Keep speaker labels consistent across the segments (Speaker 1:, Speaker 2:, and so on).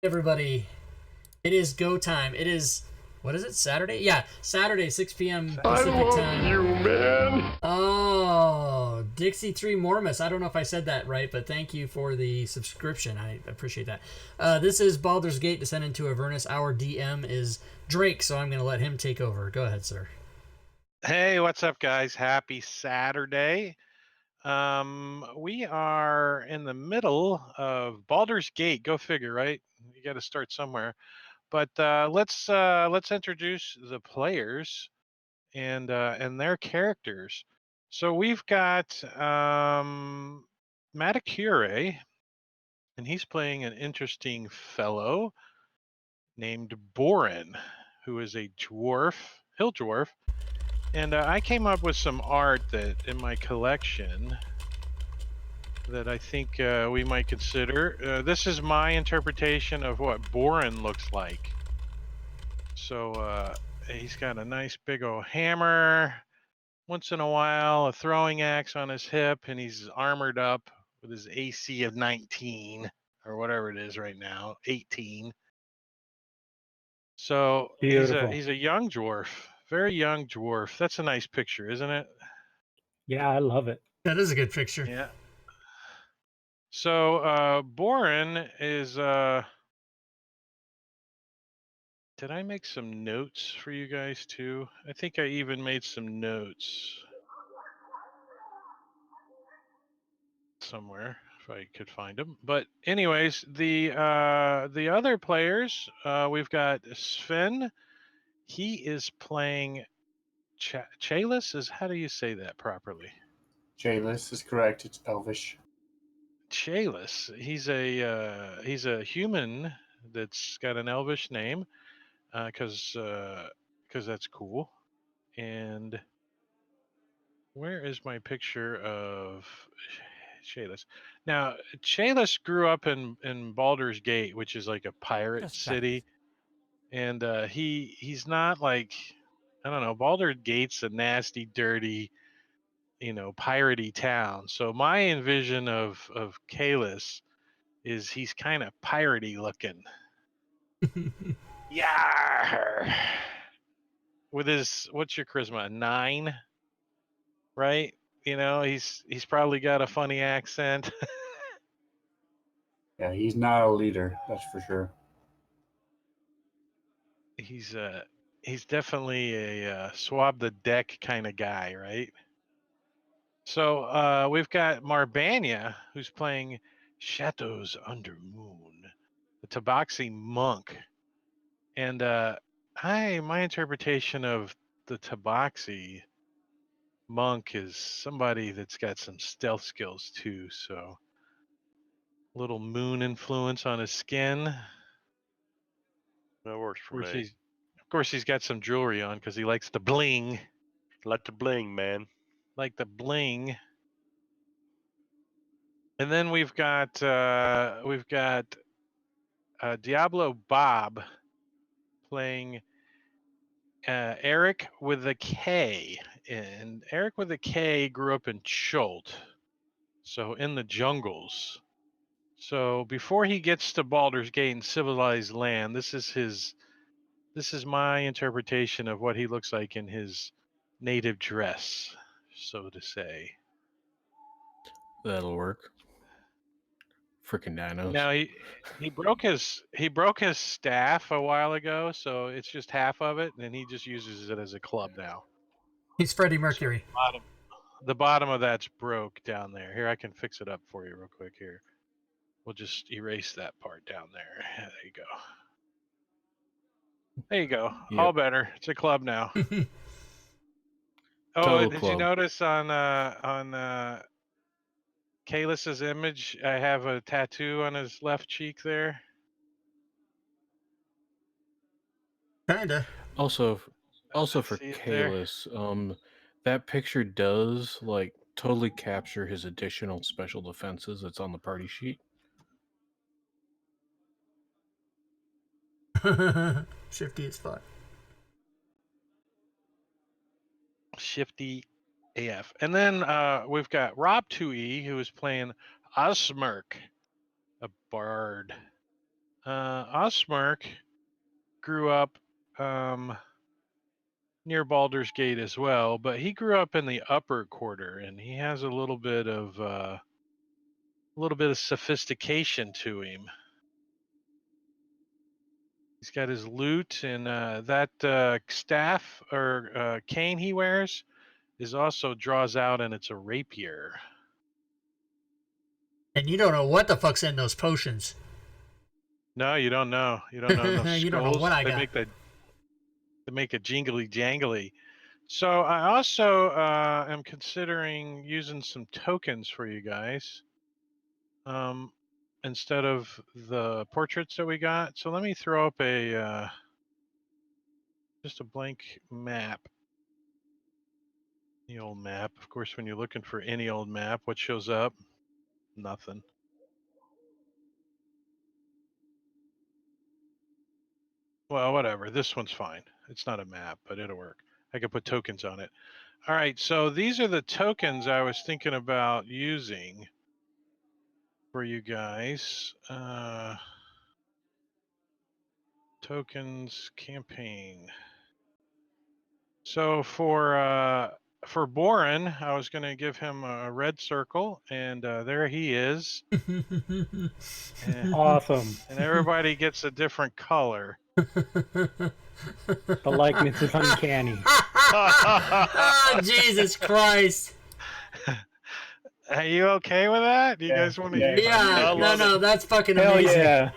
Speaker 1: Everybody, it is go time. It is, what is it, Saturday? Yeah, Saturday, 6 p.m.
Speaker 2: I
Speaker 1: Pacific
Speaker 2: love
Speaker 1: time.
Speaker 2: you, man.
Speaker 1: Oh, Dixie 3 Mormus. I don't know if I said that right, but thank you for the subscription. I appreciate that. This is Baldur's Gate Descent into Avernus. Our DM is Drake, so I'm going to let him take over. Go ahead, sir.
Speaker 3: Hey, what's up, guys? Happy Saturday. We are in the middle of Baldur's Gate. Go figure, right? You got to start somewhere. But let's introduce the players and their characters. So we've got Matacure, and he's playing an interesting fellow named Borin, who is a dwarf, hill dwarf. And I came up with some art that in my collection that I think we might consider. This is my interpretation of what Borin looks like. So he's got a nice big old hammer, once in a while a throwing axe on his hip, and he's armored up with his AC of 19 or whatever it is right now, 18. So
Speaker 4: Beautiful.
Speaker 3: he's a young dwarf, very young dwarf. That's a nice picture, isn't it?
Speaker 4: Yeah, I love it.
Speaker 1: That is a good picture.
Speaker 3: Yeah. So Borin is did I make some notes for you guys too? I think I even made some notes somewhere if I could find them. But anyways, the other players, we've got Sven. He is playing Chalice. Is how do you say that properly?
Speaker 5: Chalice is correct. It's Elvish.
Speaker 3: Chalice. He's a human that's got an Elvish name, because that's cool. And where is my picture of Chalice? Now, Chalice grew up in Baldur's Gate, which is like a pirate city, and he's not like, I don't know. Baldur's Gate's a nasty, dirty, piratey town. So my envision of Kalis is he's kind of piratey looking. Yeah. With his, what's your charisma? 9, right? He's probably got a funny accent.
Speaker 5: Yeah, he's not a leader, that's for sure.
Speaker 3: He's definitely a swab the deck kind of guy, right? So we've got Marbania, who's playing Shadows Under Moon, the Tabaxi monk. And my interpretation of the Tabaxi monk is somebody that's got some stealth skills too. So a little moon influence on his skin.
Speaker 2: That works for me.
Speaker 3: Of course, he's got some jewelry on because he likes the bling.
Speaker 2: Like the bling, man.
Speaker 3: Like the bling. And then we've got Diablo Bob playing Eric with a K. And Eric with a K grew up in Chult, so in the jungles. So before he gets to Baldur's Gate and civilized land, this is my interpretation of what he looks like in his native dress, so to say.
Speaker 6: That'll work. Freaking dinos.
Speaker 3: Now he broke his staff a while ago, so it's just half of it, and he just uses it as a club now.
Speaker 1: He's Freddie Mercury.
Speaker 3: So the bottom of that's broke down there. Here, I can fix it up for you real quick. Here, we'll just erase that part down there. There you go. There you go.
Speaker 6: Yep.
Speaker 3: All better. It's a club now.
Speaker 6: Total
Speaker 3: Did
Speaker 6: club.
Speaker 3: you notice on Kalis's image, I have a tattoo on his left cheek there?
Speaker 1: Kinda.
Speaker 6: Also for
Speaker 3: See it there?
Speaker 6: Kalis, that picture does like totally capture his additional special defenses that's on the party sheet.
Speaker 1: Shifty as fuck.
Speaker 3: Shifty AF. And then we've got Rob 2E, who is playing Osmirk, a bard. Osmark grew up near Baldur's Gate as well, but he grew up in the upper quarter, and he has a little bit of sophistication to him. He's got his lute, and that staff or cane he wears is also draws out, and it's a rapier.
Speaker 1: And you don't know what the fuck's in those potions.
Speaker 3: No, you don't know. You don't know those
Speaker 1: You don't know
Speaker 3: skulls.
Speaker 1: what I
Speaker 3: They
Speaker 1: got.
Speaker 3: make a jingly jangly. So I also am considering using some tokens for you guys, instead of the portraits that we got. So let me throw up a just a blank map. The old map. Of course, when you're looking for any old map, what shows up? Nothing. Well, whatever. This one's fine. It's not a map, but it'll work. I can put tokens on it. All right, so these are the tokens I was thinking about using for you guys. Tokens campaign. So for Boren, I was going to give him a red circle, and there he is. And,
Speaker 4: Awesome.
Speaker 3: and everybody gets a different color.
Speaker 4: The likeness is uncanny.
Speaker 1: Oh, Jesus Christ.
Speaker 3: Are you okay with that? Do you guys want to use
Speaker 1: Yeah,
Speaker 2: I love
Speaker 1: no, that's fucking
Speaker 4: Hell
Speaker 1: amazing.
Speaker 4: yeah.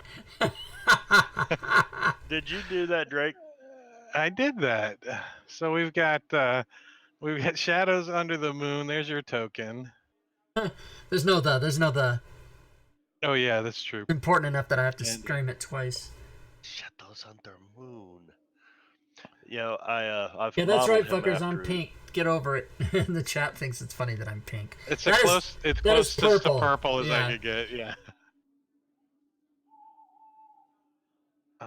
Speaker 2: Did you do that, Drake?
Speaker 3: I did that. So we've got shadows under the moon. There's your token.
Speaker 1: There's no the.
Speaker 3: Oh yeah, that's true.
Speaker 1: Important enough that I have to
Speaker 3: And-
Speaker 1: scream it twice.
Speaker 2: Shadows under moon. You know, I've
Speaker 1: Yeah, that's right,
Speaker 2: modeled him
Speaker 1: fuckers. I'm
Speaker 2: after-
Speaker 1: pink. Get over it. The chat thinks it's funny that I'm pink.
Speaker 3: It's
Speaker 1: That is-
Speaker 3: close. It's
Speaker 1: that is
Speaker 3: close to
Speaker 1: purple.
Speaker 3: purple as
Speaker 1: Yeah.
Speaker 3: I could get. Yeah.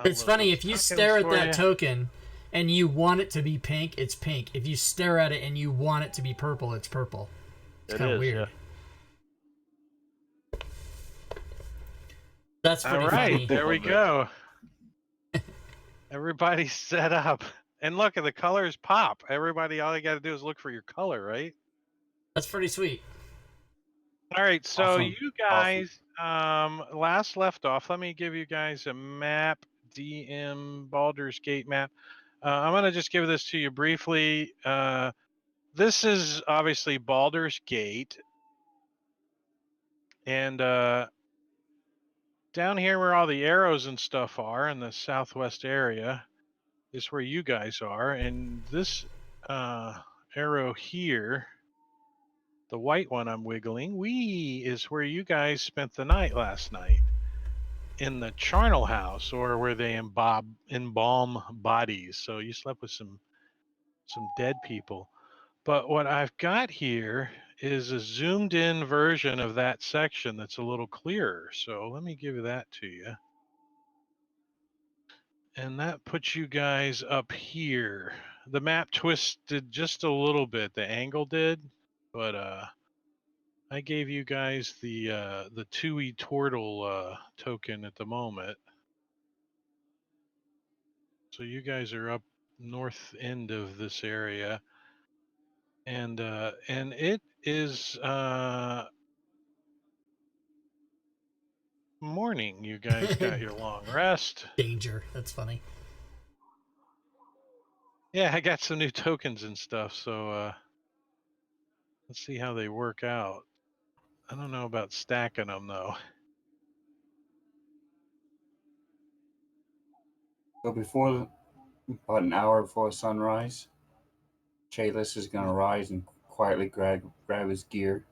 Speaker 1: It's funny, if you stare at that token and you want it to be pink, it's pink. If you stare at it and you want it to be purple, it's purple. It's
Speaker 2: It
Speaker 1: kind of
Speaker 2: is,
Speaker 1: weird.
Speaker 2: yeah.
Speaker 1: That's pretty
Speaker 3: All right,
Speaker 1: funny.
Speaker 3: there we go. Everybody's set up. And look, the colors pop. Everybody, all you got to do is look for your color, right?
Speaker 1: That's pretty sweet.
Speaker 3: All right, so
Speaker 5: Awesome.
Speaker 3: you guys, last left off, let me give you guys a map, DM Baldur's Gate map. I'm going to just give this to you briefly. This is obviously Baldur's Gate. And down here where all the arrows and stuff are in the southwest area is where you guys are. And this arrow here, the white one I'm wiggling, is where you guys spent the night last night in the charnel house, or where they embalm bodies. So you slept with some dead people. But what I've got here is a zoomed in version of that section that's a little clearer. So let me give that to you. And that puts you guys up here. The map twisted just a little bit, the angle did, but I gave you guys the Tui Turtle token at the moment. So you guys are up north end of this area. And it is morning. You guys got your long rest.
Speaker 1: Danger. That's funny.
Speaker 3: Yeah, I got some new tokens and stuff, so let's see how they work out. I don't know about stacking them though.
Speaker 5: So about an hour before sunrise, Chalice is going to rise and quietly grab his gear,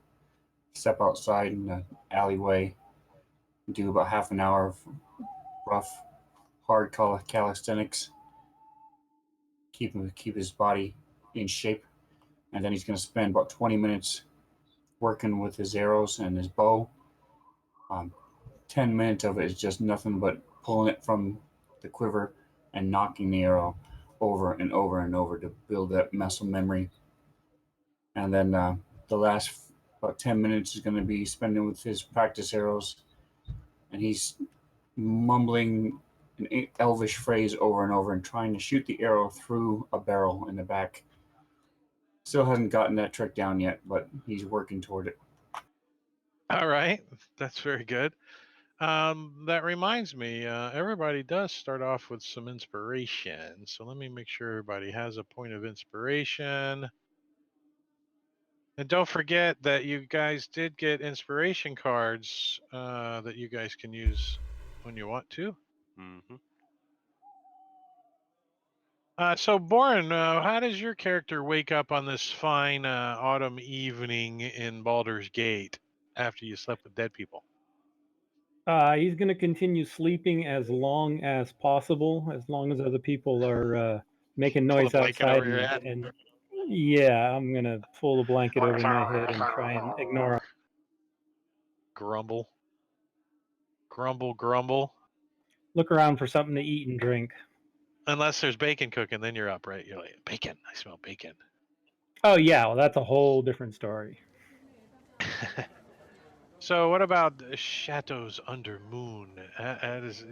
Speaker 5: step outside in the alleyway, and do about half an hour of rough, hard calisthenics, keep his body in shape, and then he's going to spend about 20 minutes working with his arrows and his bow. 10 minutes of it is just nothing but pulling it from the quiver and knocking the arrow over and over and over to build that muscle memory. And then the last about 10 minutes is going to be spending with his practice arrows, and he's mumbling an elvish phrase over and over and trying to shoot the arrow through a barrel in the back. Still hasn't gotten that trick down yet, but he's working toward it.
Speaker 3: All right, that's very good. That reminds me, everybody does start off with some inspiration. So let me make sure everybody has a point of inspiration. And don't forget that you guys did get inspiration cards that you guys can use when you want to.
Speaker 2: Mm-hmm.
Speaker 3: So, Boren, how does your character wake up on this fine autumn evening in Baldur's Gate after you slept with dead people?
Speaker 4: He's going to continue sleeping as long as possible, as long as other people are making
Speaker 3: Pull a
Speaker 4: noise
Speaker 3: blanket
Speaker 4: outside.
Speaker 3: over your head.
Speaker 4: And yeah, I'm going to pull the blanket over my head and try and ignore him.
Speaker 3: Grumble. Grumble, grumble.
Speaker 4: Look around for something to eat and drink.
Speaker 3: Unless there's bacon cooking, then you're up, right? You're like, bacon. I smell bacon.
Speaker 4: Oh, yeah, well, that's a whole different story.
Speaker 3: So, what about shadows under moon?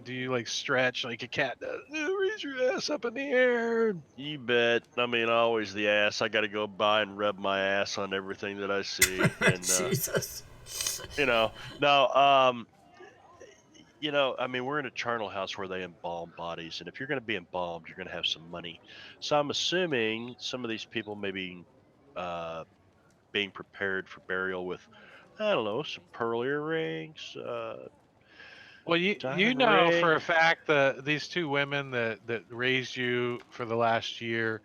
Speaker 3: Do you like stretch like a cat does? Raise your ass up in the air.
Speaker 2: You bet. I mean, always the ass. I got to go by and rub my ass on everything that I see, and
Speaker 1: Jesus.
Speaker 2: no. I mean, we're in a charnel house where they embalm bodies, and if you're going to be embalmed, you're going to have some money. So I'm assuming some of these people may be being prepared for burial with, I don't know, some pearl earrings.
Speaker 3: Well, you
Speaker 2: Diamond
Speaker 3: know for a
Speaker 2: ring.
Speaker 3: fact that these two women that raised you for the last year,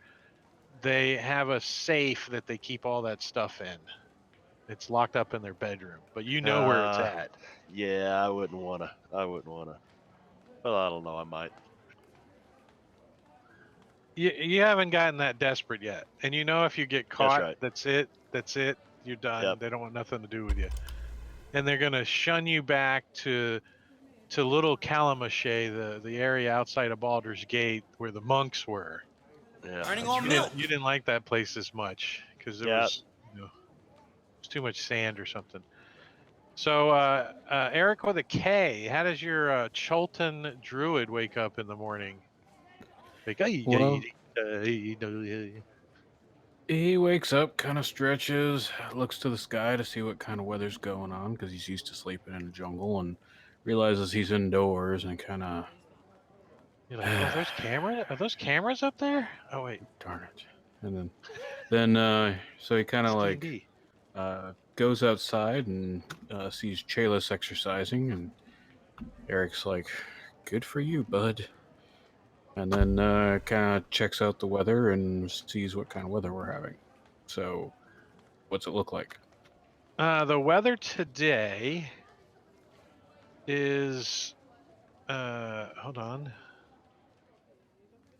Speaker 3: they have a safe that they keep all that stuff in. It's locked up in their bedroom, but you know where it's at.
Speaker 2: Yeah, I wouldn't want to. Well, I don't know. I might.
Speaker 3: You haven't gotten that desperate yet, and you know if you get
Speaker 2: That's
Speaker 3: caught,
Speaker 2: right.
Speaker 3: that's it. That's it. You're done.
Speaker 2: Yep.
Speaker 3: They don't want nothing to do with you, and they're gonna shun you back to Little Calamache, the area outside of Baldur's Gate where the monks were.
Speaker 2: Yeah.
Speaker 7: Earning
Speaker 2: That's
Speaker 7: all
Speaker 2: right.
Speaker 7: milk.
Speaker 3: You didn't like that place as much because there
Speaker 2: Yeah.
Speaker 3: was it's too much sand or something. So, Eric with a K, how does your Cholton druid wake up in the morning? Like,
Speaker 6: Well, he wakes up, kind of stretches, looks to the sky to see what kind of weather's going on because he's used to sleeping in the jungle, and realizes he's indoors and kind of.
Speaker 3: you're like, oh, there's cameras. Are those cameras up there? Oh wait,
Speaker 6: Darn it! And then so he kind
Speaker 3: it's
Speaker 6: of like
Speaker 3: D&D.
Speaker 6: goes outside and sees Chalice exercising, and Eric's like, "Good for you, bud." And then kind of checks out the weather and sees what kind of weather we're having. So, what's it look like?
Speaker 3: The weather today is hold on.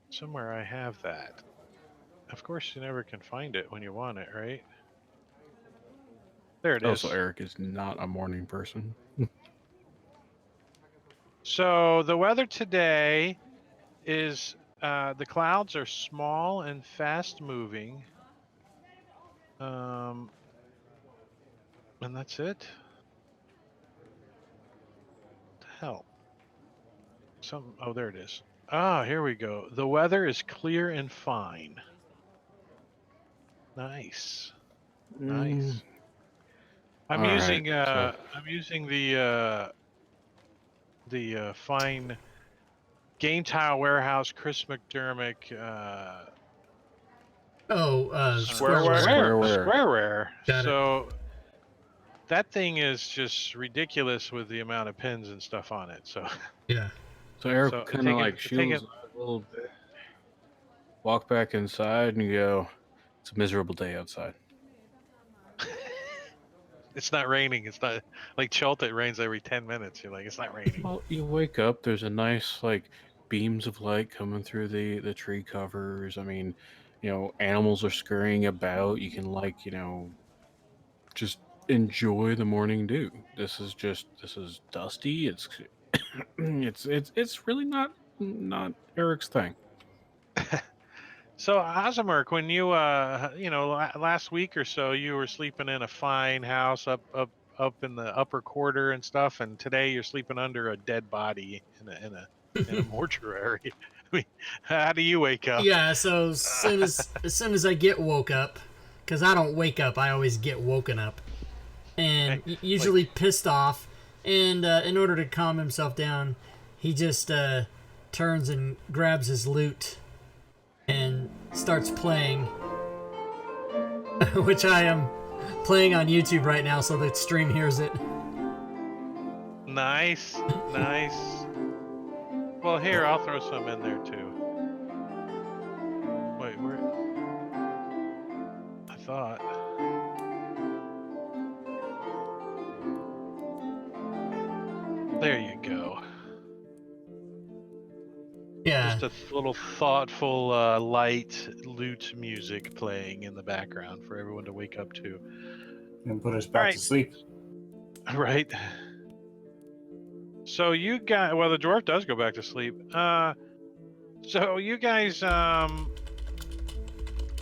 Speaker 3: Somewhere I have that. Of course, you never can find it when you want it, right? There it
Speaker 6: Also,
Speaker 3: is.
Speaker 6: Eric is not a morning person.
Speaker 3: So the weather today is the clouds are small and fast moving. And that's it. What the hell? Oh, there it is. Ah, here we go. The weather is clear and fine. Nice. Nice. I'm
Speaker 6: All right.
Speaker 3: using
Speaker 6: So,
Speaker 3: I'm using the fine Game Tile Warehouse Chris McDermott
Speaker 2: Squareware?
Speaker 6: Squareware.
Speaker 3: squareware.
Speaker 1: Got it.
Speaker 3: So that thing is just ridiculous with the amount of pins and stuff on it. So
Speaker 1: Yeah.
Speaker 6: So Eric
Speaker 3: so
Speaker 6: kind of like shields a little, walk back inside and go, "It's a miserable day outside."
Speaker 3: it's not raining. It's not like Chulta. It rains every 10 minutes. You're like, it's not raining.
Speaker 6: Well, you wake up. There's a nice like beams of light coming through the tree covers. I mean, animals are scurrying about. You can just enjoy the morning dew. This is dusty. It's it's really not Eric's thing.
Speaker 3: So Osimerk, when you last week or so, you were sleeping in a fine house up up in the upper quarter and stuff, and today you're sleeping under a dead body in a mortuary. I mean, how do you wake up?
Speaker 1: Yeah, so as soon as I get woke up, because I don't wake up, I always get woken up, and
Speaker 3: Right.
Speaker 1: usually pissed off. And in order to calm himself down, he just turns and grabs his lute and starts playing, which I am playing on YouTube right now, so the stream hears it.
Speaker 3: Nice, nice. Well, here, I'll throw some in there too. Wait, where? I thought. There you go.
Speaker 1: Yeah.
Speaker 3: Just a little thoughtful, light lute music playing in the background for everyone to wake up to.
Speaker 5: And put us back
Speaker 3: Right.
Speaker 5: to sleep.
Speaker 3: Right. So you guys, well, the dwarf does go back to sleep. So you guys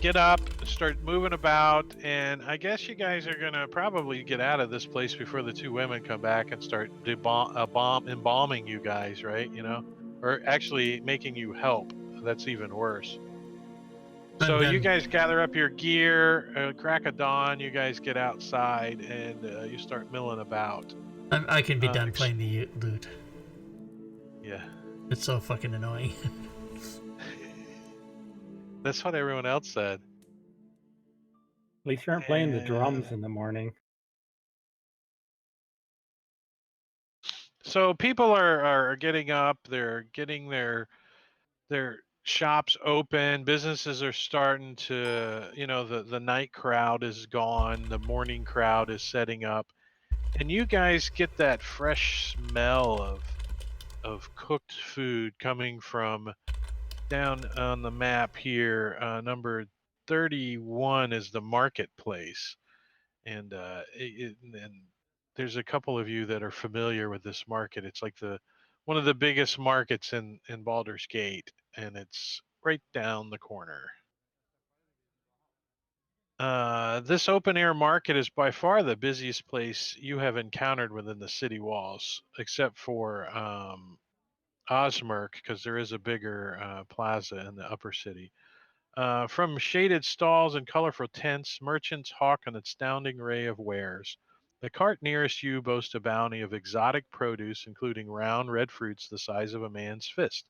Speaker 3: get up, start moving about, and I guess you guys are gonna probably get out of this place before the two women come back and start embalming you guys, right? You know, or actually making you help. That's even worse. So you guys gather up your gear, crack of dawn. You guys get outside and you start milling about.
Speaker 1: I can be done playing the lute.
Speaker 3: Yeah.
Speaker 1: It's so fucking annoying.
Speaker 3: That's what everyone else said.
Speaker 4: At least you aren't playing the drums in the morning.
Speaker 3: So people are getting up. They're getting their shops open. Businesses are starting to, you know, the night crowd is gone. The morning crowd is setting up, and you guys get that fresh smell of cooked food coming from down on the map here. Number 31 is the marketplace, and and there's a couple of you that are familiar with this market. It's like one of the biggest markets in Baldur's Gate, and it's right down the corner. This open air market is by far the busiest place you have encountered within the city walls, except for Osmerk, because there is a bigger plaza in the upper city. From shaded stalls and colorful tents, merchants hawk an astounding array of wares. The cart nearest you boasts a bounty of exotic produce, including round red fruits the size of a man's fist.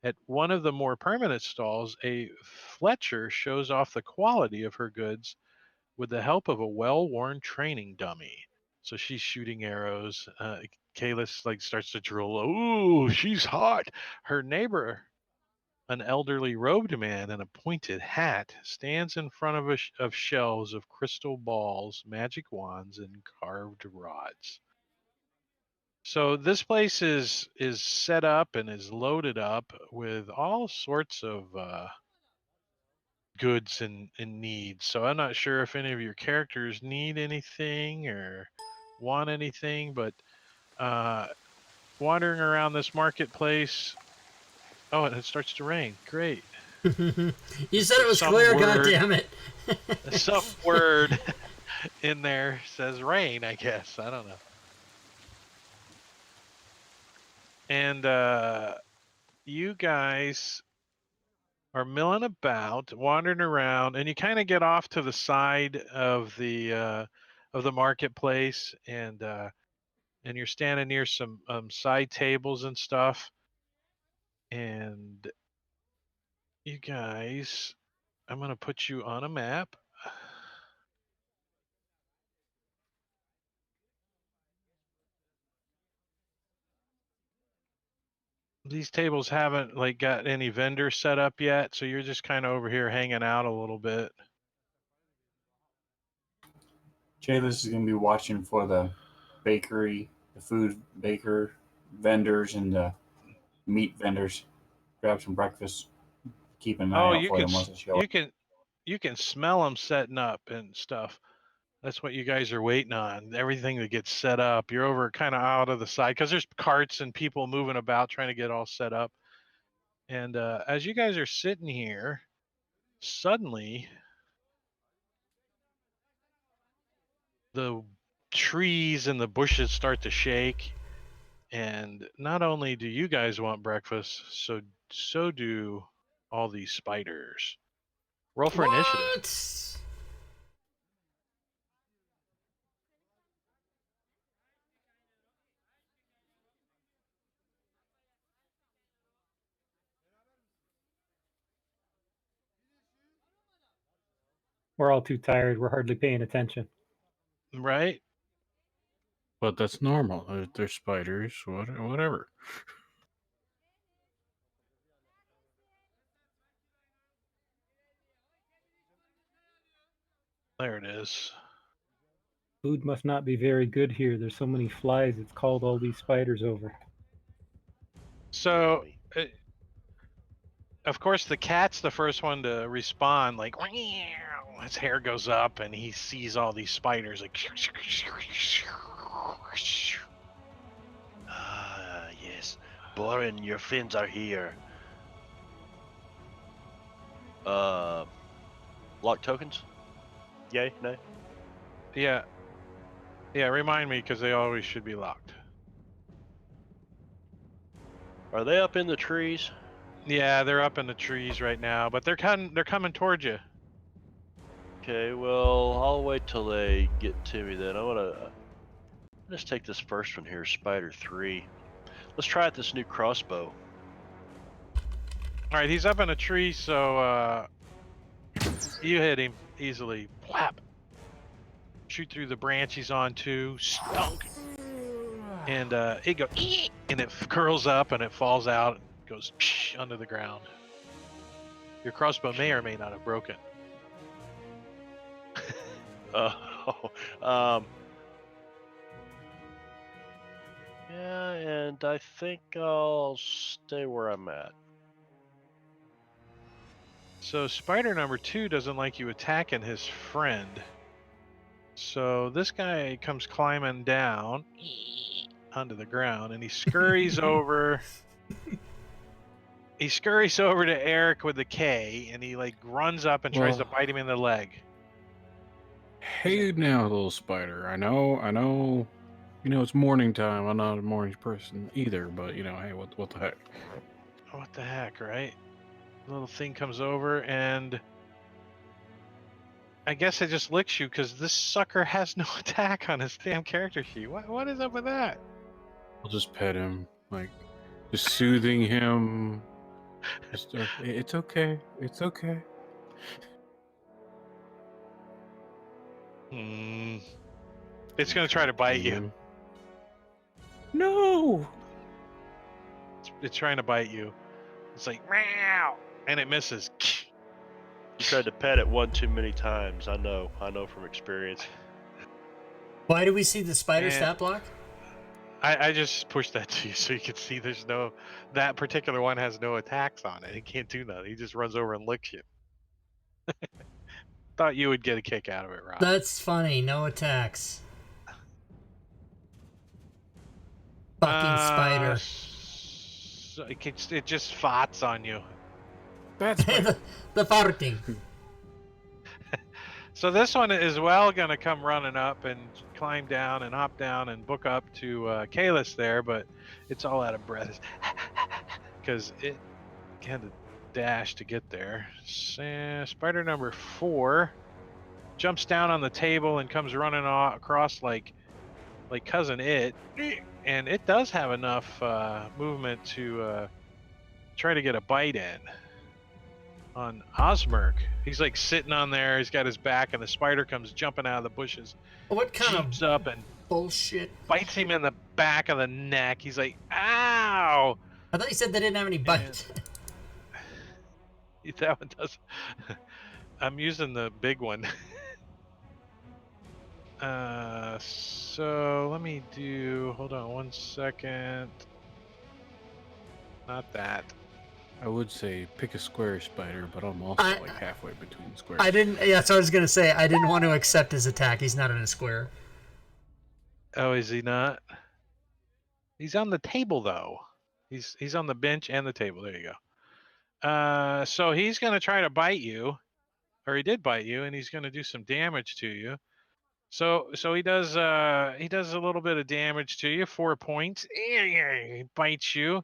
Speaker 3: At one of the more permanent stalls, a Fletcher shows off the quality of her goods with the help of a well-worn training dummy. So she's shooting arrows. Kalis starts to drool. Ooh, she's hot. Her neighbor, an elderly robed man in a pointed hat, stands in front of shelves of crystal balls, magic wands, and carved rods. So this place is set up and is loaded up with all sorts of goods and needs. So I'm not sure if any of your characters need anything or want anything, but wandering around this marketplace. Oh, and it starts to rain. Great.
Speaker 1: You said it was clear, goddammit.
Speaker 3: Some word in there says rain, I guess. I don't know. And you guys are milling about, wandering around, and you kind of get off to the side of the marketplace, and you're standing near some side tables and stuff, and you guys, I'm gonna put you on a map. These tables haven't got any vendors set up yet, so you're just kind of over here hanging out a little bit.
Speaker 5: Chaylis is going to be watching for the bakery, the food baker vendors, and the meat vendors. Grab some breakfast. Keep an eye out for them once they show up.
Speaker 3: You can smell them setting up and stuff. That's what you guys are waiting on. Everything that gets set up. You're over kind of out of the side because there's carts and people moving about trying to get all set up. And as you guys are sitting here, suddenly the trees and the bushes start to shake. And not only do you guys want breakfast, so do all these spiders. Roll for initiative.
Speaker 1: What?
Speaker 4: We're all too tired. We're hardly paying attention.
Speaker 3: Right?
Speaker 6: But that's normal. They're spiders, whatever.
Speaker 3: There it is.
Speaker 4: Food must not be very good here. There's so many flies. It's called all these spiders over.
Speaker 3: So,
Speaker 2: Yummy.
Speaker 3: of course, the cat's the first one to respond. Like, his hair goes up, and he sees all these spiders. Like,
Speaker 2: Ah, yes. Borin, your fins are here. Lock tokens? Yay? No?
Speaker 3: yeah, remind me because they always should be locked.
Speaker 2: Are they up in the trees?
Speaker 3: Yeah, they're up in the trees right now, but they're coming towards you.
Speaker 2: Okay, well, I'll wait till they get to me then. Let's take this first one here, Spider 3. Let's try out this new crossbow.
Speaker 3: All right, he's up in a tree, so you hit him easily. Plap. Shoot through the branch he's on too. Stunk. And it goes, and it curls up and it falls out and goes under the ground. Your crossbow may or may not have broken.
Speaker 2: Yeah, and I think I'll stay where I'm at.
Speaker 3: So spider number 2 doesn't like you attacking his friend. So this guy comes climbing down onto the ground, and he scurries over. He scurries over to Eric with the K, and he like runs up and tries to bite him in the leg.
Speaker 6: Hey now, little spider. I know. It's morning time. I'm not a morning person either, but hey, what the heck?
Speaker 3: What the heck, right? The little thing comes over, and I guess it just licks you because this sucker has no attack on his damn character sheet. What is up with that?
Speaker 6: I'll just pet him, just soothing him. Just, it's okay. It's okay.
Speaker 3: It's gonna try to bite you.
Speaker 6: No.
Speaker 3: It's trying to bite you. It's like meow, and it misses.
Speaker 2: You tried to pet it one too many times. I know from experience.
Speaker 1: Why do we see the spider stat block?
Speaker 3: I just pushed that to you so you can see there's no, that particular one has no attacks on it. He can't do nothing. He just runs over and licks you. Thought you would get a kick out of it, Rob.
Speaker 1: That's funny. No attacks. Fucking spider.
Speaker 3: So it just farts on you.
Speaker 6: That's
Speaker 1: the farting.
Speaker 3: So this one is well going to come running up and climb down and hop down and book up to Kalis there, but it's all out of breath because it had to dash to get there. Spider number 4 jumps down on the table and comes running across like cousin it, and it does have enough movement to try to get a bite in on Osmerk. He's like sitting on there, he's got his back, and the spider comes jumping out of the bushes.
Speaker 1: What kind
Speaker 3: Jeeps
Speaker 1: of
Speaker 3: up and
Speaker 1: bullshit?
Speaker 3: bites him in the back of the neck. He's like, ow!
Speaker 1: I thought you said they didn't have any bite.
Speaker 3: That one does. I'm using the big one. So let me do, hold on one second. Not that.
Speaker 6: I would say pick a square spider, but I'm also halfway between squares.
Speaker 1: I didn't. Yeah, so I was gonna say I didn't want to accept his attack. He's not in a square.
Speaker 3: Oh, is he not? He's on the table though. He's on the bench and the table. There you go. So he's gonna try to bite you, or he did bite you, and he's gonna do some damage to you. So he does a little bit of damage to you, 4 points. He bites you.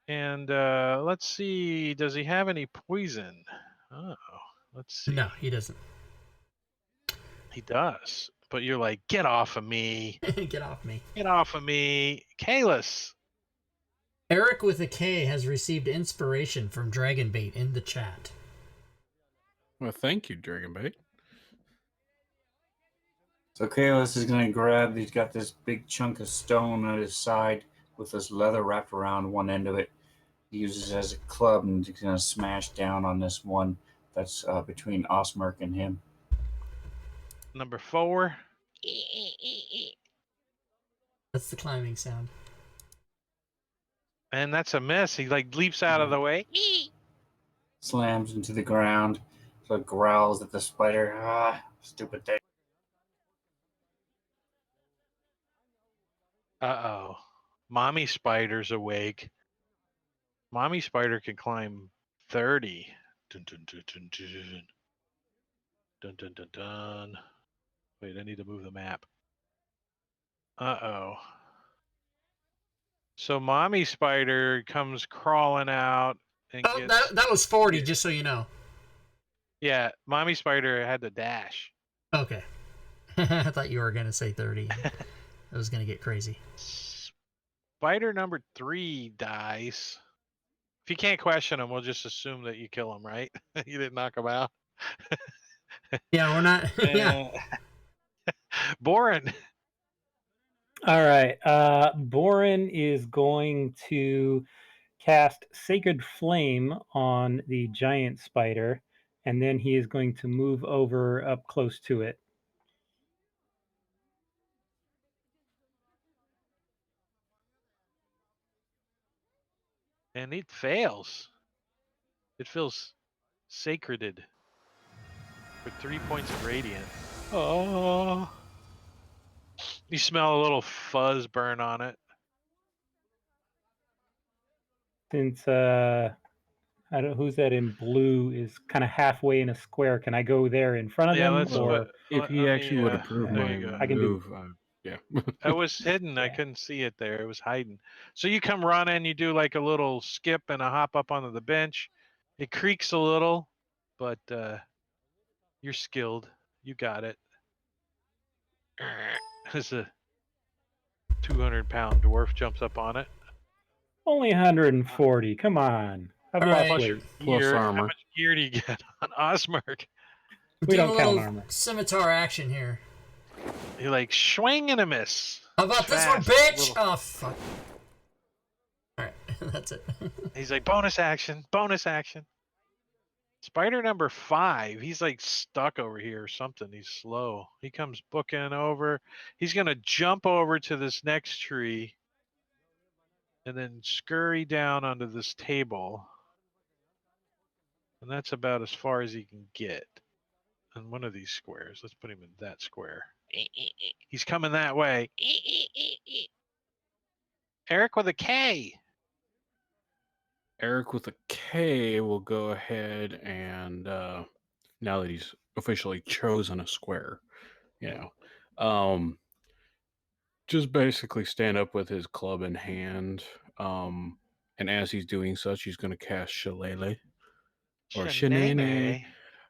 Speaker 3: And let's see, does he have any poison? Oh, let's see.
Speaker 1: No, he doesn't.
Speaker 3: He does. But you're like, get off of me.
Speaker 1: Get off me.
Speaker 3: Get off of me. Kalis.
Speaker 1: Eric with a K has received inspiration from Dragonbait in the chat.
Speaker 6: Well, thank you, Dragonbait.
Speaker 5: So Kalis is going to grab, he's got this big chunk of stone on his side with this leather wrapped around one end of it. He uses it as a club and he's going to smash down on this one that's between Osmerk and him.
Speaker 3: Number 4.
Speaker 1: That's the climbing sound.
Speaker 3: And that's a miss. He like leaps out of the way.
Speaker 5: Slams into the ground. So it growls at the spider. Ah, stupid thing.
Speaker 3: Uh-oh. Mommy spider's awake. Mommy spider can climb 30. Dun, dun, dun, dun, dun. Dun, dun, dun, dun. Wait, I need to move the map. Uh-oh. So mommy spider comes crawling out and
Speaker 1: Oh,
Speaker 3: gets...
Speaker 1: that was 40, just so you know.
Speaker 3: Yeah, mommy spider had to dash.
Speaker 1: Okay. I thought you were going to say 30. I was going to get crazy.
Speaker 3: Spider number 3 dies. If you can't question him, we'll just assume that you kill him, right? You didn't knock him out.
Speaker 1: Yeah, we're not... yeah.
Speaker 3: Boren.
Speaker 4: All right. Boren is going to cast Sacred Flame on the giant spider, and then he is going to move over up close to it.
Speaker 3: And it fails. It feels sacreded for 3 points of radiant. Oh. You smell a little fuzz burn on it.
Speaker 4: Since I don't who's that in blue is kind of halfway in a square, can I go there in front of
Speaker 3: Yeah,
Speaker 4: them?
Speaker 3: let's
Speaker 4: Or
Speaker 6: If he actually would approve
Speaker 3: there
Speaker 6: my
Speaker 3: you go.
Speaker 4: I can do-
Speaker 6: move, yeah.
Speaker 3: It was hidden. I
Speaker 4: Yeah.
Speaker 3: couldn't see it there. It was hiding. So you come running, you do like a little skip and a hop up onto the bench. It creaks a little, but you're skilled. You got it. As a 200-pound dwarf jumps up on it.
Speaker 4: only 140. Come on. I've
Speaker 1: All
Speaker 4: lost
Speaker 1: right.
Speaker 3: Plus
Speaker 4: weight.
Speaker 3: your
Speaker 6: Plus
Speaker 3: gear. How
Speaker 6: armor.
Speaker 3: much gear do you get on Osmerk?
Speaker 4: We
Speaker 1: Doing
Speaker 4: don't
Speaker 1: a
Speaker 4: count
Speaker 1: little
Speaker 4: armor.
Speaker 1: scimitar action here.
Speaker 3: You're like swing and a miss.
Speaker 1: How about this one,
Speaker 3: Fast,
Speaker 1: bitch?
Speaker 3: little-
Speaker 1: Oh, fuck. Alright, that's it.
Speaker 3: He's like, bonus action, bonus action. Spider number 5, he's like stuck over here or something. He's slow. He comes booking over. He's going to jump over to this next tree and then scurry down onto this table. And that's about as far as he can get in one of these squares. Let's put him in that square. He's coming that way. Eric with a K.
Speaker 6: Eric with a K will go ahead and now that he's officially chosen a square, just basically stand up with his club in hand. And as he's doing such, he's going to cast Shillelagh or Shenane.
Speaker 3: Hey.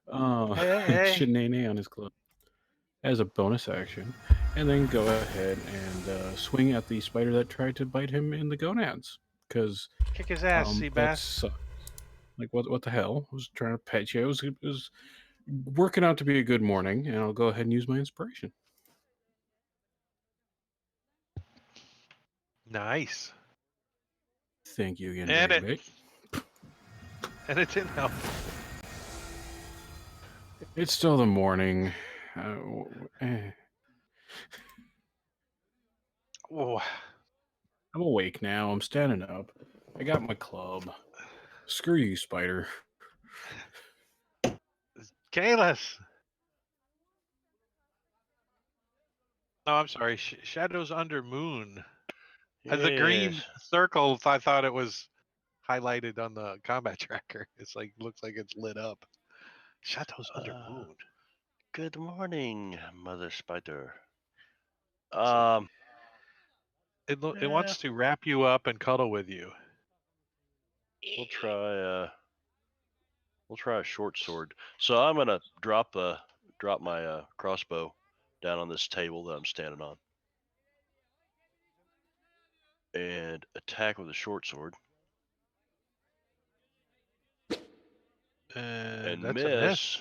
Speaker 6: Shenane on his club as a bonus action, and then go ahead and swing at the spider that tried to bite him in the gonads. Because
Speaker 3: Kick his ass, Seabass.
Speaker 6: Like what the hell? I was trying to pet you. It was working out to be a good morning, and I'll go ahead and use my inspiration.
Speaker 3: Nice.
Speaker 6: Thank you again,
Speaker 3: And
Speaker 6: Dragonbait.
Speaker 3: And it didn't help.
Speaker 6: It's still the morning.
Speaker 3: Oh,
Speaker 6: I'm awake now. I'm standing up. I got my club. Screw you, spider.
Speaker 3: Kalis. No, I'm sorry. Shadows Under Moon. The green
Speaker 2: Yes.
Speaker 3: circle, I thought it was highlighted on the combat tracker. It's like, looks like it's lit up. Shadows Under Moon.
Speaker 2: Good morning, Mother Spider.
Speaker 3: So it
Speaker 2: Yeah,
Speaker 3: wants to wrap you up and cuddle with you.
Speaker 2: we'll try a short sword. So I'm gonna drop my crossbow down on this table that I'm standing on and attack with a short sword and
Speaker 3: That's a miss.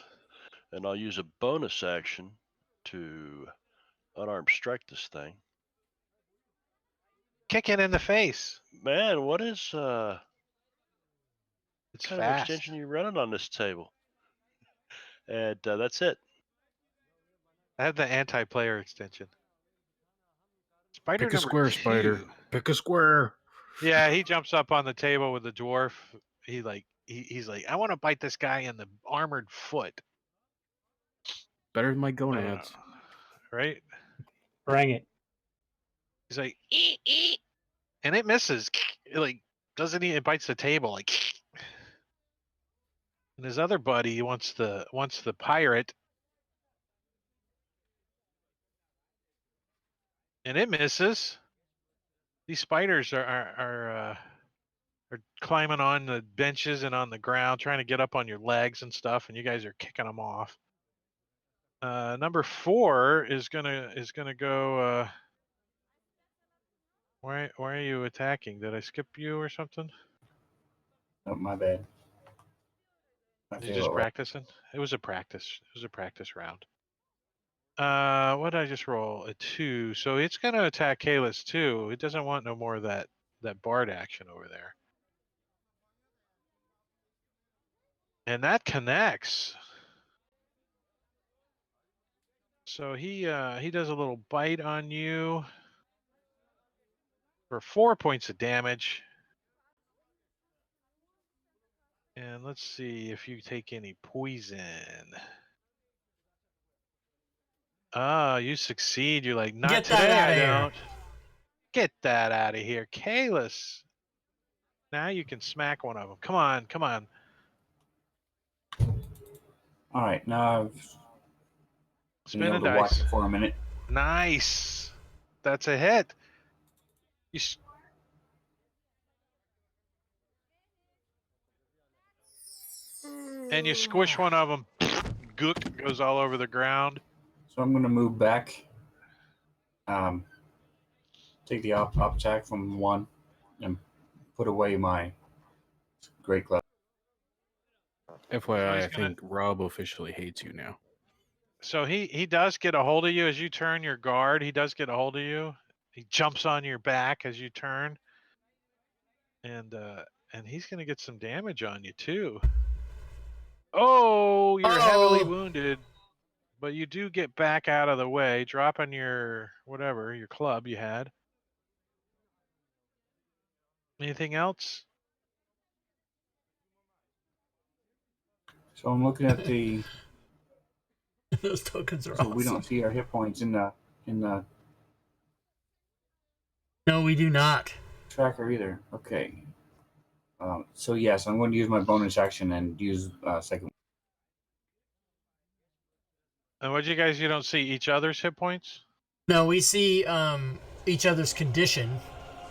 Speaker 2: and I'll use a bonus action to unarmed strike this thing.
Speaker 3: Kick it in the face.
Speaker 2: Man, what
Speaker 3: It's
Speaker 2: kind of
Speaker 3: fast.
Speaker 2: extension you running on this table? And that's it.
Speaker 3: I have the anti-player extension. Spider
Speaker 6: Pick a
Speaker 3: number
Speaker 6: square,
Speaker 3: 2.
Speaker 6: spider. Pick a square.
Speaker 3: Yeah, he jumps up on the table with the dwarf. He's like, I want to bite this guy in the armored foot.
Speaker 6: Better than my
Speaker 3: I don't know,
Speaker 6: gonads.
Speaker 3: right?
Speaker 4: Bring it.
Speaker 3: He's like, ee, and it misses. It like doesn't it bites the table like. And his other buddy wants the pirate, and it misses. These spiders are climbing on the benches and on the ground, trying to get up on your legs and stuff, and you guys are kicking them off. Number 4 is gonna go. Why are you attacking? Did I skip you or something?
Speaker 5: Oh, my bad. I
Speaker 3: You
Speaker 5: feel
Speaker 3: just
Speaker 5: it right.
Speaker 3: practicing? It was a practice. It was a practice round. What did I just roll? A 2. So it's gonna attack Kalis too. It doesn't want no more of that bard action over there. And that connects. So he does a little bite on you for 4 points of damage. And let's see if you take any poison. Ah, you succeed. You're like, not
Speaker 1: Get that
Speaker 3: today, I
Speaker 1: outta here."
Speaker 3: don't. Get that out of here, Kalis. Now you can smack one of them. Come on, come on.
Speaker 5: All right, now I've been
Speaker 3: Spin
Speaker 5: able
Speaker 3: and
Speaker 5: to watch
Speaker 3: dice.
Speaker 5: it for a minute.
Speaker 3: Nice. That's a hit. You and you squish one of them. Gook goes all over the ground.
Speaker 5: So I'm going to move back. Take the up attack from 1 and put away my great glove.
Speaker 6: FYI,
Speaker 3: he's
Speaker 6: I think Rob officially hates you now.
Speaker 3: So he does get a hold of you as you turn your guard. He does get a hold of you. He jumps on your back as you turn, and he's gonna get some damage on you too. Oh, you're heavily wounded, but you do get back out of the way, dropping your your club you had. Anything else?
Speaker 5: So I'm looking at the.
Speaker 1: Those tokens are
Speaker 5: So
Speaker 1: awesome.
Speaker 5: we don't see our hit points in the
Speaker 1: No, we do not.
Speaker 5: tracker either. Okay. So yes, I'm going to use my bonus action and use second.
Speaker 3: And what you guys? You don't see each other's hit points?
Speaker 1: No, we see each other's condition.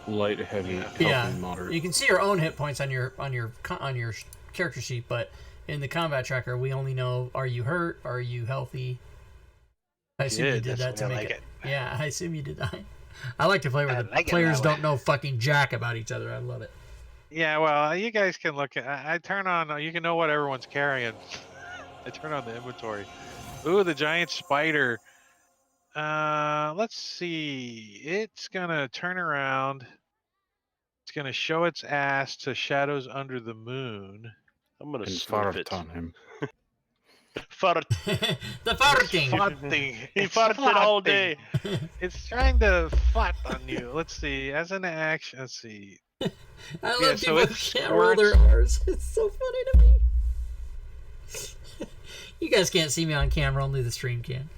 Speaker 6: Light, heavy,
Speaker 3: Yeah.
Speaker 6: healthy,
Speaker 1: Yeah,
Speaker 6: moderate.
Speaker 1: you can see your own hit points on your character sheet, but in the combat tracker, we only know: are you hurt? Are you healthy? I assume you did that to make it. Yeah, I assume you did that. I like to play where the players don't know fucking jack about each other. I love it.
Speaker 3: Yeah, well, you guys can look at. I turn on. You can know what everyone's carrying. I turn on the inventory. Ooh, the giant spider. Let's see. It's gonna turn around. It's gonna show its ass to shadows under the moon.
Speaker 2: I'm gonna
Speaker 6: And
Speaker 2: sniff
Speaker 6: fart
Speaker 2: it.
Speaker 6: on him.
Speaker 2: Fart.
Speaker 1: The farting.
Speaker 3: Farting.
Speaker 2: He
Speaker 3: It's
Speaker 2: farted all
Speaker 3: farting.
Speaker 2: day.
Speaker 3: It's trying to fart on you. Let's see. As an action, let's see.
Speaker 1: I love
Speaker 3: Yeah, so
Speaker 1: people
Speaker 3: it
Speaker 1: who can't roll their R's. It's so funny to me. You guys can't see me on camera, only the stream can.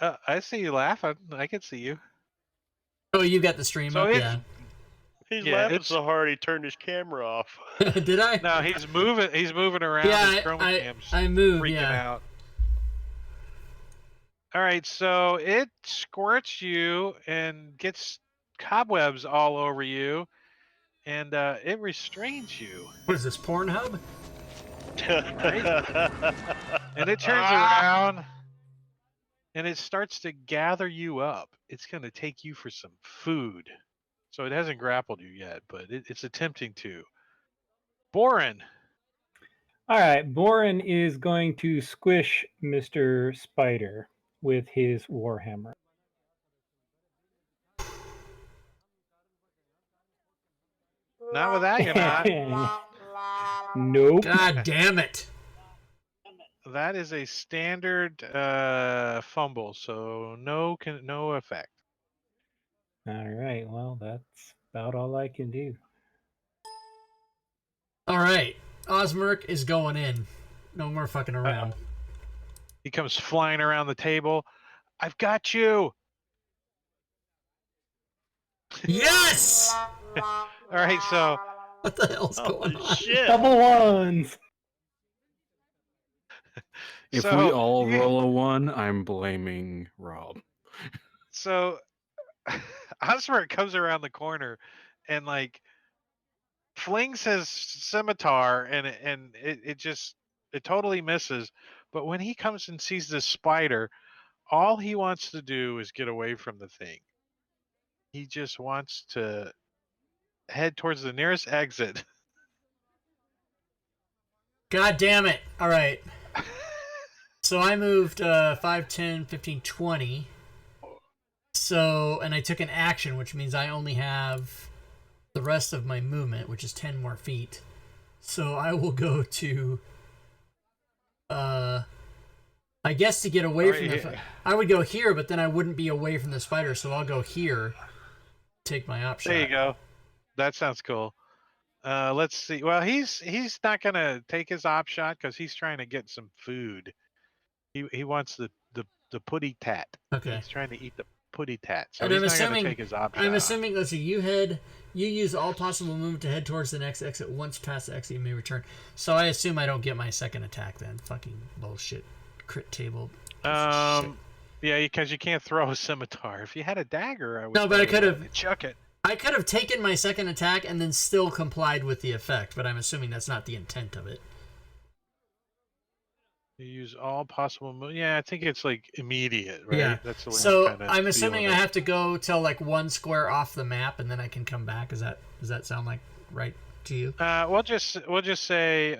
Speaker 3: I see you laughing. I can see you.
Speaker 1: Oh, you got the stream
Speaker 3: So
Speaker 1: up,
Speaker 3: it
Speaker 1: yeah.
Speaker 2: He's
Speaker 3: Yeah,
Speaker 2: laughing
Speaker 3: it's-
Speaker 2: so hard he turned his camera off.
Speaker 1: Did I?
Speaker 3: No, he's moving. He's moving around.
Speaker 1: Yeah,
Speaker 3: His chroma cam's
Speaker 1: I moved.
Speaker 3: freaking
Speaker 1: Yeah.
Speaker 3: out. All right, so it squirts you and gets cobwebs all over you, and it restrains you.
Speaker 1: What is this, Pornhub?
Speaker 3: And it turns around and it starts to gather you up. It's going to take you for some food. So it hasn't grappled you yet, but it's attempting to. Boren.
Speaker 4: All right, Boren is going to squish Mr. Spider with his warhammer.
Speaker 3: Not with that, you're not.
Speaker 4: Nope.
Speaker 1: God damn it.
Speaker 3: That is a standard fumble, so no effect.
Speaker 4: All right, well, that's about all I can do.
Speaker 1: All right. Osmerk is going in. No more fucking around.
Speaker 3: He comes flying around the table. I've got you.
Speaker 1: Yes!
Speaker 3: All right, so
Speaker 1: What the hell's going
Speaker 2: Holy
Speaker 1: on?
Speaker 2: shit!
Speaker 4: Double ones.
Speaker 6: If
Speaker 3: so,
Speaker 6: we all roll a 1, I'm blaming Rob.
Speaker 3: So Osmer comes around the corner and like flings his scimitar and it totally misses. But when he comes and sees this spider, all he wants to do is get away from the thing. He just wants to head towards the nearest exit.
Speaker 1: God damn it. All right. So I moved 5, 10, 15, 20. So, and I took an action, which means I only have the rest of my movement, which is 10 more feet. So I will go to, I guess to get away from the, I would go here, but then I wouldn't be away from the spider. So I'll go here, take my option.
Speaker 3: There you go. That sounds cool. Let's see. Well, he's not gonna take his op shot because he's trying to get some food. He wants the putty tat.
Speaker 1: Okay.
Speaker 3: He's trying to eat the putty tat. So
Speaker 1: And
Speaker 3: he's
Speaker 1: I'm
Speaker 3: not
Speaker 1: assuming,
Speaker 3: gonna take his op shot.
Speaker 1: I'm assuming, let's see, you use all possible movement to head towards the next exit. Once past the exit, you may return. So I assume I don't get my second attack then. Fucking bullshit. Crit table.
Speaker 3: Yeah, because you can't throw a scimitar. If you had a dagger, I would.
Speaker 1: No, but I could have
Speaker 3: chuck it.
Speaker 1: I could have taken my second attack and then still complied with the effect, but I'm assuming that's not the intent of it.
Speaker 3: You use all possible moves. Yeah, I think it's like immediate, right?
Speaker 1: Yeah.
Speaker 3: That's the way
Speaker 1: So I'm assuming I have to go till like one square off the map and then I can come back. Does that sound like right to you?
Speaker 3: We'll just say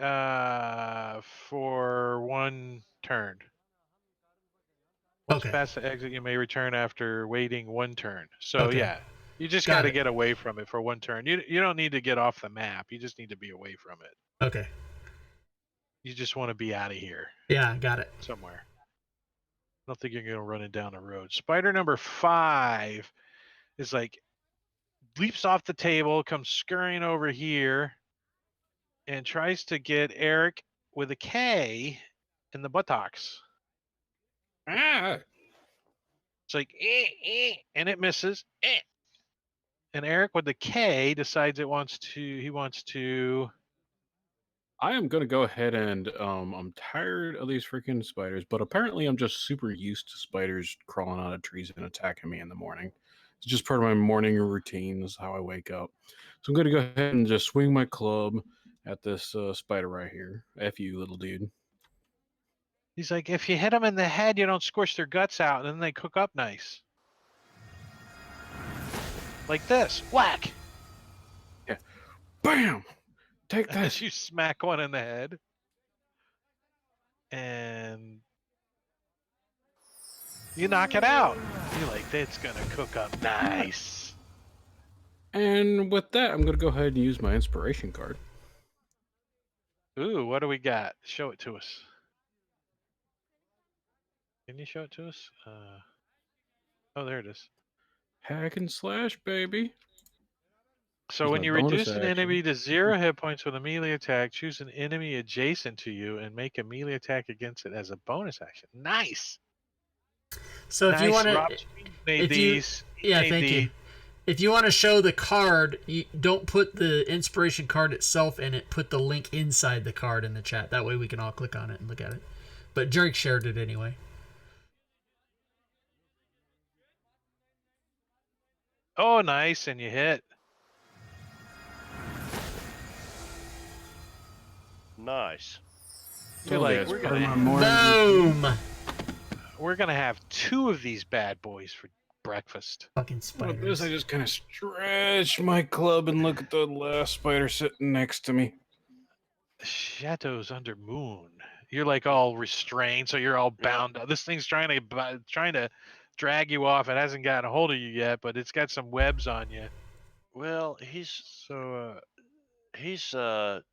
Speaker 3: for one turn. Once past the exit, you may return after waiting one turn. So
Speaker 1: Okay.
Speaker 3: yeah, you just got to get away from it for one turn. You don't need to get off the map. You just need to be away from it.
Speaker 1: Okay.
Speaker 3: You just want to be out of here.
Speaker 1: Yeah, got it.
Speaker 3: Somewhere. I don't think you're going to run it down the road. Spider number 5 is like leaps off the table, comes scurrying over here, and tries to get Eric with a K in the buttocks.
Speaker 6: Ah!
Speaker 3: It's like, and it misses. And Eric with the K decides he wants to.
Speaker 6: I am going to go ahead and I'm tired of these freaking spiders, but apparently I'm just super used to spiders crawling out of trees and attacking me in the morning. It's just part of my morning routine. This is how I wake up. So I'm going to go ahead and just swing my club at this spider right here. F you, little dude.
Speaker 3: He's like, if you hit them in the head, you don't squish their guts out, and then they cook up nice. Like this. Whack!
Speaker 6: Yeah. Bam! Take
Speaker 3: As
Speaker 6: that.
Speaker 3: you smack one in the head. And you knock it out. You're like, it's going to cook up nice.
Speaker 6: And with that, I'm going to go ahead and use my inspiration card.
Speaker 3: Ooh, what do we got? Show it to us. Can you show it to us? Oh, there it is.
Speaker 6: Hack and slash, baby.
Speaker 3: So
Speaker 6: Use
Speaker 3: when
Speaker 6: my
Speaker 3: you
Speaker 6: bonus
Speaker 3: reduce an
Speaker 6: action.
Speaker 3: enemy to 0 hit points with a melee attack, choose an enemy adjacent to you and make a melee attack against it as a bonus action. Nice.
Speaker 1: So if you want
Speaker 3: Rob
Speaker 1: to,
Speaker 3: made these.
Speaker 1: yeah,
Speaker 3: made
Speaker 1: thank you.
Speaker 3: these.
Speaker 1: If you want to show the card, you don't put the inspiration card itself in it. Put the link inside the card in the chat. That way we can all click on it and look at it. But Drake shared it anyway.
Speaker 3: Oh, nice, and you hit.
Speaker 2: Nice.
Speaker 3: You're
Speaker 6: Okay,
Speaker 3: like,
Speaker 6: it's
Speaker 3: we're
Speaker 6: part of
Speaker 3: gonna,
Speaker 6: my morning
Speaker 1: Boom!
Speaker 3: we're gonna have 2 of these bad boys for breakfast.
Speaker 1: Fucking
Speaker 6: With
Speaker 1: spiders.
Speaker 6: this, I just kind of stretch my club and look at the last spider sitting next to me.
Speaker 3: Shadows under moon. You're like all restrained, so you're all bound up. This thing's trying to drag you off. It hasn't gotten a hold of you yet, but it's got some webs on you.
Speaker 2: Well,
Speaker 3: So
Speaker 2: he's gonna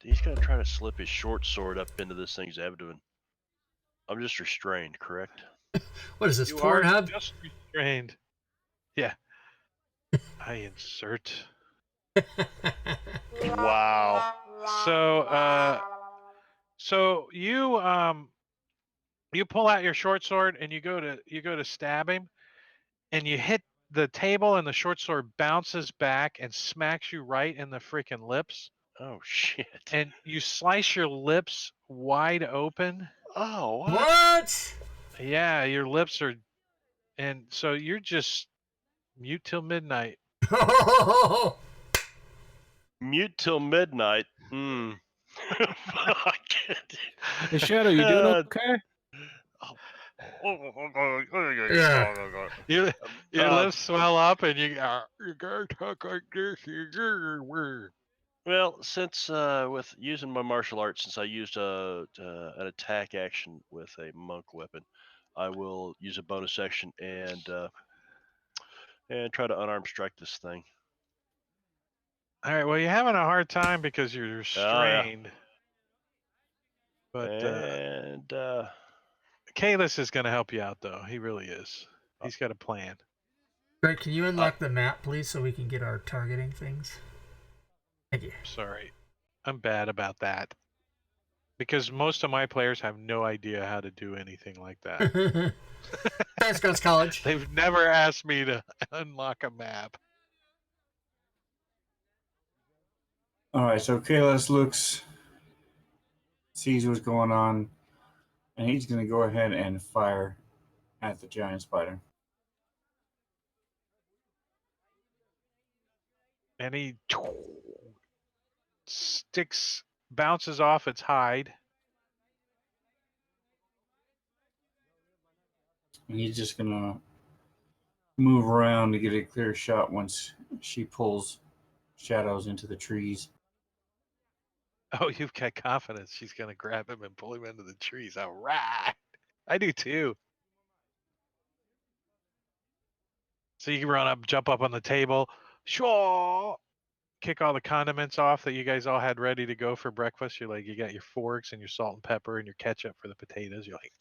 Speaker 2: try to slip his short sword up into this thing's abdomen. I'm just restrained, correct?
Speaker 1: What is this,
Speaker 3: you are
Speaker 1: Pornhub?
Speaker 3: just restrained. Yeah. I insert.
Speaker 2: Wow.
Speaker 3: So you pull out your short sword and you go to stab him, and you hit the table, and the short sword bounces back and smacks you right in the freaking lips,
Speaker 2: Oh shit.
Speaker 3: and you slice your lips wide open.
Speaker 2: Oh what?
Speaker 1: What?
Speaker 3: Yeah, your lips are, and so you're just mute till midnight.
Speaker 2: Mute till midnight. Hmm. Fuck.
Speaker 6: Hey, Shadow, you doing okay?
Speaker 1: Yeah.
Speaker 3: Your lips swell up, and you gotta talk like this.
Speaker 2: Well, since with using my martial arts, since I used an attack action with a monk weapon, I will use a bonus action and try to unarmed strike this thing.
Speaker 3: All right. Well, you're having a hard time because you're
Speaker 2: Oh,
Speaker 3: restrained. But
Speaker 2: and
Speaker 3: Kalis is going to help you out, though. He really is. He's got a plan.
Speaker 1: Greg, can you unlock the map, please, so we can get our targeting things? Thank you.
Speaker 3: Sorry. I'm bad about that. Because most of my players have no idea how to do anything like that.
Speaker 1: Transcross College.
Speaker 3: They've never asked me to unlock a map.
Speaker 5: All right, so Kalis looks, sees what's going on, and he's going to go ahead and fire at the giant spider.
Speaker 3: And he bounces off its hide.
Speaker 5: And he's just going to move around to get a clear shot once she pulls Shadows into the trees.
Speaker 3: Oh, you've got confidence. She's going to grab him and pull him into the trees. All right. I do too. So you can run up, jump up on the table, sure, kick all the condiments off that you guys all had ready to go for breakfast. You're like, you got your forks and your salt and pepper and your ketchup for the potatoes. You're like,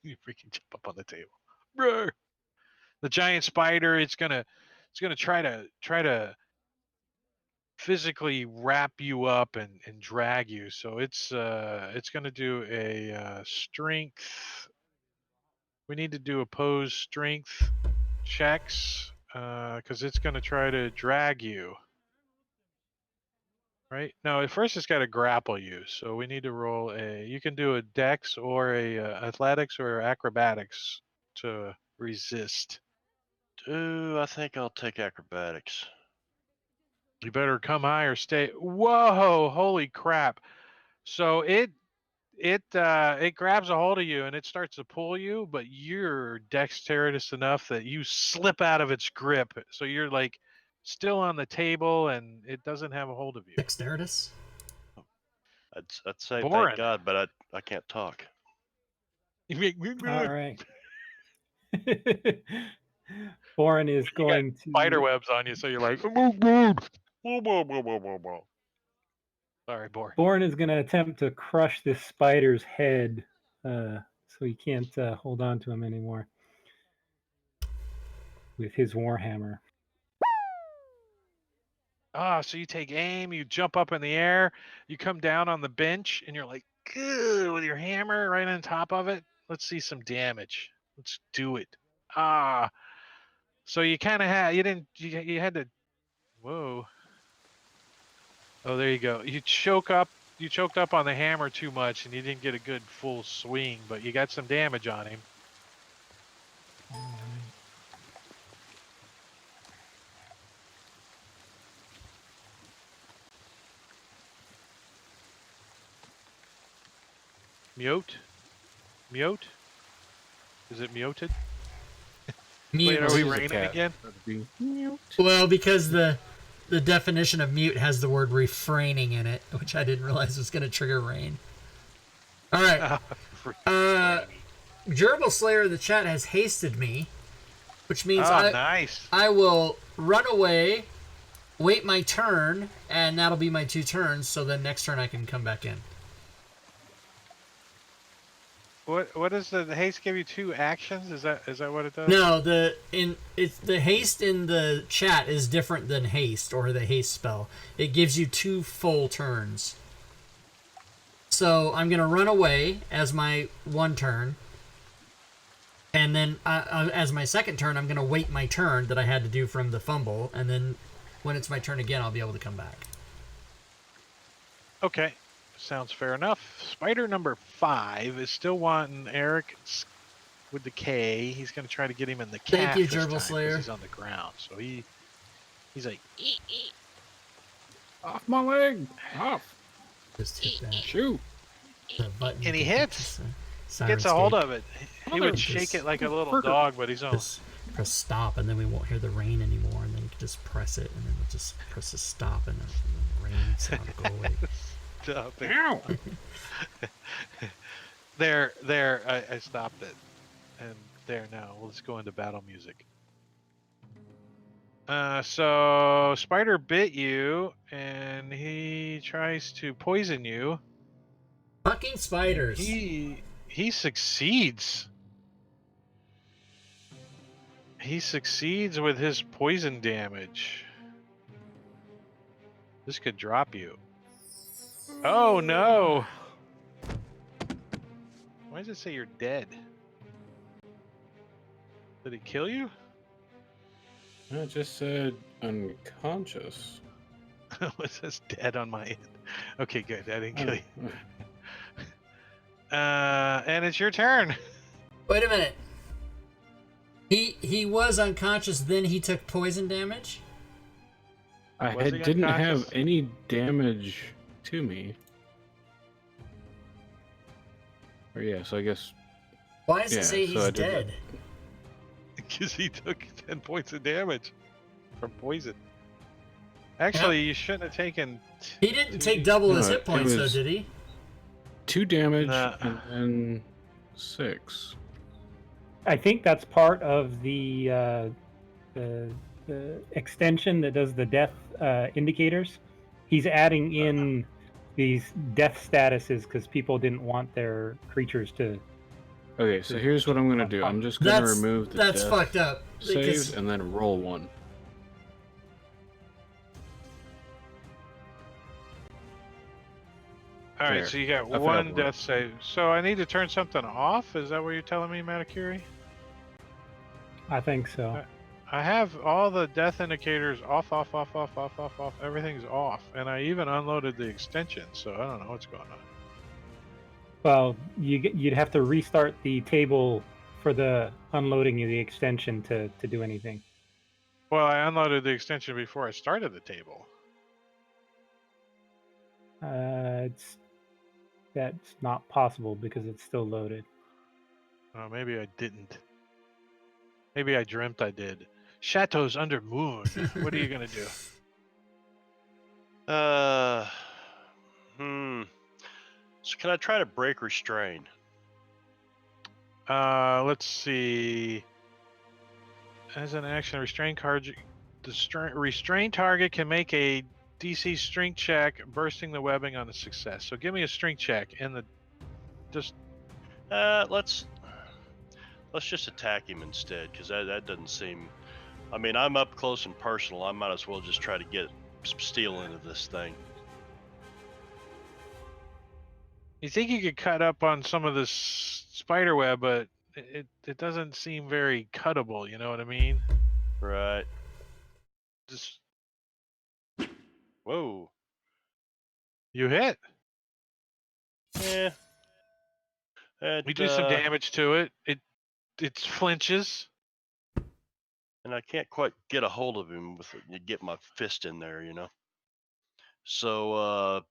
Speaker 3: you freaking jump up on the table. Roar. The giant spider, it's gonna try to physically wrap you up and drag you. So it's gonna do a strength. We need to do opposed strength checks because it's going to try to drag you. Right? No, at first it's got to grapple you. So we need to roll you can do a dex or a athletics or acrobatics to resist.
Speaker 2: I think I'll take acrobatics.
Speaker 3: You better come high or stay. Whoa, holy crap. So it grabs a hold of you and it starts to pull you, but you're dexterous enough that you slip out of its grip. So you're like still on the table and it doesn't have a hold of you.
Speaker 1: Dexterous?
Speaker 2: I'd say
Speaker 3: Boring.
Speaker 2: thank God, but I can't talk.
Speaker 4: All right. Boren is going to
Speaker 3: spider webs on you, so you're like, sorry, Boren.
Speaker 4: Boren is going to attempt to crush this spider's head, so he can't hold on to him anymore with his warhammer.
Speaker 3: So you take aim, you jump up in the air, you come down on the bench, and you're like, good, with your hammer right on top of it. Let's see some damage. Let's do it. So you kind of had, you had to, whoa. Oh, there you go. You choked up on the hammer too much and you didn't get a good full swing, but you got some damage on him. Mute? Is it muted?
Speaker 1: Mute.
Speaker 3: Wait, are we
Speaker 6: He's a
Speaker 3: raining
Speaker 6: cat.
Speaker 3: again?
Speaker 6: That'd be mute.
Speaker 1: Well, because the definition of mute has the word refraining in it, which I didn't realize was going to trigger rain. All right. Gerbil Slayer in the chat has hasted me, which means
Speaker 3: nice.
Speaker 1: I will run away, wait my turn, and that'll be my 2 turns, so then next turn I can come back in.
Speaker 3: What does the haste give you? 2 actions? Is that what it does?
Speaker 1: No, the haste in the chat is different than haste or the haste spell. It gives you 2 full turns. So I'm gonna run away as my 1 turn, and then as my 2nd turn, I'm gonna wait my turn that I had to do from the fumble, and then when it's my turn again, I'll be able to come back.
Speaker 3: Okay. Sounds fair enough. Spider number 5 is still wanting Eric with the K. He's going to try to get him in the calf.
Speaker 1: Thank you,
Speaker 3: this
Speaker 1: Gerbil
Speaker 3: time,
Speaker 1: Slayer.
Speaker 3: 'cause he's on the ground, so he's like,
Speaker 6: Off my leg! Off!
Speaker 1: Just hit that
Speaker 6: Shoot!
Speaker 1: the button.
Speaker 3: and he hits.
Speaker 1: Sirenscape.
Speaker 3: Gets a hold of it. He would
Speaker 6: Mother-
Speaker 3: shake it like a little dog, but he's on.
Speaker 1: Just press stop, and then we won't hear the rain anymore, and then you can just press it, and then we'll just press the stop, and then the rain sound will go away.
Speaker 3: Stop it.
Speaker 6: Ow!
Speaker 3: There, I stopped it. And there now. Let's go into battle music. So Spider bit you, and he tries to poison you.
Speaker 1: Fucking spiders.
Speaker 3: He succeeds. He succeeds with his poison damage. This could drop you. Oh no! Why does it say you're dead? Did he kill you?
Speaker 6: I just said unconscious.
Speaker 3: It says dead on my end. Okay, good. I didn't kill you.
Speaker 6: Oh.
Speaker 3: And it's your turn.
Speaker 1: Wait a minute. He was unconscious, then he took poison damage?
Speaker 6: I
Speaker 3: Was he
Speaker 6: didn't
Speaker 3: unconscious?
Speaker 6: have any damage to me. Or yeah, so I guess
Speaker 1: Why does
Speaker 6: Yeah,
Speaker 1: it say
Speaker 6: so
Speaker 1: he's
Speaker 6: I did that.
Speaker 1: dead?
Speaker 3: Because he took 10 points of damage from poison. Actually, you shouldn't have taken.
Speaker 1: He didn't take double his
Speaker 6: No,
Speaker 1: hit
Speaker 6: it
Speaker 1: points, though,
Speaker 6: was-
Speaker 1: did he?
Speaker 6: 2 damage
Speaker 3: Nah.
Speaker 6: and then 6.
Speaker 4: I think that's part of the extension that does the death indicators. He's adding in these death statuses because people didn't want their creatures to.
Speaker 6: Okay, so here's what I'm gonna do. I'm just gonna remove the
Speaker 1: That's
Speaker 6: death
Speaker 1: fucked up.
Speaker 6: saves
Speaker 1: Because
Speaker 6: and then roll 1.
Speaker 3: All right,
Speaker 6: There.
Speaker 3: so you got
Speaker 6: I forgot
Speaker 3: one
Speaker 6: one.
Speaker 3: death save. So I need to turn something off? Is that what you're telling me, Matakuri?
Speaker 4: I think so.
Speaker 3: I have all the death indicators off. Everything's off. And I even unloaded the extension, so I don't know what's going on.
Speaker 4: Well, you'd have to restart the table for the unloading of the extension to do anything.
Speaker 3: Well, I unloaded the extension before I started the table.
Speaker 4: That's not possible because it's still loaded.
Speaker 3: Oh, maybe I didn't. Maybe I dreamt I did. Chateaus under moon. What are you gonna do?
Speaker 2: So can I try to break restrain?
Speaker 3: Let's see. As an action, restrain target can make a DC strength check, bursting the webbing on a success. So give me a strength check and
Speaker 2: Let's just attack him instead, because that doesn't seem. I mean, I'm up close and personal. I might as well just try to get some steel into this thing.
Speaker 3: You think you could cut up on some of this spider web, but it doesn't seem very cuttable. You know what I mean?
Speaker 2: Right.
Speaker 3: Just
Speaker 2: Whoa.
Speaker 3: you hit.
Speaker 2: Yeah.
Speaker 3: We do some damage to it. It flinches.
Speaker 2: And I can't quite get a hold of him with get my fist in there, you know. So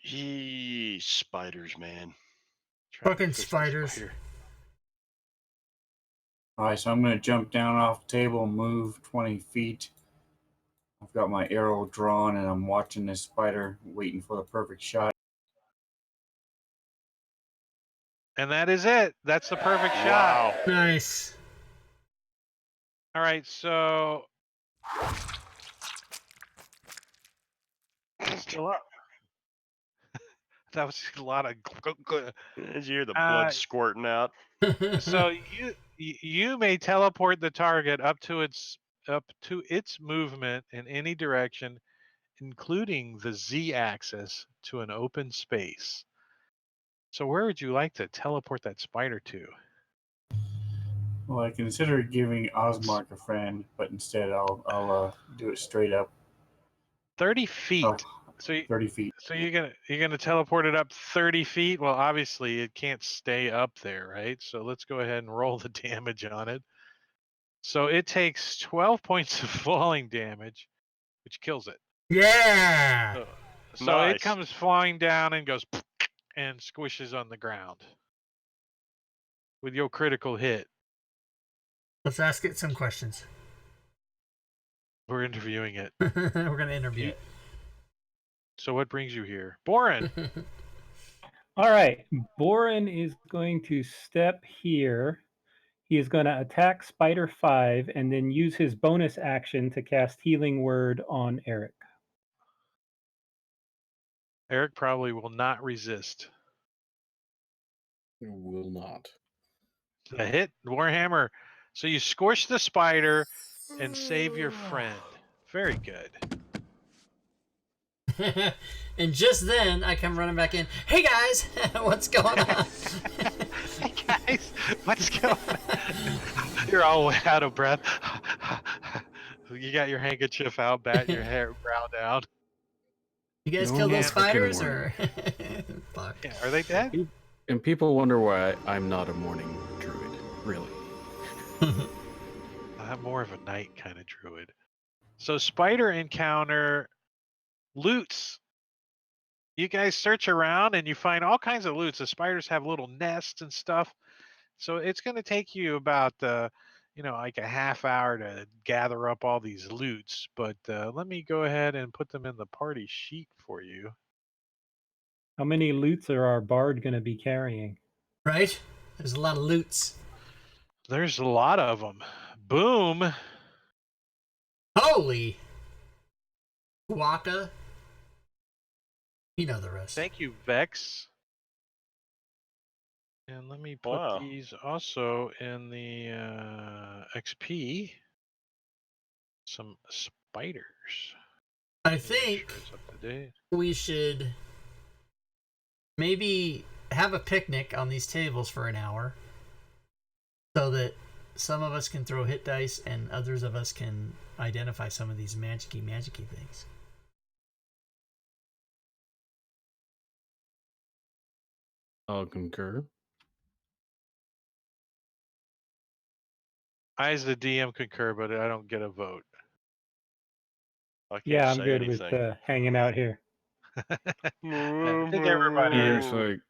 Speaker 2: he spiders, man.
Speaker 3: Trying to
Speaker 1: Fucking
Speaker 3: fist the
Speaker 1: spiders.
Speaker 3: spider.
Speaker 5: All right, so I'm going to jump down off the table and move 20 feet. I've got my arrow drawn and I'm watching this spider, waiting for the perfect shot.
Speaker 3: And that is it. That's the perfect shot.
Speaker 2: Wow.
Speaker 1: Nice.
Speaker 3: All right, so still up. That was a lot of.
Speaker 2: As you hear the blood squirting out.
Speaker 3: So you may teleport the target up to its movement in any direction, including the z-axis, to an open space. So where would you like to teleport that spider to?
Speaker 5: Well, I considered giving Osmark a friend, but instead I'll do it straight up.
Speaker 3: 30 feet.
Speaker 5: Oh,
Speaker 3: So
Speaker 5: 30 feet.
Speaker 3: So you're gonna teleport it up 30 feet? Well, obviously it can't stay up there, right? So let's go ahead and roll the damage on it. So it takes 12 points of falling damage, which kills it.
Speaker 1: Yeah.
Speaker 3: So it
Speaker 2: Nice.
Speaker 3: comes flying down and goes and squishes on the ground with your critical hit.
Speaker 1: Let's ask it some questions.
Speaker 3: We're interviewing it.
Speaker 1: We're gonna interview it.
Speaker 3: So what brings you here, Boren?
Speaker 4: All right, Boren is going to step here. He is going to attack Spider 5 and then use his bonus action to cast Healing Word on Eric.
Speaker 3: Eric probably will not resist.
Speaker 6: Will not.
Speaker 3: A hit, Warhammer. So you squish the spider and save your friend. Very good.
Speaker 1: And just then, I come running back in. Hey guys, what's going on?
Speaker 3: Hey guys, what's going on? You're all out of breath. You got your handkerchief out, batting your hair brow down.
Speaker 1: You guys
Speaker 6: No
Speaker 1: kill those
Speaker 6: African
Speaker 1: spiders, or
Speaker 6: warrior.
Speaker 1: fuck?
Speaker 3: Yeah, are they dead?
Speaker 6: And people wonder why I'm not a morning druid. Really.
Speaker 3: I'm more of a night kind of druid. So spider encounter loots. You guys search around and you find all kinds of loots. The spiders have little nests and stuff. So it's going to take you about, like a half hour to gather up all these loots. But let me go ahead and put them in the party sheet for you.
Speaker 4: How many loots are our bard going to be carrying?
Speaker 1: Right? There's a lot of loots.
Speaker 3: There's a lot of them. Boom.
Speaker 1: Holy. Waka. You know the rest.
Speaker 3: Thank you, Vex. And let me put these also in the XP. Some spiders.
Speaker 1: I think we should maybe have a picnic on these tables for an hour so that some of us can throw hit dice and others of us can identify some of these magicy things.
Speaker 6: I'll concur.
Speaker 3: I, as the DM, concur, but I don't get a vote.
Speaker 4: Yeah, I'm good with hanging out here.
Speaker 3: I think everybody
Speaker 6: Yeah,
Speaker 3: is.
Speaker 6: it's like,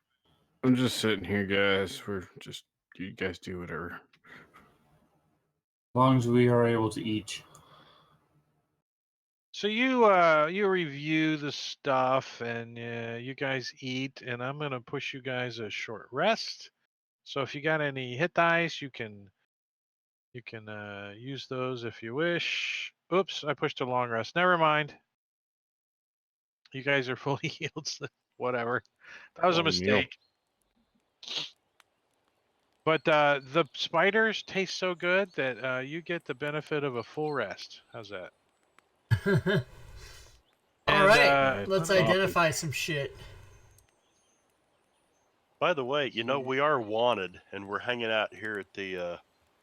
Speaker 6: I'm just sitting here, guys. You guys do whatever.
Speaker 5: As long as we are able to eat.
Speaker 3: So you review the stuff and you guys eat, and I'm gonna push you guys a short rest. So if you got any hit dice, you can use those if you wish. Oops, I pushed a long rest. Never mind. You guys are fully healed. So whatever. That was a mistake. But the spiders taste so good that you get the benefit of a full rest. How's that?
Speaker 1: All right, let's identify some shit.
Speaker 2: By the way, we are wanted, and we're hanging out here at the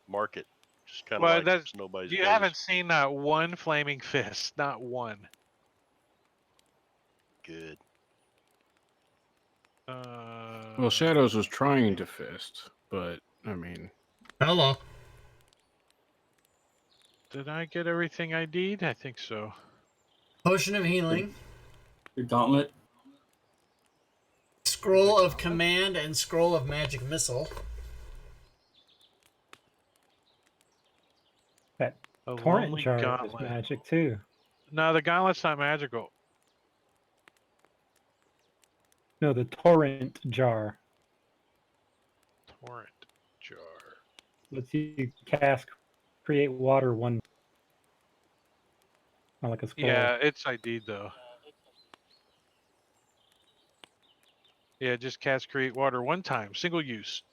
Speaker 2: market. Just kind of
Speaker 3: Well,
Speaker 2: like
Speaker 3: that's
Speaker 2: nobody's
Speaker 3: you
Speaker 2: business.
Speaker 3: haven't seen not one flaming fist, not one.
Speaker 2: Good.
Speaker 6: Well, Shadows was trying to fist, but I mean,
Speaker 1: Hello.
Speaker 3: Did I get everything I need? I think so.
Speaker 1: Potion of healing,
Speaker 5: Your gauntlet.
Speaker 1: scroll of command, and scroll of magic missile.
Speaker 4: That
Speaker 3: A
Speaker 4: torrent
Speaker 3: lonely
Speaker 4: jar
Speaker 3: gauntlet.
Speaker 4: is magic too.
Speaker 3: No, the gauntlet's not magical.
Speaker 4: No, the torrent jar
Speaker 3: Torrent jar.
Speaker 4: lets you cast create water one. Not like a scroll.
Speaker 3: Yeah, it's ID'd though. Yeah, just cast create water one time, single use.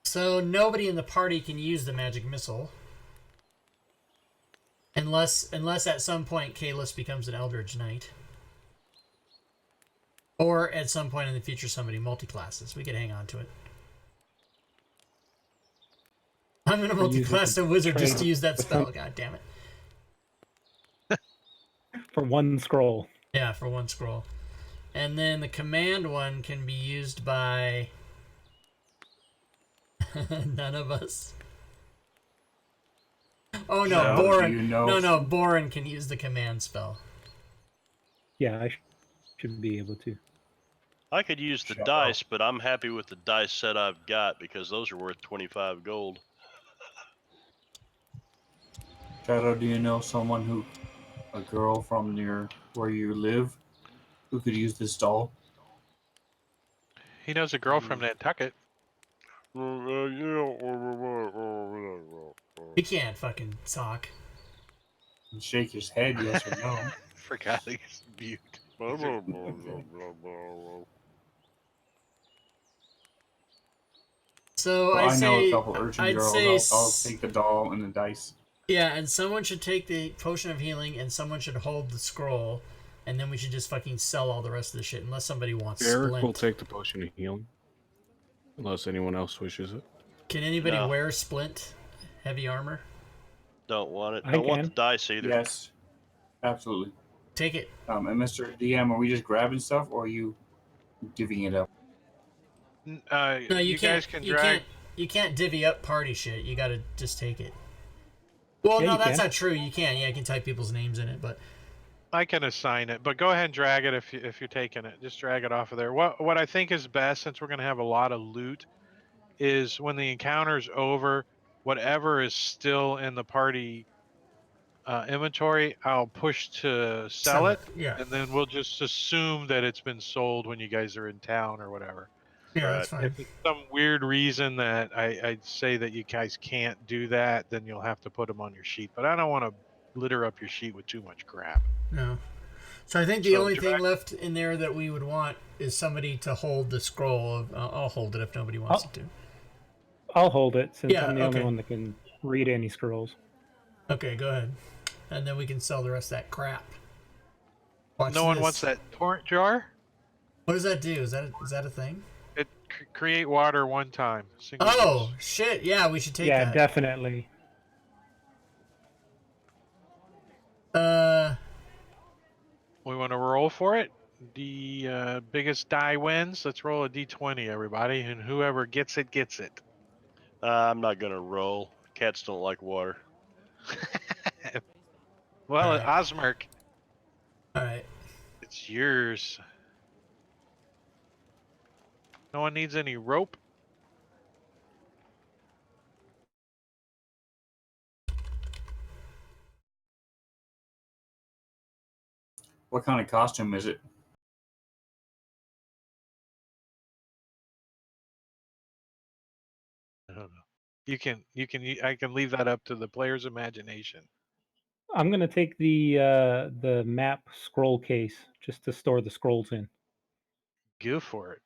Speaker 1: So nobody in the party can use the magic missile. Unless at some point Kalis becomes an Eldritch Knight. Or at some point in the future somebody multi-classes. We could hang on to it. I'm gonna multi-class a wizard just to use that spell, god damn it.
Speaker 4: For one scroll.
Speaker 1: Yeah, for one scroll. And then the command one can be used by none of us. Oh no,
Speaker 5: No.
Speaker 1: Boren.
Speaker 5: Do you know-
Speaker 1: No, Boren can use the command spell.
Speaker 4: Yeah, I should be able to.
Speaker 2: I could use the dice, but I'm happy with the dice set I've got because those are worth 25 gold.
Speaker 5: Shadow, do you know someone a girl from near where you live, who could use this doll?
Speaker 3: He knows a girl from Nantucket.
Speaker 1: He can't fucking talk.
Speaker 5: And shake his head, yes or no.
Speaker 3: Forgot he's mute.
Speaker 1: So
Speaker 5: Well, I know
Speaker 1: say,
Speaker 5: a couple urchin
Speaker 1: I'd
Speaker 5: girls.
Speaker 1: say
Speaker 5: I'll take the doll and the dice.
Speaker 1: yeah, and someone should take the potion of healing, and someone should hold the scroll, and then we should just fucking sell all the rest of the shit, unless somebody wants
Speaker 6: Eric
Speaker 1: Splint.
Speaker 6: will take the potion of healing, unless anyone else wishes it.
Speaker 1: Can anybody
Speaker 2: No.
Speaker 1: wear Splint heavy armor?
Speaker 2: Don't want it.
Speaker 4: I
Speaker 2: Don't want the
Speaker 4: can.
Speaker 2: dice either.
Speaker 5: Yes, absolutely.
Speaker 1: Take it.
Speaker 5: And Mr. DM, are we just grabbing stuff, or are you divvying it up?
Speaker 1: No,
Speaker 3: You guys can drag.
Speaker 1: You can't divvy up party shit. You gotta just take it. Well,
Speaker 4: Yeah,
Speaker 1: no,
Speaker 4: you
Speaker 1: that's
Speaker 4: can.
Speaker 1: not true. You can. Yeah, you can type people's names in it, but
Speaker 3: I can assign it, but go ahead and drag it if you're taking it. Just drag it off of there. What I think is best, since we're going to have a lot of loot, is when the encounter's over, whatever is still in the party inventory, I'll push to sell it,
Speaker 1: Yeah,
Speaker 3: and then we'll just assume that it's been sold when you guys are in town or whatever.
Speaker 1: yeah,
Speaker 2: Right.
Speaker 1: that's fine.
Speaker 3: If it's some weird reason that I'd say that you guys can't do that, then you'll have to put them on your sheet. But I don't want to litter up your sheet with too much crap.
Speaker 1: No. So I think the
Speaker 3: So
Speaker 1: only thing
Speaker 3: drag-
Speaker 1: left in there that we would want is somebody to hold the scroll. I'll hold it if nobody wants it to.
Speaker 4: I'll hold it since
Speaker 1: Yeah,
Speaker 4: I'm the only
Speaker 1: okay.
Speaker 4: one that can read any scrolls.
Speaker 1: Okay, go ahead. And then we can sell the rest of that crap. Watch
Speaker 3: No one
Speaker 1: this.
Speaker 3: wants that torrent jar.
Speaker 1: What does that do? Is that a thing?
Speaker 3: It create water one time. Single
Speaker 1: Oh
Speaker 3: use.
Speaker 1: shit! Yeah, we should take
Speaker 4: Yeah,
Speaker 1: that.
Speaker 4: definitely.
Speaker 3: We want to roll for it. The biggest die wins. Let's roll a d20, everybody, and whoever gets it gets it.
Speaker 2: I'm not gonna roll. Cats don't like water.
Speaker 3: Well,
Speaker 1: Alright.
Speaker 3: Osmerk,
Speaker 1: All right.
Speaker 3: it's yours. No one needs any rope.
Speaker 5: What kind of costume is it?
Speaker 3: I don't know. I can leave that up to the player's imagination.
Speaker 4: I'm gonna take the map scroll case just to store the scrolls in.
Speaker 3: Go for it.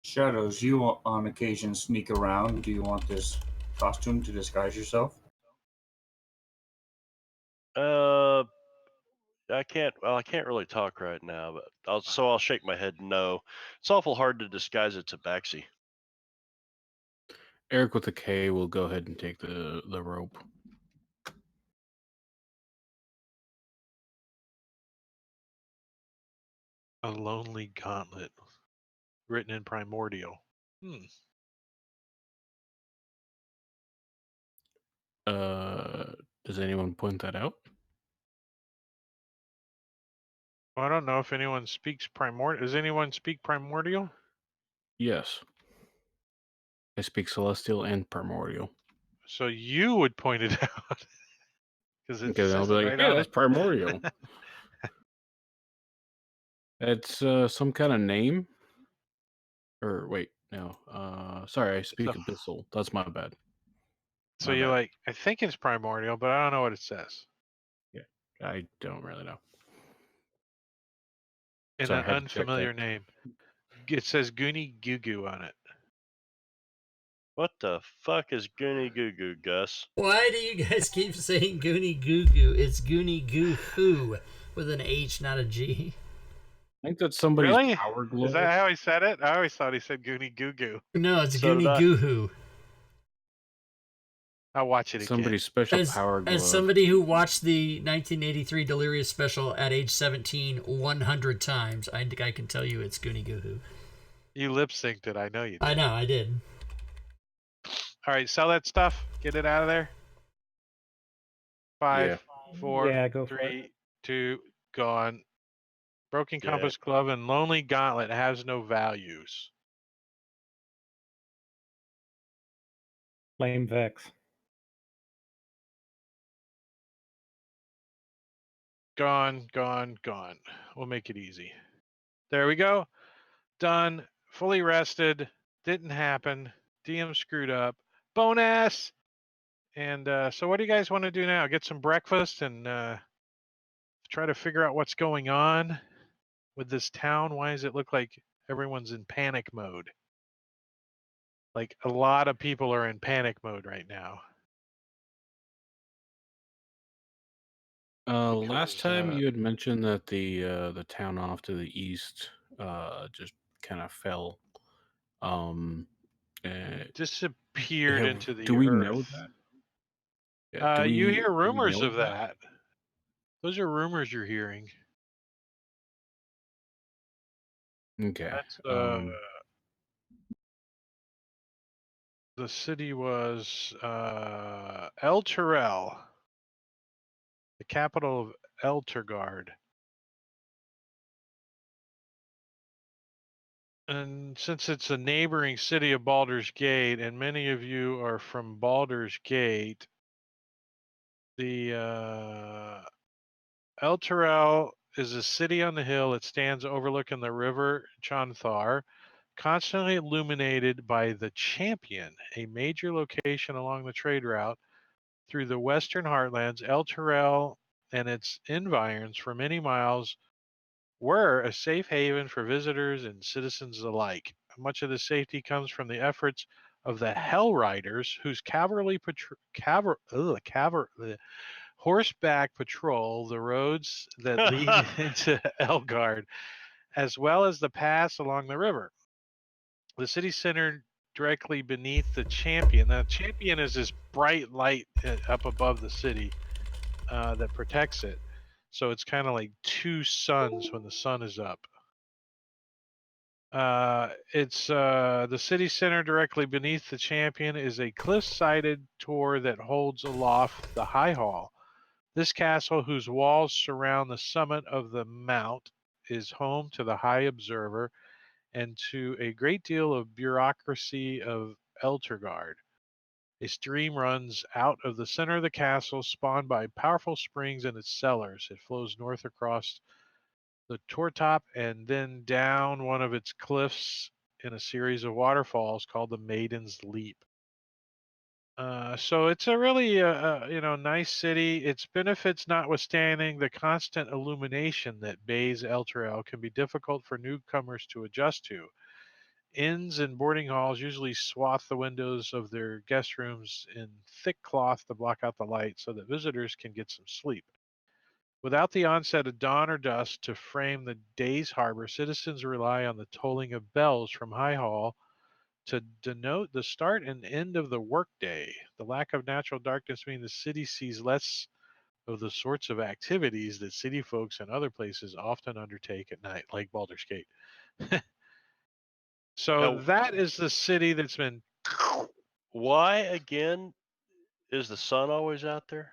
Speaker 5: Shadows, you on occasion sneak around. Do you want this costume to disguise yourself?
Speaker 2: I can't. Well, I can't really talk right now, but I'll shake my head no. It's awful hard to disguise a tabaxi.
Speaker 6: Eric with the K will go ahead and take the rope.
Speaker 3: A lonely gauntlet, written in primordial.
Speaker 6: Does anyone point that out?
Speaker 3: Well, I don't know if anyone speaks primordial. Does anyone speak primordial?
Speaker 6: Yes. I speak celestial and primordial.
Speaker 3: So you would point it out because it
Speaker 6: Okay, then I'll
Speaker 3: says
Speaker 6: be
Speaker 3: it
Speaker 6: like,
Speaker 3: right
Speaker 6: hey,
Speaker 3: on
Speaker 6: that's
Speaker 3: it.
Speaker 6: primordial. It's some kind of name. Or wait, no. Sorry, I speak abyssal. That's my bad.
Speaker 3: So
Speaker 6: My
Speaker 3: you're
Speaker 6: bad.
Speaker 3: like, I think it's primordial, but I don't know what it says.
Speaker 6: Yeah, I don't really know.
Speaker 3: In
Speaker 6: Sorry,
Speaker 3: an
Speaker 6: I had to check
Speaker 3: unfamiliar
Speaker 6: that.
Speaker 3: name. It says Goonie Goo Goo on it.
Speaker 2: What the fuck is Goonie Goo Goo, Gus?
Speaker 1: Why do you guys keep saying Goonie Goo Goo? It's Goonie Goo Hoo with an H, not a G.
Speaker 6: I think that's somebody's
Speaker 3: Really?
Speaker 6: power glove.
Speaker 3: Is that how he said it? I always thought he said Goonie Goo Goo.
Speaker 1: No, it's
Speaker 2: So did
Speaker 1: Goonie
Speaker 2: I.
Speaker 1: Goo Hoo.
Speaker 3: I'll watch it again.
Speaker 6: Somebody's special power glove.
Speaker 1: As somebody who watched the 1983 Delirious special at age 17 100 times, I can tell you it's Goonie Goo Hoo.
Speaker 3: You lip synced it. I know you did.
Speaker 1: I know, I did.
Speaker 3: All right, sell that stuff. Get it out of there. 5, 4,
Speaker 4: Yeah, go for it.
Speaker 3: 3, 2, gone. Broken
Speaker 2: Yeah.
Speaker 3: Compass Glove and Lonely Gauntlet has no values.
Speaker 4: Flame Vex.
Speaker 3: Gone, gone, gone. We'll make it easy. There we go. Done. Fully rested. Didn't happen. DM screwed up. Bonus! And so what do you guys want to do now? Get some breakfast and try to figure out what's going on with this town? Why does it look like everyone's in panic mode? Like a lot of people are in panic mode right now.
Speaker 6: Last
Speaker 3: Because,
Speaker 6: time you had mentioned that the town off to the east just kind of fell.
Speaker 3: disappeared into the
Speaker 6: do we
Speaker 3: earth.
Speaker 6: know that? Yeah,
Speaker 3: You hear
Speaker 6: do we
Speaker 3: rumors
Speaker 6: know
Speaker 3: of that. Those are rumors you're hearing.
Speaker 6: Okay.
Speaker 3: That's the city was El Terrell, the capital of Eltergard. And since it's a neighboring city of Baldur's Gate, and many of you are from Baldur's Gate, the El Terrell is a city on the hill. It stands overlooking the river Chanthar, constantly illuminated by the Champion, a major location along the trade route through the western heartlands. El Terrell and its environs for many miles were a safe haven for visitors and citizens alike. Much of the safety comes from the efforts of the Hell Riders, whose horseback patrol the roads that lead into Elgard, as well as the pass along the river. The city center directly beneath the Champion. Now, Champion is this bright light up above the city that protects it. So it's kind of like two suns when the sun is up. It's the city center directly beneath the Champion is a cliff-sided tor that holds aloft the High Hall. This castle, whose walls surround the summit of the mount, is home to the High Observer and to a great deal of bureaucracy of Eltergard. A stream runs out of the center of the castle, spawned by powerful springs in its cellars. It flows north across the Tortop and then down one of its cliffs in a series of waterfalls called the Maiden's Leap. So it's a really nice city. Its benefits notwithstanding, the constant illumination that bathes Elturel can be difficult for newcomers to adjust to. Inns and boarding halls usually swath the windows of their guest rooms in thick cloth to block out the light so that visitors can get some sleep. Without the onset of dawn or dusk to frame the day's harbor, citizens rely on the tolling of bells from High Hall to denote the start and end of the workday. The lack of natural darkness means the city sees less of the sorts of activities that city folks and other places often undertake at night, like Baldur's Gate. So
Speaker 2: Now,
Speaker 3: that is the city that's been.
Speaker 2: why again is the sun always out there?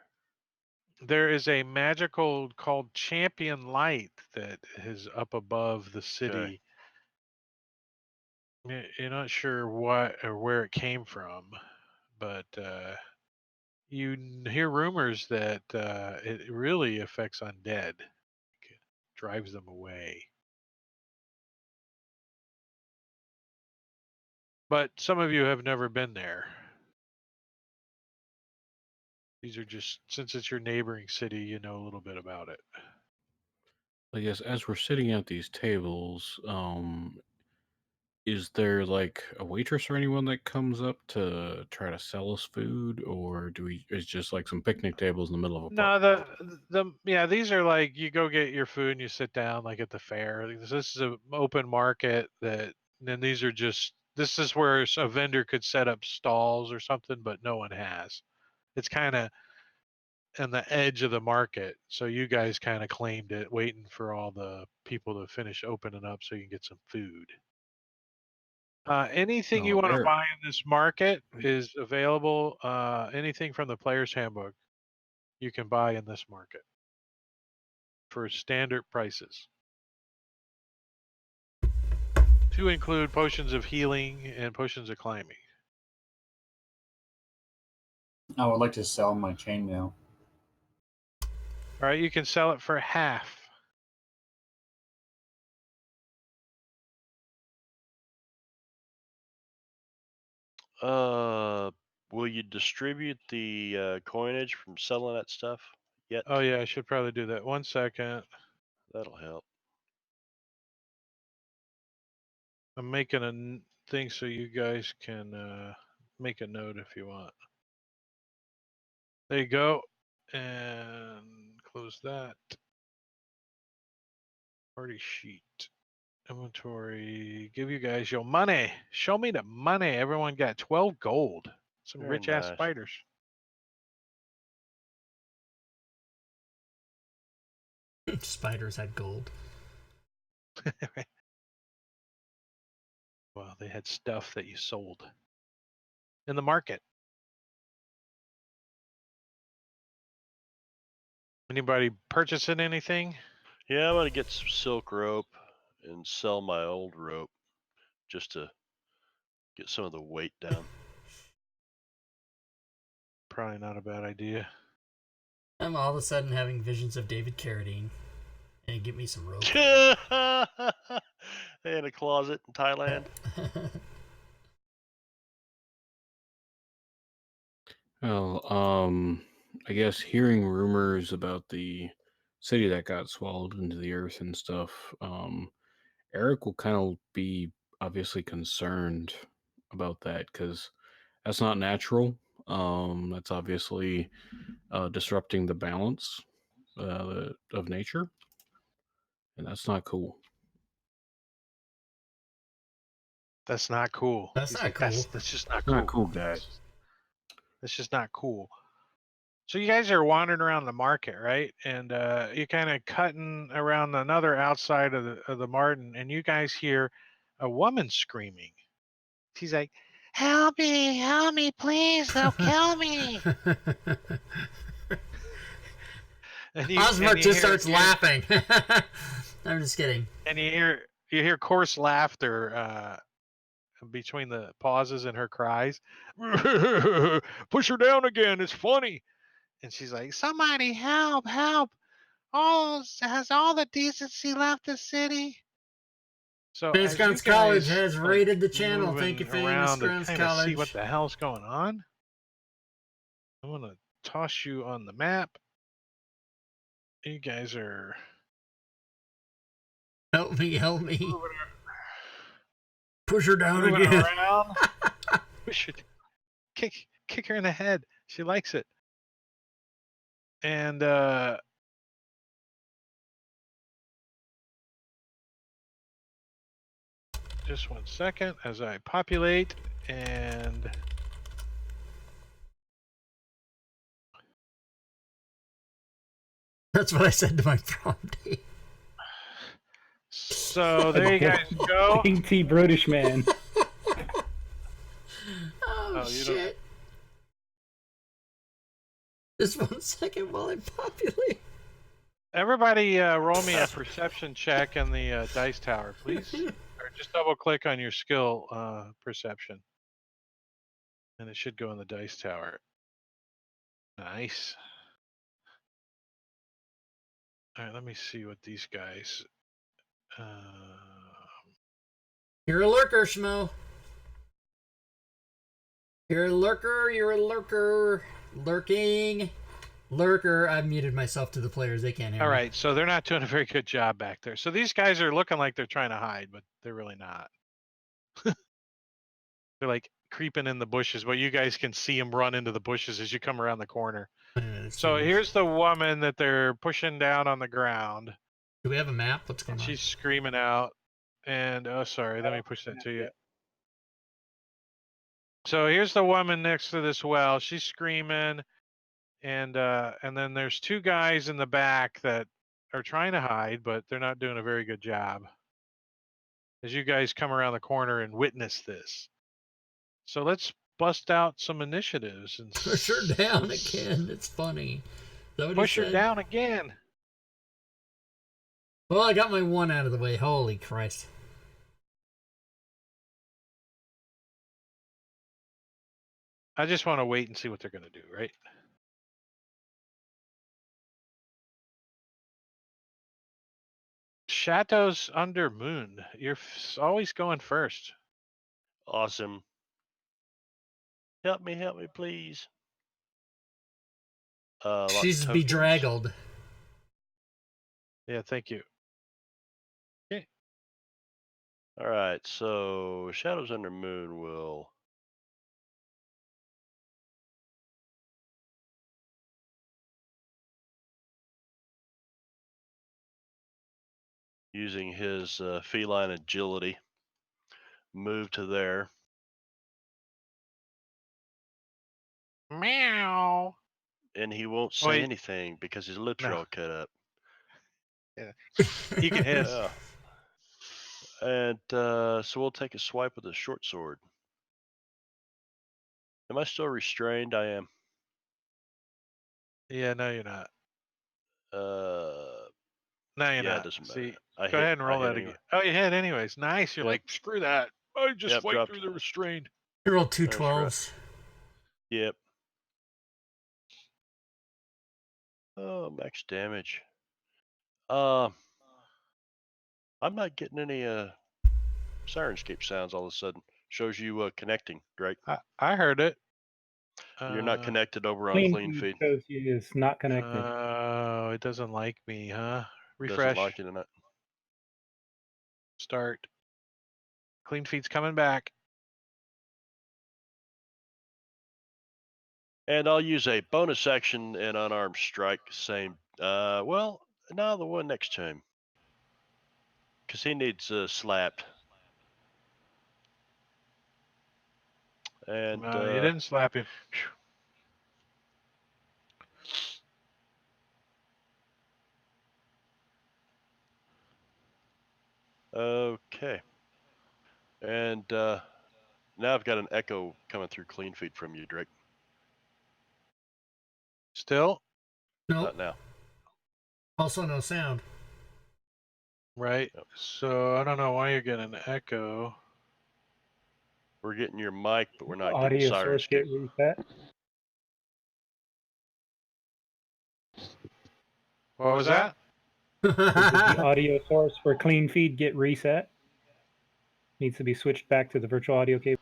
Speaker 3: There is a magical called Champion Light that is up above the city. You're not sure what or where it came from, but you hear rumors that it really affects undead, drives them away. But some of you have never been there. These are just, since it's your neighboring city, you know a little bit about it.
Speaker 6: I guess as we're sitting at these tables, is there like a waitress or anyone that comes up to try to sell us food, or do we? It's just like some picnic tables in the middle of a park.
Speaker 3: No, these are like you go get your food and you sit down like at the fair. This is an open market that. Then these are just. This is where a vendor could set up stalls or something, but no one has. It's kind of on the edge of the market, so you guys kind of claimed it, waiting for all the people to finish opening up so you can get some food. Anything you
Speaker 6: Oh,
Speaker 3: want to
Speaker 6: Eric.
Speaker 3: buy in this market is available. Anything from the player's handbook you can buy in this market for standard prices, to include potions of healing and potions of climbing.
Speaker 5: I would like to sell my chainmail.
Speaker 3: All right, you can sell it for half.
Speaker 2: Will you distribute the coinage from selling that stuff yet?
Speaker 3: Oh yeah, I should probably do that. 1 second.
Speaker 2: That'll help.
Speaker 3: I'm making a thing so you guys can make a note if you want. There you go. And close that. Party sheet. Inventory. Give you guys your money. Show me the money. Everyone got 12 gold. Some
Speaker 2: Very
Speaker 3: rich ass
Speaker 2: nice.
Speaker 3: spiders.
Speaker 1: Spiders had gold.
Speaker 3: Well, they had stuff that you sold in the market. Anybody purchasing anything?
Speaker 2: Yeah, I'm gonna get some silk rope and sell my old rope just to get some of the weight down.
Speaker 3: Probably not a bad idea.
Speaker 1: I'm all of a sudden having visions of David Carradine. And get me some rope.
Speaker 2: In a closet in Thailand.
Speaker 6: Well, I guess hearing rumors about the city that got swallowed into the earth and stuff, Eric will kind of be obviously concerned about that because that's not natural. That's obviously disrupting the balance of nature, and that's not cool.
Speaker 3: That's not cool.
Speaker 1: That's
Speaker 3: He's
Speaker 1: not
Speaker 3: like,
Speaker 1: cool.
Speaker 3: That's just not
Speaker 6: It's
Speaker 3: cool.
Speaker 6: not cool, guy.
Speaker 3: That's just not cool. So you guys are wandering around the market, right? And you're kind of cutting around another outside of the Martin, and you guys hear a woman screaming. She's like, help me, please, they'll kill me. And
Speaker 1: Osmer just starts laughing. I'm just kidding.
Speaker 3: And you hear coarse laughter between the pauses in her cries. Push her down again. It's funny. And she's like, somebody help. Has all the decency left the city? So
Speaker 1: Famous
Speaker 3: as you
Speaker 1: Grounds College
Speaker 3: guys
Speaker 1: has
Speaker 3: are
Speaker 1: raided the channel.
Speaker 3: moving
Speaker 1: Thank you, Famous
Speaker 3: around to
Speaker 1: Grounds
Speaker 3: kind of see what
Speaker 1: College.
Speaker 3: the hell's going on, I'm going to toss you on the map. You guys are
Speaker 1: Help me. Push her down
Speaker 3: moving
Speaker 1: again.
Speaker 3: around. Push it. Kick her in the head. She likes it. And Just 1 second as I populate and.
Speaker 1: That's what I said to my prom date.
Speaker 3: So there you guys go.
Speaker 4: Dainty British man.
Speaker 1: Oh,
Speaker 3: you
Speaker 1: shit. Just 1 second while I populate.
Speaker 3: Everybody, roll me a perception check in the dice tower, please. Or just double click on your skill perception. And it should go in the dice tower. Nice. All right, let me see what these guys.
Speaker 1: You're a lurker, Schmo. You're a lurker. You're a lurker. Lurking. Lurker. I've muted myself to the players. They can't hear
Speaker 3: All
Speaker 1: me.
Speaker 3: right, so they're not doing a very good job back there. So these guys are looking like they're trying to hide, but they're really not. They're like creeping in the bushes, but you guys can see them run into the bushes as you come around the corner. So here's the woman that they're pushing down on the ground.
Speaker 1: Do we have a map? What's going
Speaker 3: And
Speaker 1: on?
Speaker 3: she's screaming out. And oh, sorry, let me push that to you. So here's the woman next to this well. She's screaming, and then there's 2 guys in the back that are trying to hide, but they're not doing a very good job. As you guys come around the corner and witness this, so let's bust out some initiatives and
Speaker 1: push her down again. It's funny.
Speaker 3: Push her down again.
Speaker 1: Well, I got my 1 out of the way. Holy Christ.
Speaker 3: I just want to wait and see what they're going to do, right? Shadows under moon. You're always going first.
Speaker 2: Awesome. Help me, please.
Speaker 1: She's bedraggled.
Speaker 3: Yeah, thank you. Okay.
Speaker 2: All right, so Shadows Under Moon will using his feline agility move to there.
Speaker 3: Meow.
Speaker 2: And he won't say anything because his lips are all cut up.
Speaker 3: Yeah. He can hiss.
Speaker 2: Yeah. And so we'll take a swipe with a short sword. Am I still restrained? I am.
Speaker 3: Yeah, no, you're not.
Speaker 2: No,
Speaker 3: you're not.
Speaker 2: It doesn't
Speaker 3: See,
Speaker 2: matter.
Speaker 3: go ahead and roll that again. Oh, you hit anyways. Nice. You're like, screw that. I just fight through the restrained.
Speaker 1: You rolled 2 12s.
Speaker 2: Yep. Oh, max damage. I'm not getting any Sirenscape sounds all of a sudden. Shows you connecting, Drake.
Speaker 3: I heard it.
Speaker 2: You're not connected over on Clean Feed.
Speaker 4: Shows you is not connected.
Speaker 3: Oh, it doesn't like me, huh? Refresh.
Speaker 2: Doesn't like it or not.
Speaker 3: Start. Clean Feed's coming back.
Speaker 2: And I'll use a bonus action and unarmed strike. Same. Well, no, the one next to him. Because he needs slapped. And
Speaker 3: you didn't slap him.
Speaker 2: Okay. And now I've got an echo coming through Clean Feed from you, Drake.
Speaker 3: Still?
Speaker 1: No.
Speaker 2: Not now.
Speaker 1: Also no sound.
Speaker 3: Right. Yep. So I don't know why you're getting an echo.
Speaker 2: We're getting your mic, but we're not
Speaker 4: audio
Speaker 2: getting
Speaker 4: source get reset.
Speaker 3: What was that?
Speaker 4: Did the audio source for Clean Feed get reset? Needs to be switched back to the virtual audio cable.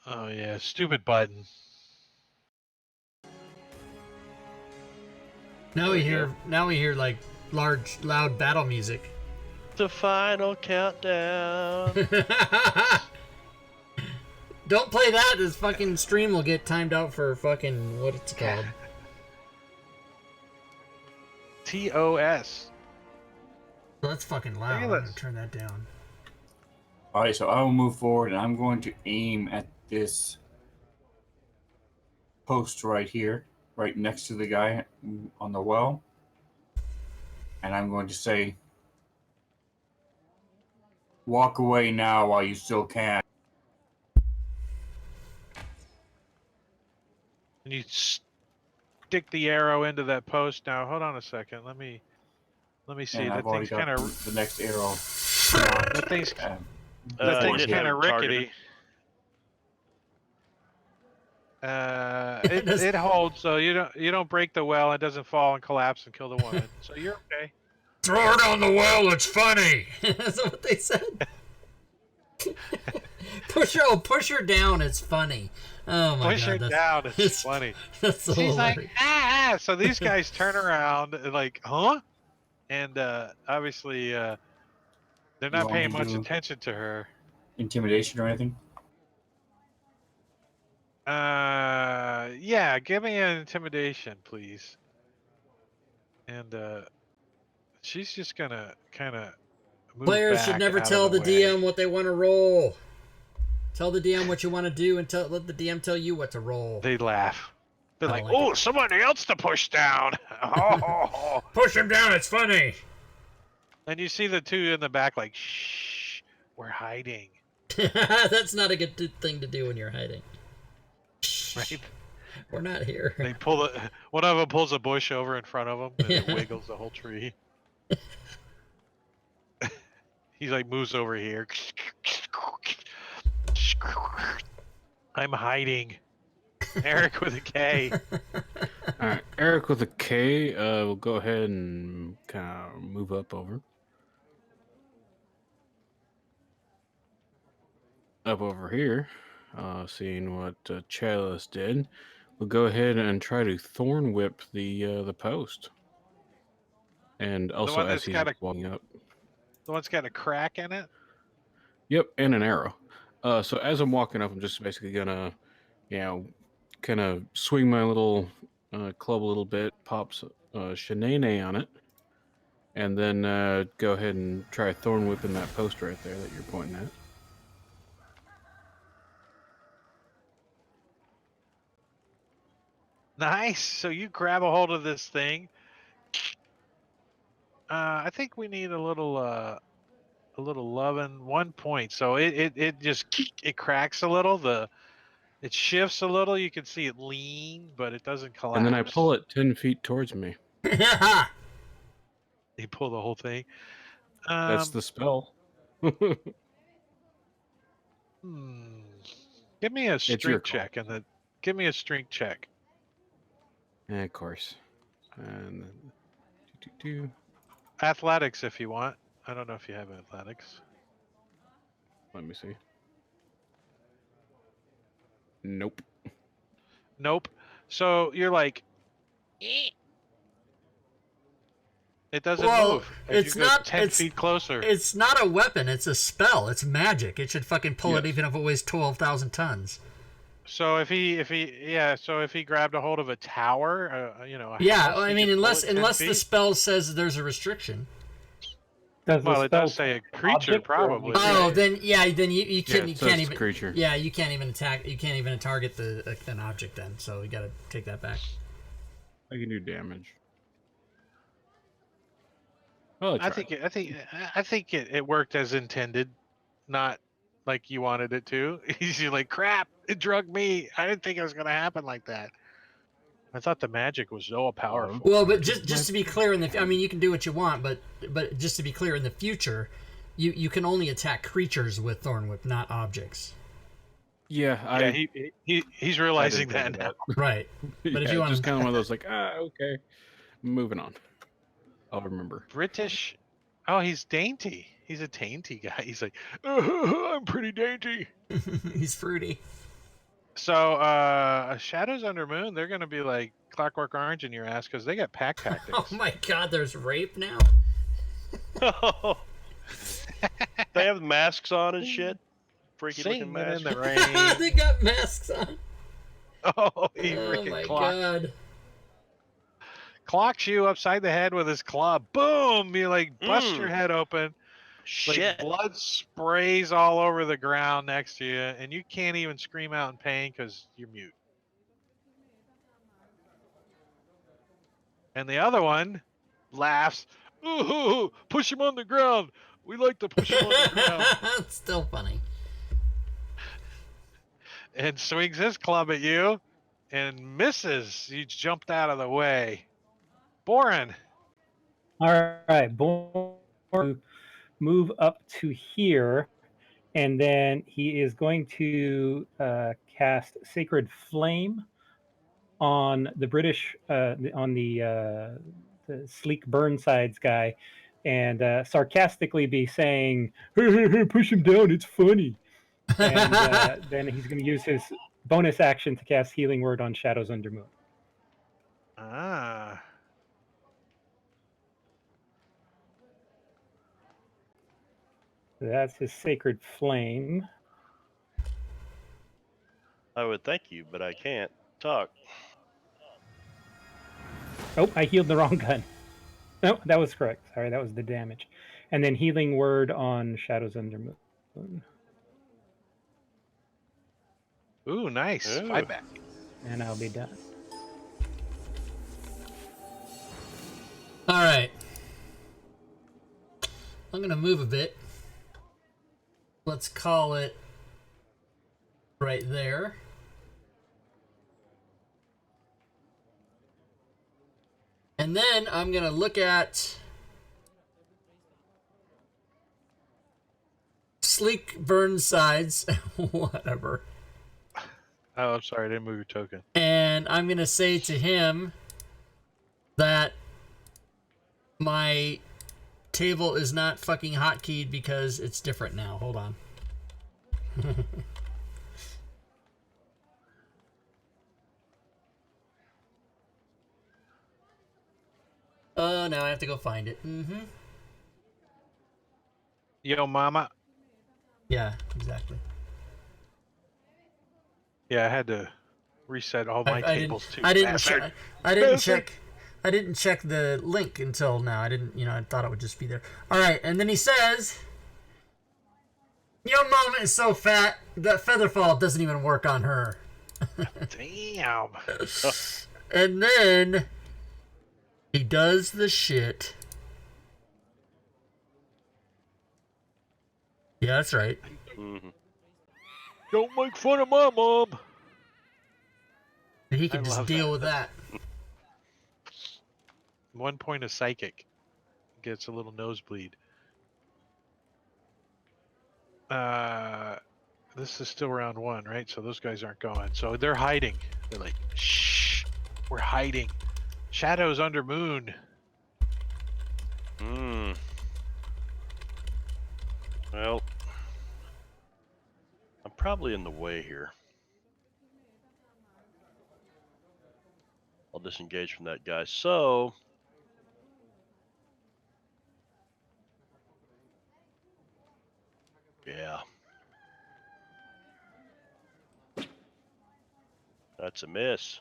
Speaker 3: Oh yeah, stupid button.
Speaker 1: Now we hear like large, loud battle music.
Speaker 2: The final countdown.
Speaker 1: Don't play that. This fucking stream will get timed out for fucking what it's called.
Speaker 3: TOS.
Speaker 1: Well, that's fucking loud. I'm gonna turn that down.
Speaker 5: All right, so I will move forward, and I'm going to aim at this post right here, right next to the guy on the well, and I'm going to say, "Walk away now while you still can."
Speaker 3: And you stick the arrow into that post. Now, hold on a second. Let me see.
Speaker 5: And
Speaker 3: That
Speaker 5: I've already
Speaker 3: thing's
Speaker 5: got
Speaker 3: kind of
Speaker 5: the next arrow.
Speaker 3: that thing's
Speaker 2: You
Speaker 3: thing's
Speaker 2: didn't have
Speaker 3: kind of
Speaker 2: it targeted.
Speaker 3: rickety.
Speaker 1: It does-
Speaker 3: It holds, so you don't break the well. It doesn't fall and collapse and kill the woman. So you're okay.
Speaker 1: Throw it on the well. It's funny. That's what they said. push her down. It's funny. Oh my
Speaker 3: Push
Speaker 1: god.
Speaker 3: her down. It's funny.
Speaker 1: That's so
Speaker 3: She's like,
Speaker 1: hilarious.
Speaker 3: ah. So these guys turn around like, huh? And obviously, they're
Speaker 5: You
Speaker 3: not
Speaker 5: want me
Speaker 3: paying
Speaker 5: to
Speaker 3: much
Speaker 5: do
Speaker 3: attention to her.
Speaker 5: intimidation or anything?
Speaker 3: Yeah, give me an intimidation, please. And she's just gonna kind of move
Speaker 1: Players
Speaker 3: back
Speaker 1: should never
Speaker 3: out
Speaker 1: tell
Speaker 3: of
Speaker 1: the
Speaker 3: the way.
Speaker 1: DM what they want to roll. Tell the DM what you want to do, and let the DM tell you what to roll.
Speaker 3: They laugh. They're
Speaker 1: I
Speaker 3: like,
Speaker 1: like
Speaker 3: "Oh, somebody else to push down." Oh.
Speaker 1: Push him down. It's funny.
Speaker 3: And you see the two in the back, like, "Shh, we're hiding."
Speaker 1: That's not a good thing to do when you're hiding.
Speaker 3: Right?
Speaker 1: We're not here.
Speaker 3: They pull one of them pulls a bush over in front of them, and it
Speaker 1: Yeah.
Speaker 3: wiggles the whole tree. He like moves over here. I'm hiding. Eric with a K.
Speaker 6: All right, Eric with a K. We'll go ahead and kind of move up over here. Seeing what Chalice did, we'll go ahead and try to thorn whip the post. And also,
Speaker 3: one
Speaker 6: as
Speaker 3: that's
Speaker 6: he's
Speaker 3: got
Speaker 6: walking up,
Speaker 3: The one's got a crack in it.
Speaker 6: yep, and an arrow. So as I'm walking up, I'm just basically gonna, kind of swing my little club a little bit, pops Shanae on it, and then go ahead and try thorn whipping that post right there that you're pointing at.
Speaker 3: Nice. So you grab a hold of this thing. I think we need a little loving 1 point. So it just it cracks a little. It shifts a little. You can see it lean, but it doesn't collapse.
Speaker 6: And then I pull it 10 feet towards me.
Speaker 3: You pull the whole thing.
Speaker 6: That's the spell.
Speaker 3: Give me a
Speaker 6: It's your
Speaker 3: strength
Speaker 6: call.
Speaker 3: check give me a strength check.
Speaker 6: And of course. And
Speaker 3: Athletics if you want. I don't know if you have athletics.
Speaker 6: let me see. Nope.
Speaker 3: Nope. So you're like, eh. It doesn't move. As
Speaker 1: it's
Speaker 3: you go
Speaker 1: not
Speaker 3: 10 feet closer.
Speaker 1: It's not a weapon. It's a spell. It's magic. It should fucking pull it
Speaker 6: Yes.
Speaker 1: even if it weighs 12,000 tons.
Speaker 3: So if he grabbed a hold of a tower, a
Speaker 1: Yeah,
Speaker 3: house,
Speaker 1: I
Speaker 3: he
Speaker 1: mean,
Speaker 3: could pull
Speaker 1: unless
Speaker 3: it 10
Speaker 1: the
Speaker 3: feet?
Speaker 1: spell says there's a restriction.
Speaker 4: Does the
Speaker 3: Well, it
Speaker 4: spell
Speaker 3: does say a creature,
Speaker 4: object or
Speaker 3: probably.
Speaker 1: Oh, then you can't
Speaker 6: it
Speaker 1: you
Speaker 6: says
Speaker 1: can't even
Speaker 6: creature.
Speaker 1: Yeah, you can't even attack. You can't even target an object then. So you got to take that back.
Speaker 6: I can do damage. Well,
Speaker 3: I think it worked as intended, not like you wanted it to. You're like, crap, it drugged me. I didn't think it was gonna happen like that. I thought the magic was so powerful.
Speaker 1: Well, but just to be clear, I mean, you can do what you want, but just to be clear, in the future, you can only attack creatures with Thorn Whip, not objects.
Speaker 6: Yeah,
Speaker 3: he's realizing that now.
Speaker 1: Right. But if you want
Speaker 6: just kind of one of those like, okay, moving on. I'll remember.
Speaker 3: British. Oh, he's dainty. He's a dainty guy. He's like, I'm pretty dainty.
Speaker 1: He's fruity.
Speaker 3: So, Shadows Under Moon, they're gonna be like Clockwork Orange in your ass because they got pack tactics.
Speaker 1: Oh my God, there's rape now.
Speaker 2: They have masks on and shit. Freaky
Speaker 3: Singing
Speaker 2: looking masks.
Speaker 3: in the rain.
Speaker 1: They got masks on.
Speaker 3: Oh, he
Speaker 1: Oh
Speaker 3: freaking
Speaker 1: my
Speaker 3: clocks.
Speaker 1: God.
Speaker 3: Clocks you upside the head with his club. Boom! You like bust your head open.
Speaker 2: Shit.
Speaker 3: blood sprays all over the ground next to you, and you can't even scream out in pain because you're mute. And the other one laughs. Ooh, push him on the ground. We like to push him on the ground.
Speaker 1: It's still funny.
Speaker 3: And swings his club at you and misses. You jumped out of the way. Boren.
Speaker 4: All right, Born move up to here, and then he is going to cast Sacred Flame on the British, on the sleek Burnsides guy, and sarcastically be saying, "Hey, push him down, it's funny." And then he's going to use his bonus action to cast Healing Word on Shadows Under Moon.
Speaker 3: Ah.
Speaker 4: So that's his Sacred Flame.
Speaker 2: I would thank you, but I can't talk.
Speaker 4: Oh, I healed the wrong gun. No, that was correct. Sorry, that was the damage. And then Healing Word on Shadows Under Moon.
Speaker 3: Ooh, nice.
Speaker 2: Ooh.
Speaker 3: 5 back.
Speaker 4: And I'll be done.
Speaker 1: All right. I'm going to move a bit. Let's call it right there. And then I'm going to look at Sleek Burnsides, whatever.
Speaker 3: Oh, I'm sorry. I didn't move your token.
Speaker 1: And I'm going to say to him that my table is not fucking hotkeyed because it's different now. Hold on. Oh, now I have to go find it.
Speaker 3: Yo, mama.
Speaker 1: Yeah, exactly.
Speaker 3: Yeah, I had to reset all my tables too.
Speaker 1: I didn't
Speaker 3: bastard.
Speaker 1: I didn't check the link until now. I didn't, I thought it would just be there. All right, and then he says, "Your mama is so fat that Featherfall doesn't even work on her."
Speaker 3: Damn.
Speaker 1: And then he does the shit. Yeah, that's right.
Speaker 2: Mm-hmm.
Speaker 3: Don't make fun of my mom.
Speaker 1: He can
Speaker 3: I
Speaker 1: just
Speaker 3: love
Speaker 1: deal
Speaker 3: that.
Speaker 1: with that.
Speaker 3: 1 point of psychic. Gets a little nosebleed. This is still round 1, right? So those guys aren't going. So they're hiding. They're like, shh, we're hiding. Shadows Under Moon.
Speaker 2: Well, I'm probably in the way here. I'll disengage from that guy. So, yeah. That's a miss.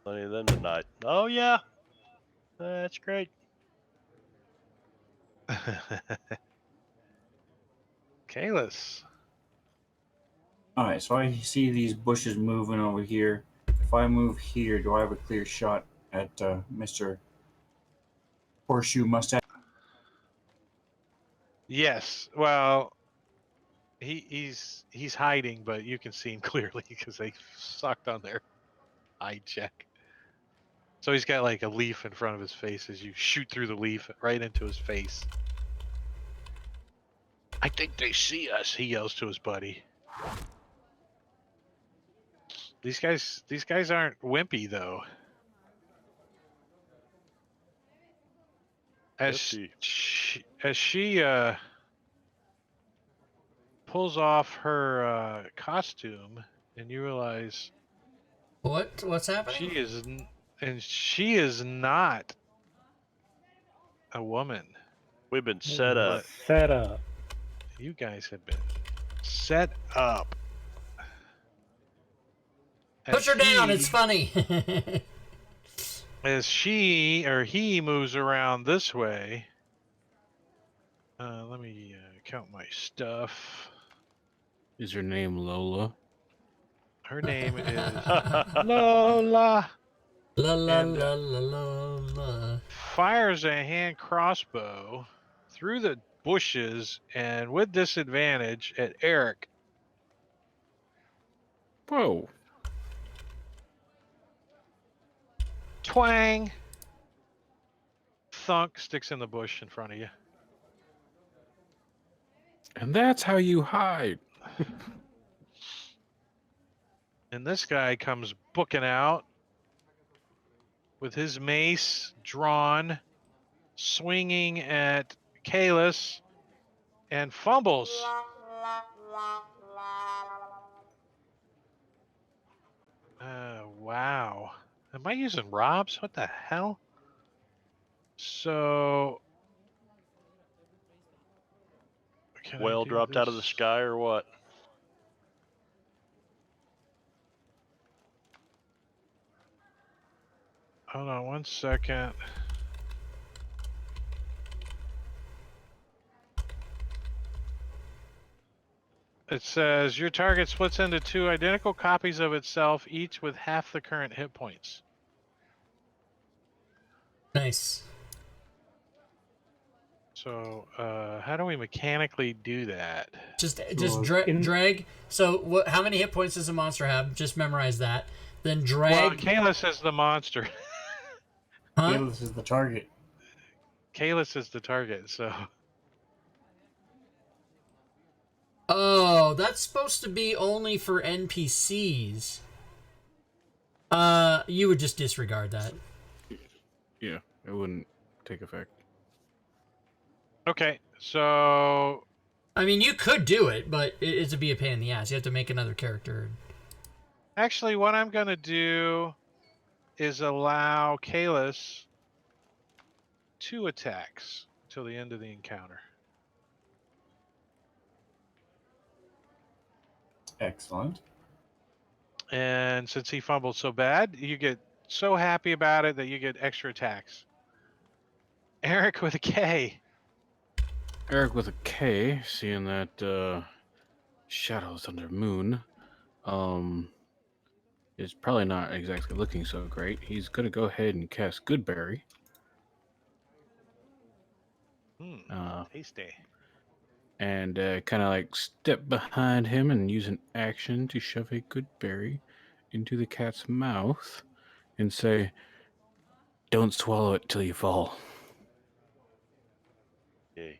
Speaker 2: Plenty of them tonight. Oh, yeah. That's great.
Speaker 3: Kalis.
Speaker 5: All right, so I see these bushes moving over here. If I move here, do I have a clear shot at Mr. Horseshoe Mustache?
Speaker 3: Yes. Well, he's hiding, but you can see him clearly because they sucked on their eye check. So he's got like a leaf in front of his face as you shoot through the leaf right into his face. I think they see us, he yells to his buddy. These guys aren't wimpy though. As she pulls off her costume, and you realize
Speaker 1: What's happening?
Speaker 3: she is not a woman.
Speaker 2: We've been set up.
Speaker 4: Set up.
Speaker 3: You guys have been set up.
Speaker 1: Push her down. It's funny.
Speaker 3: As she or he moves around this way, Let me count my stuff.
Speaker 6: Is her name Lola?
Speaker 3: Her name is
Speaker 2: Oh.
Speaker 3: Lola.
Speaker 1: La la
Speaker 3: And,
Speaker 1: la la la la.
Speaker 3: fires a hand crossbow through the bushes and with disadvantage at Eric.
Speaker 6: Whoa.
Speaker 3: Twang. Thunk, sticks in the bush in front of you.
Speaker 6: And that's how you hide.
Speaker 3: And this guy comes booking out with his mace drawn, swinging at Kalis, and fumbles. Wow. Am I using Rob's? What the hell? So. Can I
Speaker 2: Whale
Speaker 3: do
Speaker 2: dropped out of the
Speaker 3: this?
Speaker 2: sky or what?
Speaker 3: Hold on 1 second. It says your target splits into 2 identical copies of itself, each with half the current hit points.
Speaker 1: Nice.
Speaker 3: So, how do we mechanically do that?
Speaker 1: Just
Speaker 5: Well,
Speaker 1: drag. So what? How many hit points does a monster have? Just memorize that. Then
Speaker 3: Well,
Speaker 1: drag.
Speaker 3: Kalis is the monster.
Speaker 1: Huh?
Speaker 5: Kalis is the target.
Speaker 3: Kalis is the target, so.
Speaker 1: Oh, that's supposed to be only for NPCs. You would just disregard that.
Speaker 6: Yeah, it wouldn't take effect.
Speaker 3: Okay, so.
Speaker 1: I mean, you could do it, but it'd be a pain in the ass. You have to make another character.
Speaker 3: Actually, what I'm going to do is allow Kalis 2 attacks until the end of the encounter.
Speaker 5: Excellent.
Speaker 3: And since he fumbled so bad, you get so happy about it that you get extra attacks. Eric with a K.
Speaker 6: Eric with a K, seeing that Shadows Under Moon is probably not exactly looking so great. He's going to go ahead and cast Goodberry.
Speaker 3: Tasty.
Speaker 6: And kind of like step behind him and use an action to shove a Goodberry into the cat's mouth and say, "Don't swallow it till you fall."
Speaker 2: Okay.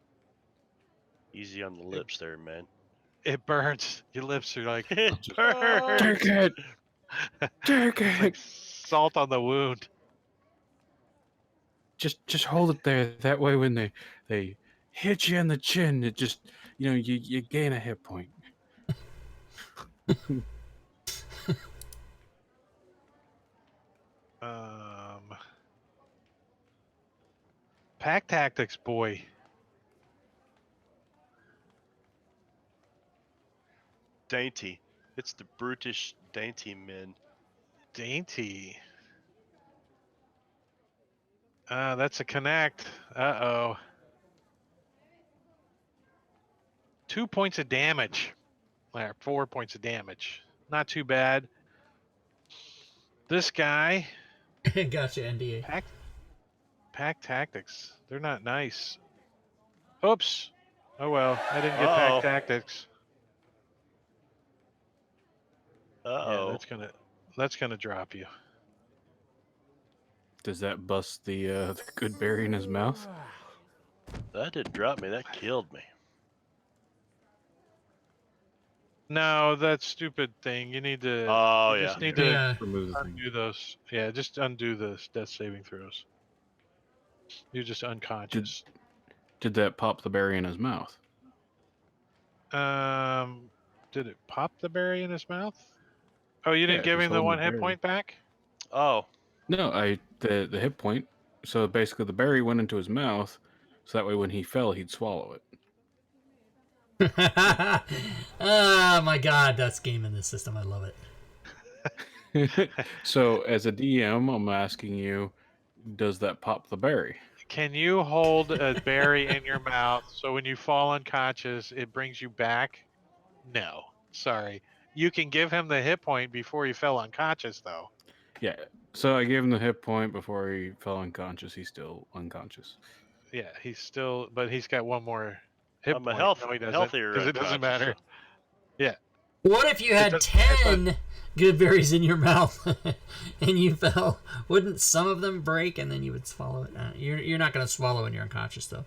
Speaker 2: Easy on the lips there, man.
Speaker 3: It burns. Your lips are like,
Speaker 2: It
Speaker 6: Take
Speaker 2: burns.
Speaker 6: it! Take
Speaker 3: it's
Speaker 6: it!
Speaker 3: like salt on the wound.
Speaker 6: Just hold it there. That way when they hit you in the chin, it just, you gain a hit point.
Speaker 3: Pack tactics, boy.
Speaker 2: Dainty. It's the brutish dainty men.
Speaker 3: Dainty. That's a connect. Uh-oh. 2 points of damage. 4 points of damage. Not too bad. This guy.
Speaker 1: Gotcha, NDA.
Speaker 3: Pack tactics. They're not nice. Oops. Oh well. I didn't get
Speaker 2: Uh-oh.
Speaker 3: pack tactics.
Speaker 2: Uh-oh.
Speaker 3: Yeah, that's gonna drop you.
Speaker 6: Does that bust the good berry in his mouth?
Speaker 2: That didn't drop me. That killed me.
Speaker 3: No, that stupid thing. You need to.
Speaker 2: Oh,
Speaker 3: you
Speaker 2: yeah.
Speaker 3: just need
Speaker 1: Yeah.
Speaker 3: to
Speaker 6: Remove the thing.
Speaker 3: undo those. Yeah, just undo the death saving throws. You're just unconscious.
Speaker 6: Did that pop the berry in his mouth?
Speaker 3: Did it pop the berry in his mouth? Oh, you didn't
Speaker 6: Yeah,
Speaker 3: give
Speaker 6: he's
Speaker 3: him the
Speaker 6: holding
Speaker 3: 1
Speaker 6: the
Speaker 3: hit
Speaker 6: berry.
Speaker 3: point back?
Speaker 2: Oh.
Speaker 6: No, the hit point. So basically, the berry went into his mouth, so that way when he fell, he'd swallow
Speaker 1: Oh my god, that's game in this system. I love it.
Speaker 6: it. So as a DM, I'm asking you, does that pop the berry?
Speaker 3: Can you hold a berry in your mouth so when you fall unconscious, it brings you back? No. Sorry. You can give him the hit point before he fell unconscious, though.
Speaker 6: Yeah. So I gave him the hit point before he fell unconscious. He's still unconscious.
Speaker 3: Yeah, he's still, but he's got one more hit
Speaker 2: I'm a
Speaker 3: point. No, he doesn't,
Speaker 2: healthier
Speaker 3: because it doesn't
Speaker 2: unconscious,
Speaker 3: matter.
Speaker 2: so-
Speaker 3: Yeah.
Speaker 1: What if you
Speaker 3: It
Speaker 1: had
Speaker 3: doesn't matter, it's
Speaker 1: 10 good berries in your mouth and you fell? Wouldn't some of them break and then you would swallow it? You're not going to swallow when you're unconscious, though.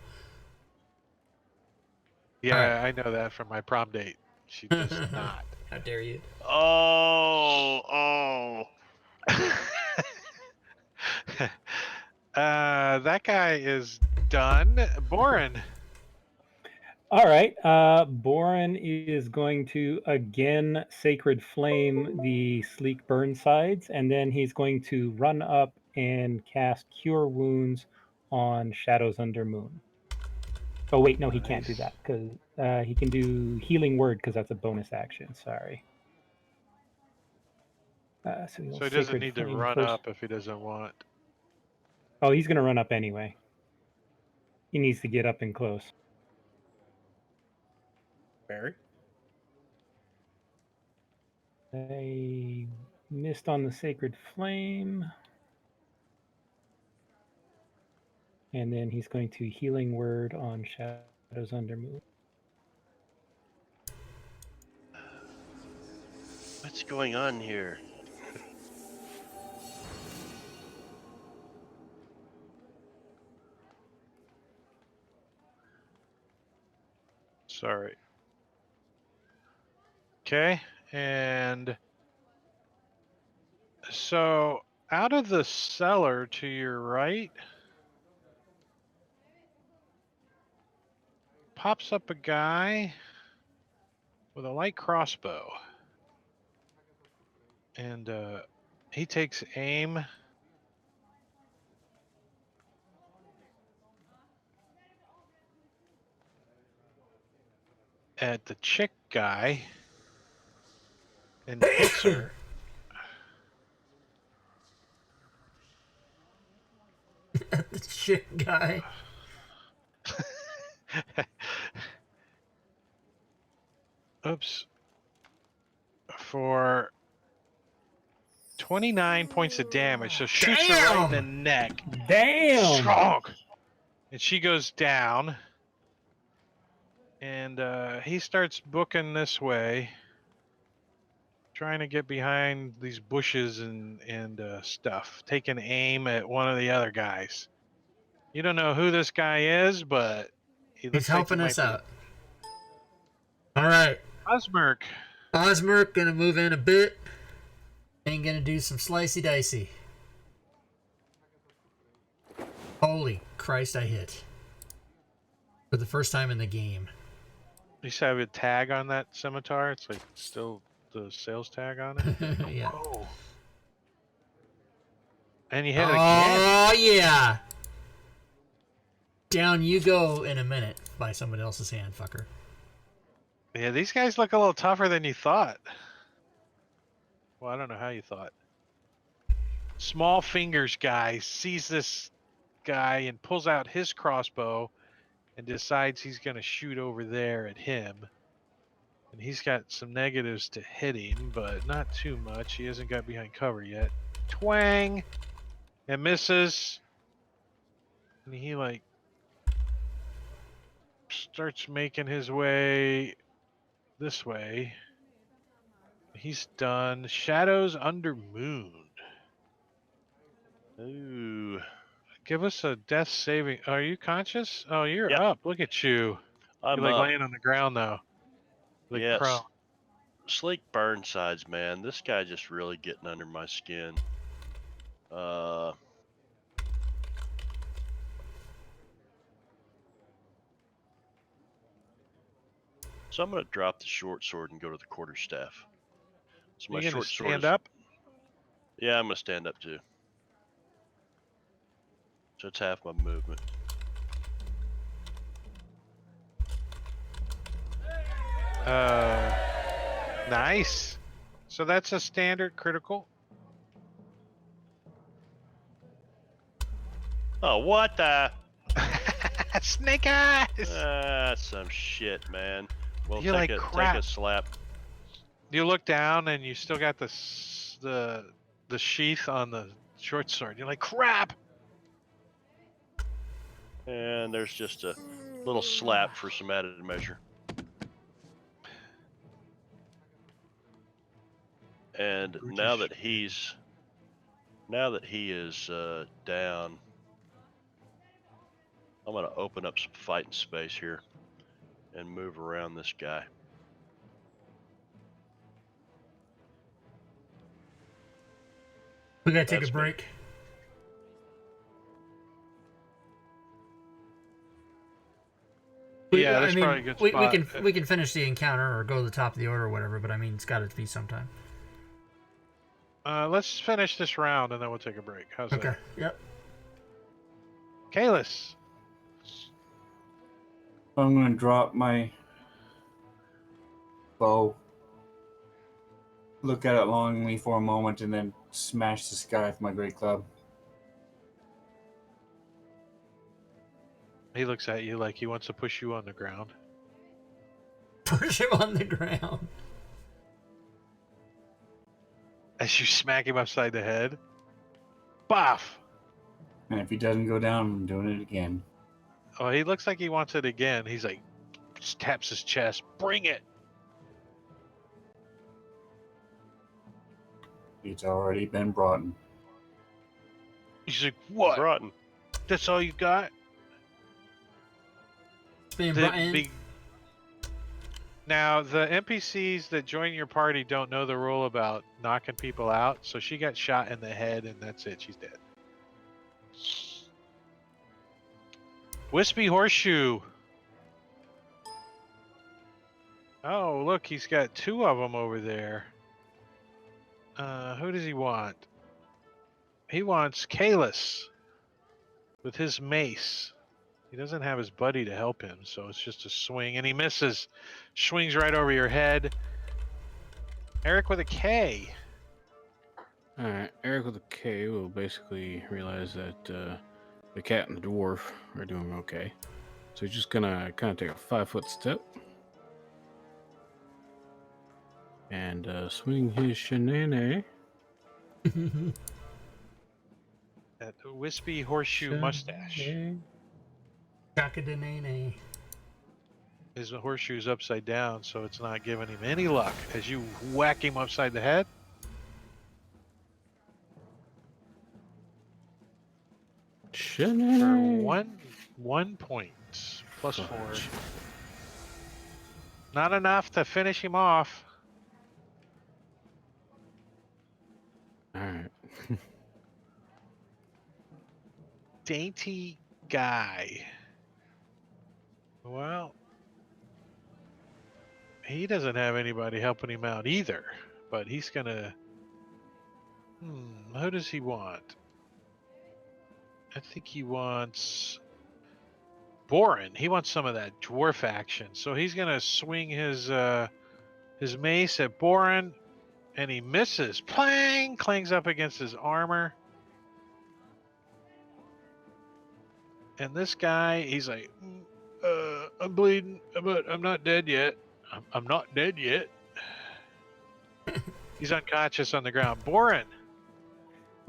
Speaker 3: Yeah, I know that from my prom date. She does not.
Speaker 1: How dare you?
Speaker 2: Oh.
Speaker 3: That guy is done. Boren.
Speaker 4: All right. Boren is going to again Sacred Flame the Sleek Burnsides, and then he's going to run up and cast Cure Wounds on Shadows Under Moon. Oh, wait, no, he can't do
Speaker 3: Nice.
Speaker 4: that because he can do Healing Word because that's a bonus action. Sorry. So
Speaker 3: So he doesn't need to run up if he doesn't want.
Speaker 4: Oh, he's going to run up anyway. He needs to get up and close.
Speaker 6: Barry?
Speaker 4: I missed on the Sacred Flame. And then he's going to Healing Word on Shadows Under Moon.
Speaker 2: What's going on here?
Speaker 3: Sorry. Okay, and so out of the cellar to your right pops up a guy with a light crossbow. And he takes aim at the chick guy and hits her.
Speaker 1: The chick guy.
Speaker 3: Oops. For 29 points of damage. So shoots her right in the neck.
Speaker 4: Damn!
Speaker 3: Strong. And she goes down. And he starts booking this way, trying to get behind these bushes and stuff, taking aim at one of the other guys. You don't know who this guy is, but he looks
Speaker 1: He's helping
Speaker 3: like
Speaker 1: us out. All right.
Speaker 3: Osmerk.
Speaker 1: Osmerk gonna move in a bit and gonna do some slicey dicey. Holy Christ, I hit. For the first time in the game.
Speaker 3: You used to have a tag on that scimitar. It's like still the sales tag on it.
Speaker 1: Yeah.
Speaker 3: Oh. And you hit again.
Speaker 1: Oh, yeah. Down you go in a minute by somebody else's hand, fucker.
Speaker 3: Yeah, these guys look a little tougher than you thought. Well, I don't know how you thought. Small Fingers guy sees this guy and pulls out his crossbow and decides he's going to shoot over there at him. And he's got some negatives to hit him, but not too much. He hasn't got behind cover yet. Twang! And misses. And he, like, starts making his way this way. He's done. Shadows Under Moon.
Speaker 2: Ooh.
Speaker 3: Give us a death saving. Are you conscious? Oh, you're
Speaker 2: Yep.
Speaker 3: up. Look at you.
Speaker 2: I'm
Speaker 3: You're like
Speaker 2: up.
Speaker 3: laying on the ground now. Like
Speaker 2: Yes.
Speaker 3: prone.
Speaker 2: Sleek Burnsides, man. This guy just really getting under my skin. So I'm going to drop the short sword and go to the quarterstaff. So my
Speaker 3: You gonna
Speaker 2: short sword
Speaker 3: stand
Speaker 2: is,
Speaker 3: up?
Speaker 2: Yeah, I'm going to stand up too. So it's half my movement.
Speaker 3: Nice. So that's a standard critical.
Speaker 2: Oh, what the?
Speaker 3: Snake eyes!
Speaker 2: Some shit, man. Well,
Speaker 3: You're like,
Speaker 2: take
Speaker 3: crap.
Speaker 2: a slap.
Speaker 3: You look down and you still got the sheath on the short sword. You're like, crap!
Speaker 2: And there's just a little slap for some added measure. And now that he is down, I'm going to open up some fighting space here and move around this guy.
Speaker 1: We gotta take
Speaker 2: That's
Speaker 1: a break.
Speaker 3: Yeah, that's probably a good spot.
Speaker 1: We can finish the encounter or go to the top of the order or whatever, but I mean, it's got to be sometime.
Speaker 3: Let's finish this round and then we'll take a break. How's that?
Speaker 1: Okay. Yep.
Speaker 3: Kalis.
Speaker 5: I'm going to drop my bow, look at it longingly for a moment, and then smash the sky with my great club.
Speaker 3: He looks at you like he wants to push you on the ground.
Speaker 1: Push him on the ground.
Speaker 3: As you smack him upside the head. Boff!
Speaker 5: And if he doesn't go down, I'm doing it again.
Speaker 3: Oh, he looks like he wants it again. He's like, just taps his chest. Bring it!
Speaker 5: It's already been brought in.
Speaker 3: He's like, what?
Speaker 2: Broughton.
Speaker 3: That's all you got? Now, the NPCs that join your party don't know the rule about knocking people out, so she got shot in the head and that's it. She's dead. Wispy Horseshoe. Oh, look, he's got two of them over there. Who does he want? He wants Kalis with his mace. He doesn't have his buddy to help him, so it's just a swing, and he misses. Swings right over your head. Eric with a K.
Speaker 6: Alright, Eric with a K will basically realize that the cat and the dwarf are doing okay. So he's just gonna kind of take a 5-foot step. And swing his shenanay.
Speaker 3: That wispy horseshoe mustache.
Speaker 1: Chakadanene.
Speaker 3: His horseshoe's upside down, so it's not giving him any luck. As you whack him upside the head.
Speaker 6: Shenanay.
Speaker 3: For 1 point. Plus 4. Not enough to finish him off.
Speaker 6: Alright.
Speaker 3: Dainty guy. Well, he doesn't have anybody helping him out either, but he's gonna... who does he want? I think he wants... Borin. He wants some of that dwarf action, so he's gonna swing his mace at Borin, and he misses. Plang! Clangs up against his armor. And this guy, he's like, I'm bleeding, but I'm not dead yet. I'm not dead yet. He's unconscious on the ground. Borin.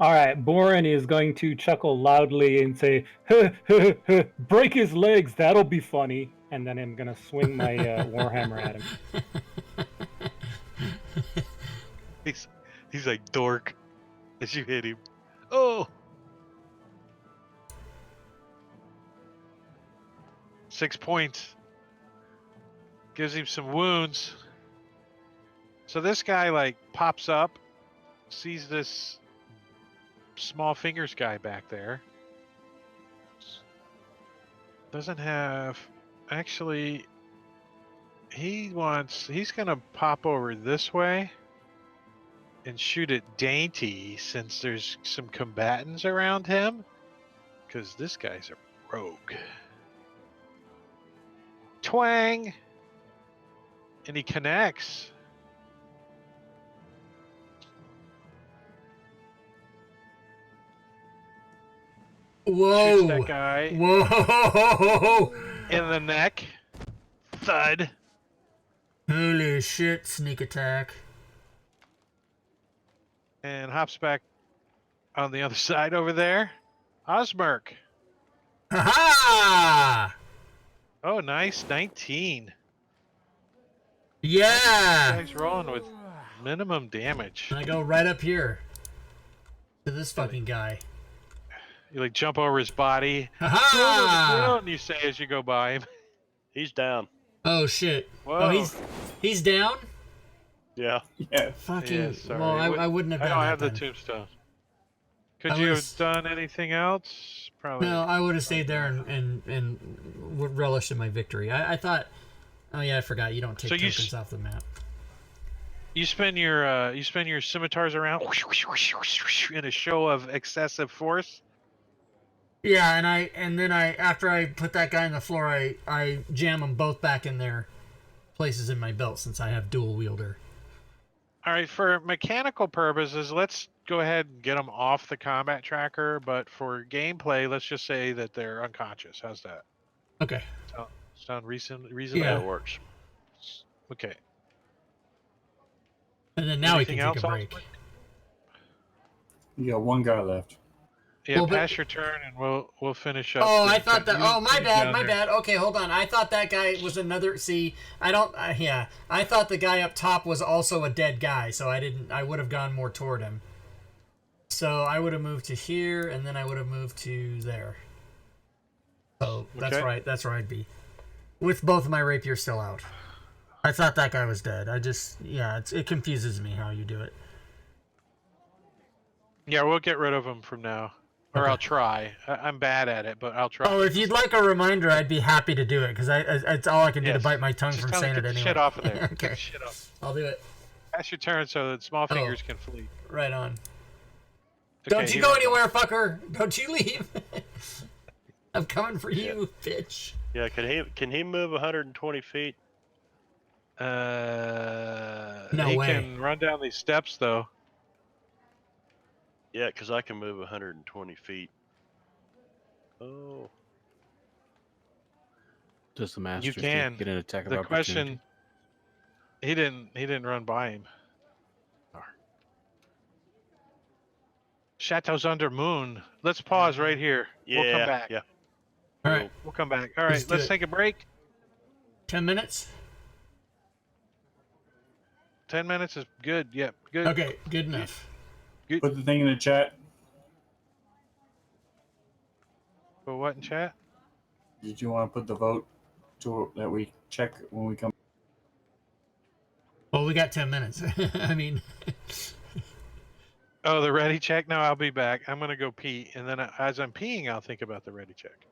Speaker 4: All right, Borin is going to chuckle loudly and say, huh, huh, huh, break his legs, that'll be funny. And then I'm going to swing my warhammer at him.
Speaker 3: He's like, dork, as you hit him. Oh! 6 points. Gives him some wounds. So this guy like pops up, sees this small fingers guy back there. Doesn't have, actually, he's gonna pop over this way and shoot at Dainty since there's some combatants around him. Because this guy's a rogue. Twang! And he connects.
Speaker 1: Whoa!
Speaker 3: Shoots that guy
Speaker 1: Whoa!
Speaker 3: in the neck. Thud.
Speaker 1: Holy shit! Sneak attack.
Speaker 3: And hops back on the other side over there. Osmerk.
Speaker 1: Ha ha!
Speaker 3: Oh, nice. 19.
Speaker 1: Yeah!
Speaker 3: Guy's rolling with minimum damage.
Speaker 1: And I go right up here to this fucking guy.
Speaker 3: You like jump over his body.
Speaker 1: Ha
Speaker 3: Throw him on the
Speaker 1: ha!
Speaker 3: ground, you say as you go by him.
Speaker 2: He's down.
Speaker 1: Oh shit!
Speaker 3: Whoa.
Speaker 1: Oh, he's down.
Speaker 2: Yeah.
Speaker 5: Yeah.
Speaker 1: Fucking.
Speaker 3: Yeah, sorry.
Speaker 1: Well, I wouldn't have
Speaker 3: I
Speaker 1: done
Speaker 3: don't
Speaker 1: that
Speaker 3: have the
Speaker 1: then.
Speaker 3: tombstone. Could
Speaker 1: I
Speaker 3: you
Speaker 1: would've-
Speaker 3: have done anything else? Probably.
Speaker 1: No, I would have stayed there and relished in my victory. I thought. Oh yeah, I forgot. You don't take
Speaker 3: So you
Speaker 1: tokens off the map.
Speaker 3: You spin your scimitars around in a show of excessive force.
Speaker 1: Yeah, and then after I put that guy on the floor, I jam them both back in their places in my belt since I have dual wielder.
Speaker 3: All right, for mechanical purposes, let's go ahead and get them off the combat tracker. But for gameplay, let's just say that they're unconscious. How's that?
Speaker 1: Okay.
Speaker 3: Sound reasonable?
Speaker 1: Yeah.
Speaker 2: That works.
Speaker 3: Okay.
Speaker 1: And then now we can
Speaker 3: Anything
Speaker 1: take a
Speaker 3: else,
Speaker 1: break.
Speaker 3: Osborne?
Speaker 5: You got one guy left.
Speaker 3: Yeah,
Speaker 1: Well, but-
Speaker 3: pass your turn and we'll finish up.
Speaker 1: Oh, I
Speaker 3: We've
Speaker 1: thought
Speaker 3: got
Speaker 1: that.
Speaker 3: you-
Speaker 1: Oh, my
Speaker 3: you
Speaker 1: bad,
Speaker 3: down
Speaker 1: my
Speaker 3: there.
Speaker 1: bad. Okay, hold on. I thought that guy was another. See, I don't. Yeah, I thought the guy up top was also a dead guy, so I didn't. I would have gone more toward him. So I would have moved to here, and then I would have moved to there. So that's
Speaker 3: Okay.
Speaker 1: right. That's where I'd be, with both of my rapiers still out. I thought that guy was dead. It confuses me how you do it.
Speaker 3: Yeah, we'll get rid of them from now, or
Speaker 1: Okay.
Speaker 3: I'll try. I'm bad at it, but I'll try.
Speaker 1: Oh, if you'd like a reminder, I'd be happy to do it because it's all I can do to
Speaker 3: Yes.
Speaker 1: bite my tongue
Speaker 3: Just
Speaker 1: from
Speaker 3: tell me
Speaker 1: saying
Speaker 3: to
Speaker 1: it
Speaker 3: get the
Speaker 1: anyway.
Speaker 3: shit off of there. Get
Speaker 1: Okay,
Speaker 3: the shit off.
Speaker 1: I'll do it.
Speaker 3: Pass your turn so that small fingers can flee.
Speaker 1: Right on.
Speaker 3: Okay,
Speaker 1: Don't you
Speaker 3: here
Speaker 1: go
Speaker 3: we
Speaker 1: anywhere, fucker! Don't you leave! I'm coming for you, bitch.
Speaker 2: Yeah. Can he move 120 feet?
Speaker 1: No
Speaker 3: he
Speaker 1: way.
Speaker 3: can run down these steps though.
Speaker 2: Yeah, because I can move 120 feet. Oh.
Speaker 6: Does the master
Speaker 3: You can.
Speaker 6: get an attack of
Speaker 3: The
Speaker 6: opportunity?
Speaker 3: question. He didn't run by him. Chateau's under moon. Let's pause right here.
Speaker 2: Yeah.
Speaker 3: We'll come back.
Speaker 2: Yeah.
Speaker 1: All right,
Speaker 3: We'll come back. All
Speaker 1: Let's
Speaker 3: right,
Speaker 1: do
Speaker 3: let's
Speaker 1: it.
Speaker 3: take a break.
Speaker 1: 10 minutes.
Speaker 3: 10 minutes is good. Yep, good.
Speaker 1: Okay, good enough.
Speaker 5: Put the thing in the chat.
Speaker 3: But what in chat?
Speaker 5: Did you want to put the vote to that we check when we come?
Speaker 1: Well, we got 10 minutes. I mean,
Speaker 3: Oh, the ready check. No, I'll be back. I'm gonna go pee, and then as I'm peeing, I'll think about the ready check.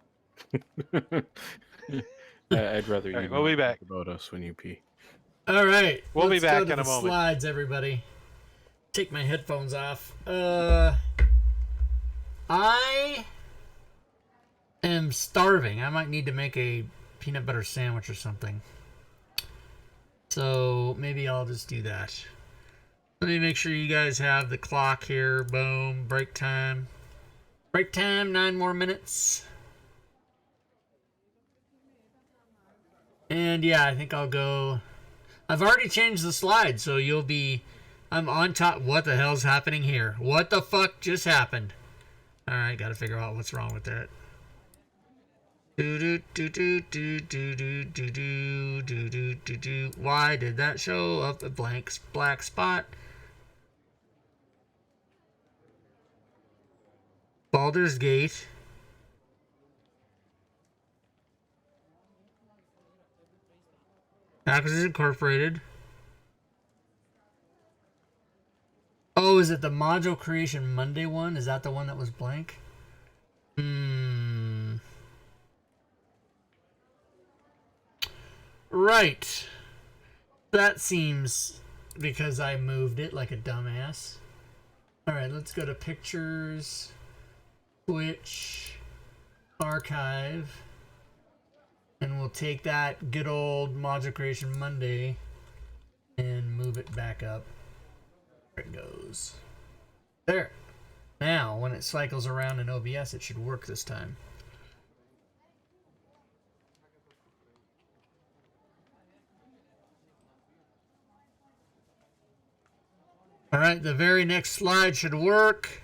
Speaker 6: I'd rather you
Speaker 3: All right, we'll be
Speaker 6: not
Speaker 3: back.
Speaker 6: talk about us when you pee.
Speaker 1: all right.
Speaker 3: We'll be
Speaker 1: let's
Speaker 3: back
Speaker 1: go to
Speaker 3: in a
Speaker 1: the
Speaker 3: moment.
Speaker 1: Slides, everybody. Take my headphones off. I am starving. I might need to make a peanut butter sandwich or something. So maybe I'll just do that. Let me make sure you guys have the clock here. Boom. Break time. Break time. 9 more minutes. And yeah, I think I'll go. I've already changed the slide, so you'll be. I'm on top. What the hell's happening here? What the fuck just happened? Alright, gotta figure out what's wrong with that. Why did that show up a black spot? Baldur's Gate. Acquisitions Incorporated. Oh, is it the Module Creation Monday one? Is that the one that was blank? Right. That seems because I moved it like a dumbass. Alright, let's go to Pictures, Twitch, Archive, and we'll take that good old Module Creation Monday and move it back up. There it goes. There. Now, when it cycles around in OBS, it should work this time. All right, the very next slide should work.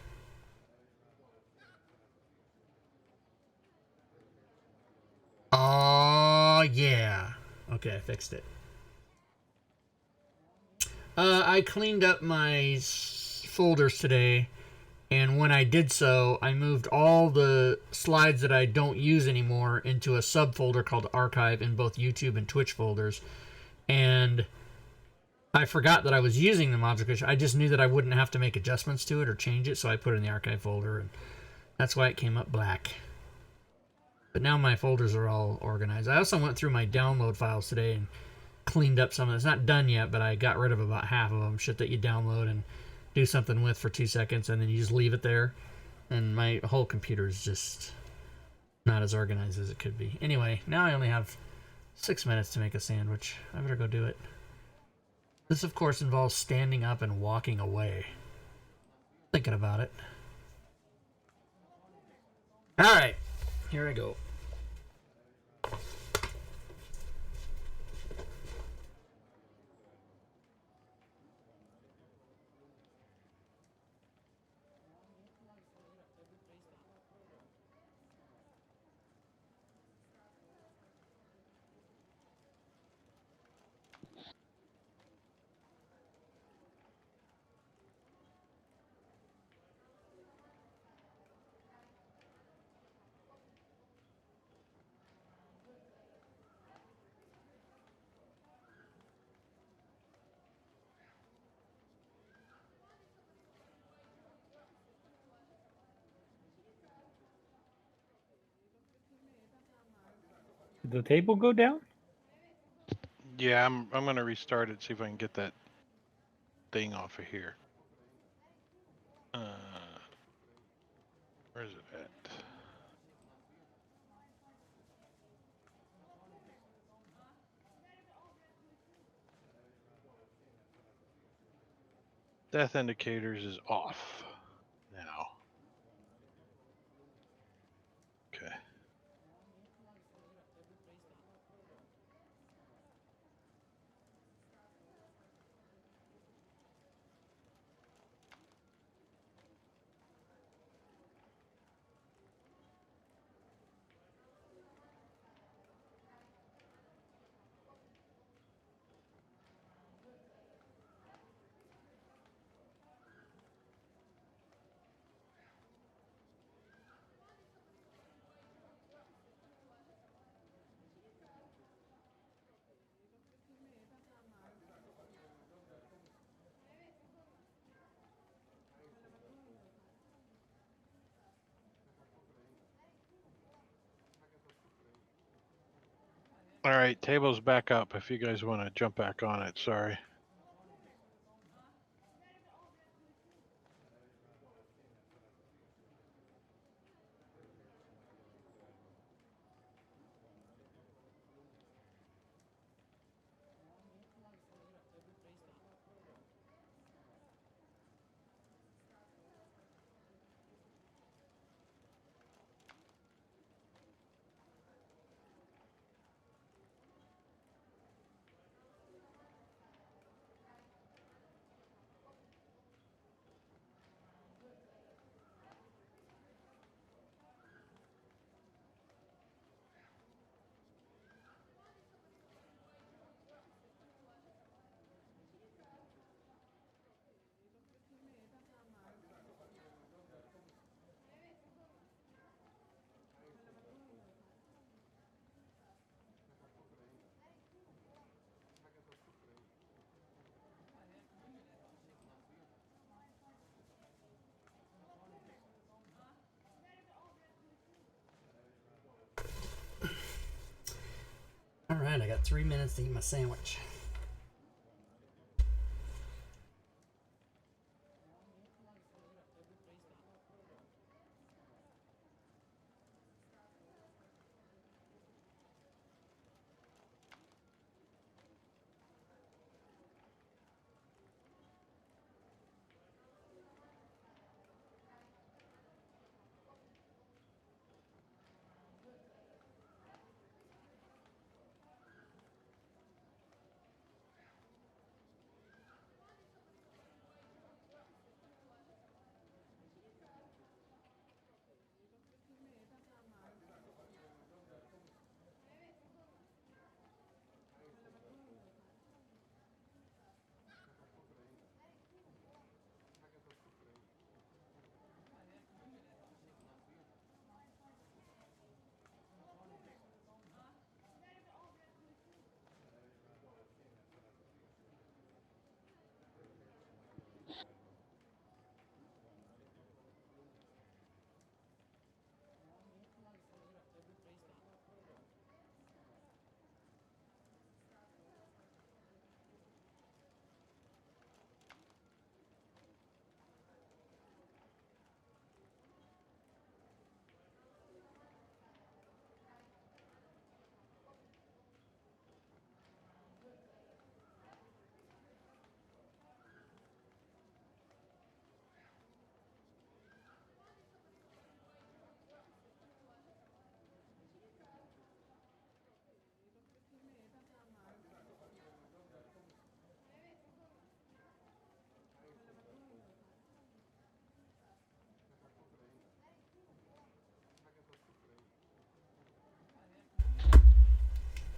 Speaker 1: Oh, yeah. Okay, I fixed it. I cleaned up my folders today, and when I did so, I moved all the slides that I don't use anymore into a subfolder called Archive in both YouTube and Twitch folders. And I forgot that I was using the modification. I just knew that I wouldn't have to make adjustments to it or change it, so I put it in the Archive folder, and that's why it came up black. But now my folders are all organized. I also went through my download files today and cleaned up some of it. It's not done yet, but I got rid of about half of them. Shit that you download and do something with for 2 seconds, and then you just leave it there. And my whole computer is just not as organized as it could be. Anyway, now I only have 6 minutes to make a sandwich. I better go do it. This, of course, involves standing up and walking away. Thinking about it. Alright, here I go.
Speaker 4: Did the table go down?
Speaker 3: Yeah, I'm gonna restart it, see if I can get that thing off of here. Where's it at? Death indicators is off now. Okay. All right, table's back up if you guys want to jump back on it. Sorry.
Speaker 1: Alright, I got 3 minutes to eat my sandwich.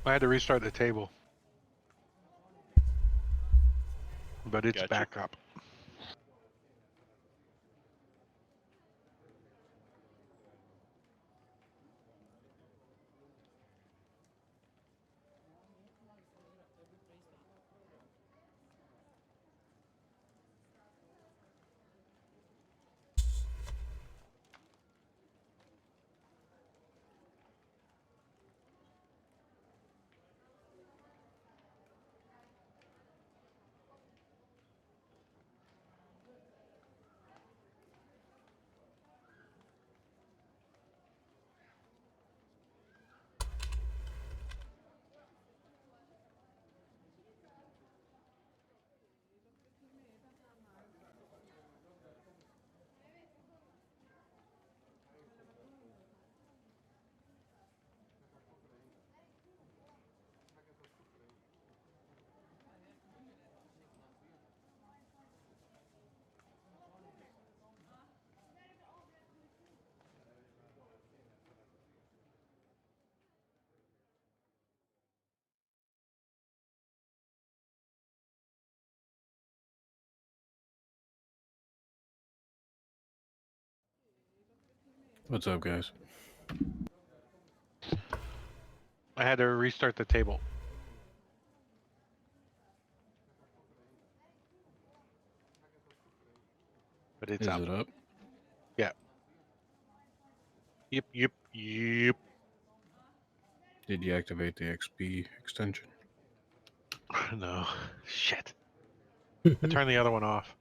Speaker 3: I had to restart the table, but it's
Speaker 2: Gotcha.
Speaker 3: back up.
Speaker 6: What's up, guys?
Speaker 3: I had to restart the table. But it's
Speaker 6: Is
Speaker 3: up.
Speaker 6: it up?
Speaker 3: Yep.
Speaker 6: Did you activate the XP extension?
Speaker 3: No. Shit. I turned the other one off.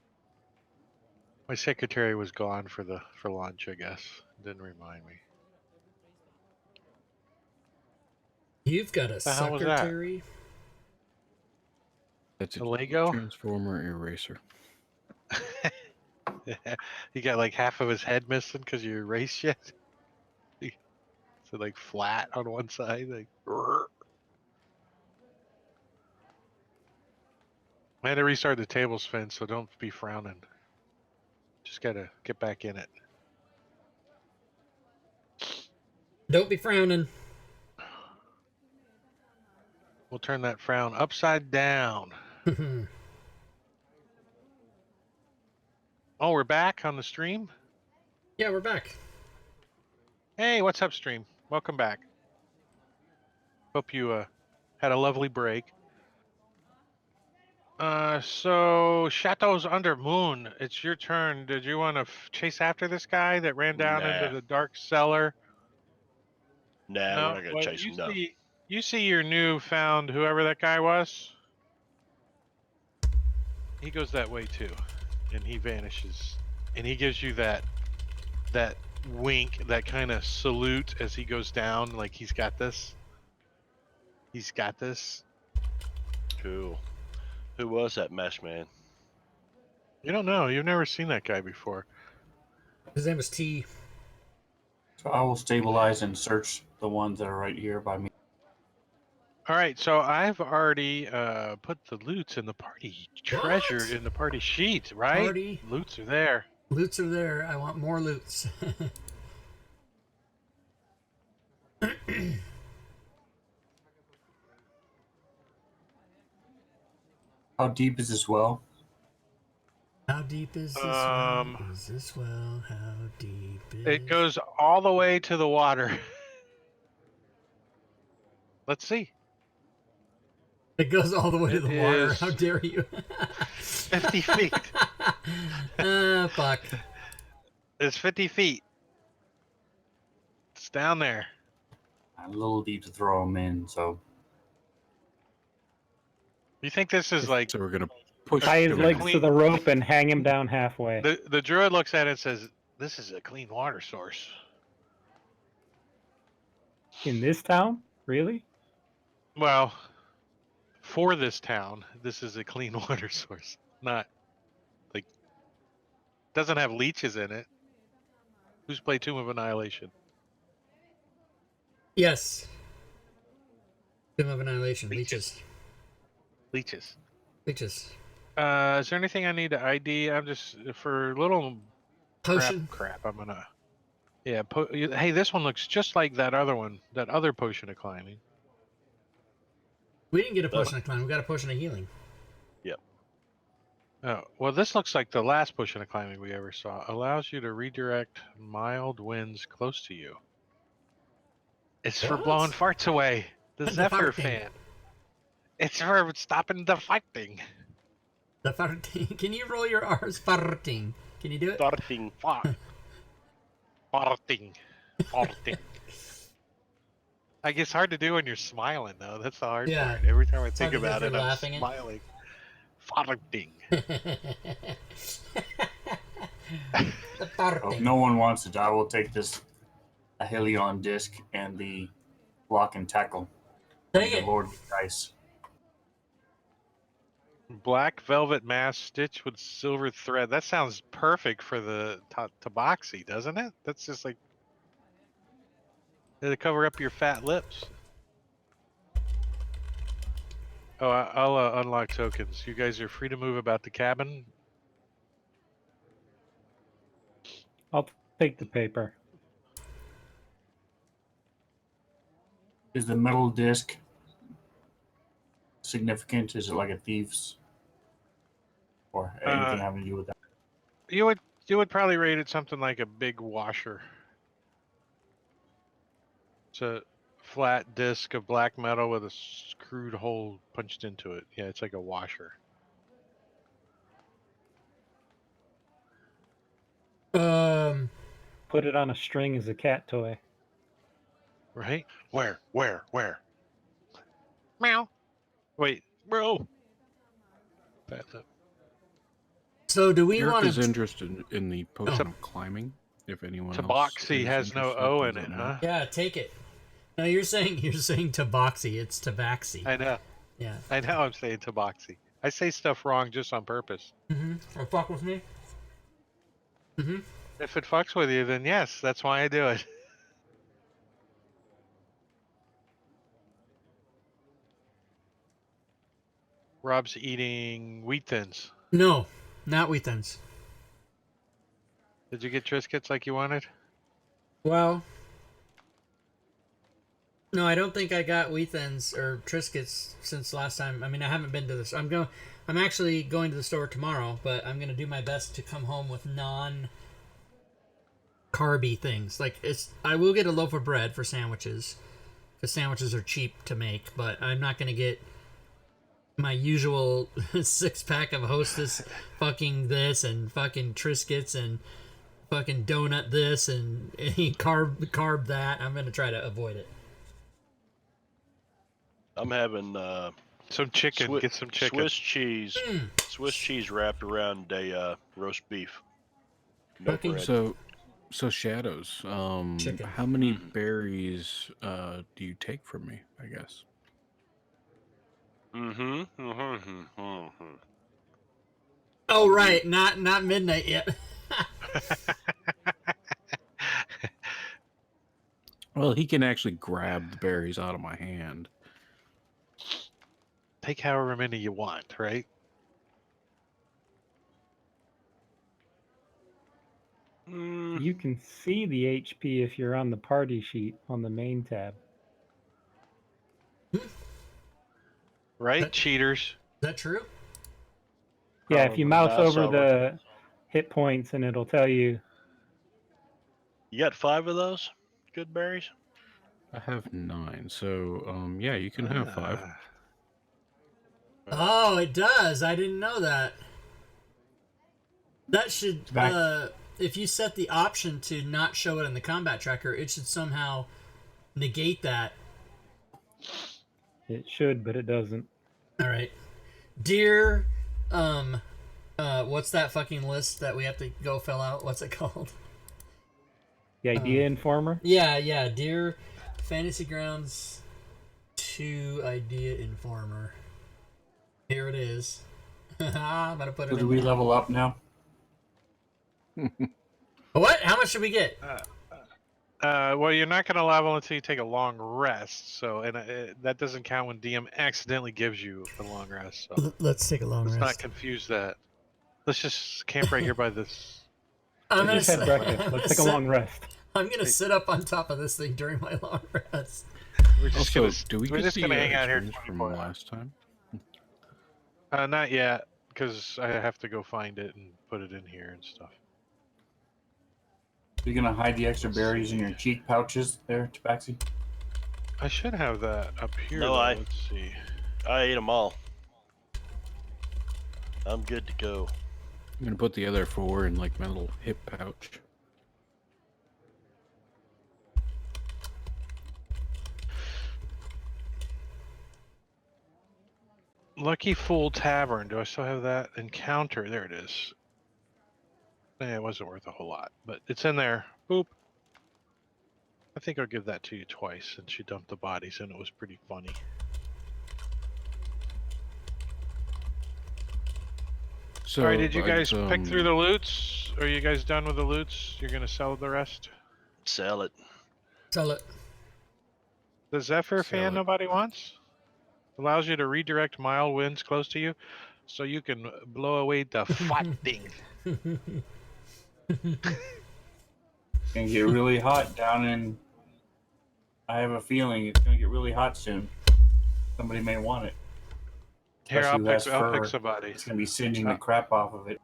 Speaker 3: My secretary was gone for lunch, I guess. Didn't remind me.
Speaker 1: You've got a
Speaker 3: The hell was that?
Speaker 1: secretary?
Speaker 6: That's
Speaker 3: A
Speaker 6: a
Speaker 3: Lego?
Speaker 6: transformer eraser.
Speaker 3: He got like half of his head missing because you erased shit. So like flat on one side, like. Rrr. I had to restart the table, Sven, so don't be frowning. Just gotta get back in it.
Speaker 1: Don't be frowning.
Speaker 3: We'll turn that frown upside down. Oh, we're back on the stream?
Speaker 1: Yeah, we're back.
Speaker 3: Hey, what's up, stream? Welcome back. Hope you had a lovely break. So Chateau's under moon. It's your turn. Did you want to chase after this guy that ran down into
Speaker 2: Nah.
Speaker 3: the dark cellar?
Speaker 2: Nah,
Speaker 3: No.
Speaker 2: we're not gonna
Speaker 3: Well,
Speaker 2: chase him. No.
Speaker 3: you see your newfound whoever that guy was. He goes that way too, and he vanishes, and he gives you that wink, that kind of salute as he goes down, like he's got this. He's got this.
Speaker 2: Cool. Who was that mesh man?
Speaker 3: You don't know. You've never seen that guy before.
Speaker 1: His name was T.
Speaker 5: So I will stabilize and search the ones that are right here by me.
Speaker 3: All right, so I've already put the loots in the party treasure
Speaker 1: What?
Speaker 3: in the party sheet, right?
Speaker 1: Party.
Speaker 3: Loots are there.
Speaker 1: Loots are there. I want more loots.
Speaker 5: How deep is this well?
Speaker 1: How deep is this well? Is this well? How deep is
Speaker 3: It goes all the way to the water. Let's see.
Speaker 1: It goes all the way to
Speaker 3: It
Speaker 1: the water.
Speaker 3: is
Speaker 1: How dare you?
Speaker 3: 50 feet.
Speaker 1: Fuck.
Speaker 3: It's 50 feet. It's down there.
Speaker 5: A little deep to throw them in, so
Speaker 3: You think this is like
Speaker 6: So we're gonna push
Speaker 4: Tie his
Speaker 6: him
Speaker 4: legs
Speaker 6: in.
Speaker 4: to the rope and hang him down halfway.
Speaker 3: the druid looks at it and says, "This is a clean water source."
Speaker 4: In this town? Really?
Speaker 3: Well, for this town, this is a clean water source. Not like doesn't have leeches in it. Who's played Tomb of Annihilation?
Speaker 1: Yes. Tomb of Annihilation. Leeches.
Speaker 3: Leeches.
Speaker 1: Leeches.
Speaker 3: Is there anything I need to ID? I'm just for little
Speaker 1: Potion.
Speaker 3: crap. I'm gonna. Yeah. Hey, this one looks just like that other one. That other potion of climbing.
Speaker 1: We didn't get a potion of climb. We got a potion of healing.
Speaker 3: Oh, well, this looks like the last potion of climbing we ever saw. Allows you to redirect mild winds close to you. It's for
Speaker 1: What?
Speaker 3: blowing farts away. The
Speaker 1: The
Speaker 3: Zephyr
Speaker 1: farting.
Speaker 3: fan. It's for stopping the fighting.
Speaker 1: The farting. Can you roll your R's? Farting. Can you do it?
Speaker 2: Starting.
Speaker 3: Farting. Farting. Like, it's hard to do when you're smiling, though. That's the hard
Speaker 1: Yeah.
Speaker 3: part. Every time I
Speaker 1: It's
Speaker 3: think
Speaker 1: hard to do if
Speaker 3: about it,
Speaker 1: you're
Speaker 3: I'm
Speaker 1: laughing it.
Speaker 3: smiling. Farting.
Speaker 1: The farting.
Speaker 5: If no one wants it, I will take this a Helion disc and the block and tackle.
Speaker 1: Dang
Speaker 5: The
Speaker 1: it.
Speaker 5: Lord of Dice.
Speaker 3: Black velvet mask stitched with silver thread. That sounds perfect for the tabaxi, doesn't it? That's just like to cover up your fat lips. Oh, I'll unlock tokens. You guys are free to move about the cabin.
Speaker 4: I'll take the paper.
Speaker 5: Is the metal disc significant? Is it like a thief's? Or anything having to do with that?
Speaker 3: You would probably rate it something like a big washer. It's a flat disc of black metal with a screwed hole punched into it. Yeah, it's like a washer.
Speaker 4: Put it on a string as a cat toy.
Speaker 3: Right? Where? Meow. Wait, bro. Fat lip.
Speaker 1: So do we
Speaker 6: Eric
Speaker 1: want
Speaker 6: is
Speaker 1: to?
Speaker 6: interested in the potion of climbing. If anyone else
Speaker 3: Tabaxi
Speaker 6: is
Speaker 3: has no
Speaker 6: interested,
Speaker 3: O in
Speaker 6: doesn't
Speaker 3: it,
Speaker 6: matter.
Speaker 3: huh?
Speaker 1: Yeah, take it. No, you're saying tabaxi. It's tabaxi.
Speaker 3: I know.
Speaker 1: Yeah.
Speaker 3: I know I'm saying tabaxi. I say stuff wrong just on purpose.
Speaker 1: Or fuck with me.
Speaker 3: If it fucks with you, then yes, that's why I do it. Rob's eating wheat thins.
Speaker 1: No, not wheat thins.
Speaker 3: Did you get Triscuits like you wanted?
Speaker 1: Well, no, I don't think I got wheat thins or Triscuits since last time. I mean, I haven't been to this. I'm actually going to the store tomorrow, but I'm gonna do my best to come home with non-carby things. Like I will get a loaf of bread for sandwiches, because sandwiches are cheap to make. But I'm not gonna get my usual 6-pack of Hostess fucking this and fucking Triscuits and fucking donut this and carb that. I'm gonna try to avoid it.
Speaker 2: I'm having
Speaker 3: Some chicken. Get some chicken.
Speaker 2: Swiss cheese wrapped around a roast beef. No
Speaker 1: Fucking
Speaker 2: bread.
Speaker 6: So Shadows,
Speaker 1: Chicken.
Speaker 6: how many berries do you take from me, I guess?
Speaker 1: Oh right, not midnight yet.
Speaker 6: Well, he can actually grab the berries out of my hand.
Speaker 3: Take however many you want, right?
Speaker 4: You can see the HP if you're on the party sheet on the main tab.
Speaker 3: Right,
Speaker 1: That-
Speaker 3: cheaters.
Speaker 1: Is that true?
Speaker 4: Yeah, if you
Speaker 3: Probably.
Speaker 4: mouse
Speaker 2: Mouse
Speaker 4: over
Speaker 2: over.
Speaker 4: the hit points and it'll tell you.
Speaker 2: You got 5 of those good berries?
Speaker 6: I have 9, so yeah, you can have 5.
Speaker 1: Oh, it does. I didn't know that. That should if you set the option to not show it in the combat tracker, it should somehow negate that.
Speaker 4: It should, but it doesn't.
Speaker 1: All right. Dear what's that fucking list that we have to go fill out? What's it called?
Speaker 4: The idea informer.
Speaker 1: Yeah, Dear Fantasy Grounds 2 Idea Informer. Here it is. I'm gonna put it
Speaker 5: So
Speaker 1: in
Speaker 5: do we
Speaker 1: there.
Speaker 5: level up now?
Speaker 1: What? How much should we get?
Speaker 3: Well, you're not going to level until you take a long rest. So, and that doesn't count when DM accidentally gives you a long rest. So
Speaker 1: Let's take a long
Speaker 3: let's not
Speaker 1: rest.
Speaker 3: confuse that. Let's just camp right here by this.
Speaker 1: I'm gonna,
Speaker 4: Just had
Speaker 1: sit,
Speaker 4: breakfast. Let's take a long rest.
Speaker 1: I'm gonna sit up on top of this thing during my long rest.
Speaker 3: We're just
Speaker 6: Also,
Speaker 3: gonna
Speaker 6: do we
Speaker 3: we're
Speaker 6: get
Speaker 3: just
Speaker 6: the
Speaker 3: gonna hang out here
Speaker 6: experience from
Speaker 3: 24 hours.
Speaker 6: last time?
Speaker 3: Not yet, because I have to go find it and put it in here and stuff.
Speaker 5: You're gonna hide the extra
Speaker 3: Let's
Speaker 5: berries in
Speaker 3: see.
Speaker 5: your cheek pouches there, Tabaxi?
Speaker 3: I should have that up here.
Speaker 2: No,
Speaker 3: though.
Speaker 2: I-
Speaker 3: Let's see.
Speaker 2: I ate them all. I'm good to go.
Speaker 6: I'm gonna put the other 4 in like my little hip pouch.
Speaker 3: Lucky Fool Tavern. Do I still have that encounter? There it is. Yeah, it wasn't worth a whole lot, but it's in there. Boop. I think I'll give that to you twice since you dumped the bodies and it was pretty funny.
Speaker 6: So,
Speaker 3: All right, did you guys
Speaker 6: but,
Speaker 3: pick through the loots? Are you guys done with the loots? You're gonna sell the rest?
Speaker 2: Sell it.
Speaker 1: Sell it.
Speaker 3: The Zephyr
Speaker 6: Sell
Speaker 3: fan
Speaker 6: it.
Speaker 3: nobody wants? Allows you to redirect mild winds close to you so you can blow away the fighting.
Speaker 5: It's gonna get really hot down in. I have a feeling it's gonna get really hot soon. Somebody may want it.
Speaker 3: Here,
Speaker 5: Especially who has
Speaker 3: I'll pick
Speaker 5: fur.
Speaker 3: somebody.
Speaker 5: It's gonna be singeing the crap off of it.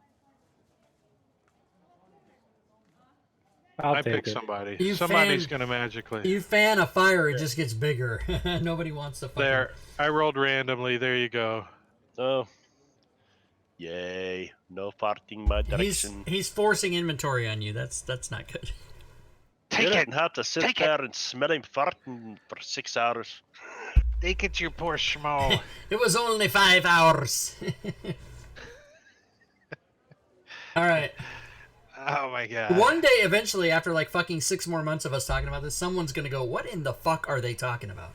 Speaker 4: I'll
Speaker 3: I
Speaker 4: take
Speaker 3: pick
Speaker 4: it.
Speaker 3: somebody.
Speaker 1: You
Speaker 3: Somebody's
Speaker 1: fan-
Speaker 3: gonna magically.
Speaker 1: You fan a fire, it just gets bigger. Nobody wants to fucking...
Speaker 3: There, I rolled randomly. There you go.
Speaker 2: Oh. Yay. No farting my direction.
Speaker 1: He's forcing inventory on you. That's not good.
Speaker 3: Take
Speaker 2: You
Speaker 3: it.
Speaker 2: didn't have to sit
Speaker 3: Take
Speaker 2: there and smell him farting for 6 hours.
Speaker 3: Take it, you poor schmo.
Speaker 1: It was only 5 hours. All right.
Speaker 3: Oh my god.
Speaker 1: One day, eventually, after like fucking 6 more months of us talking about this, someone's gonna go, "What in the fuck are they talking about?"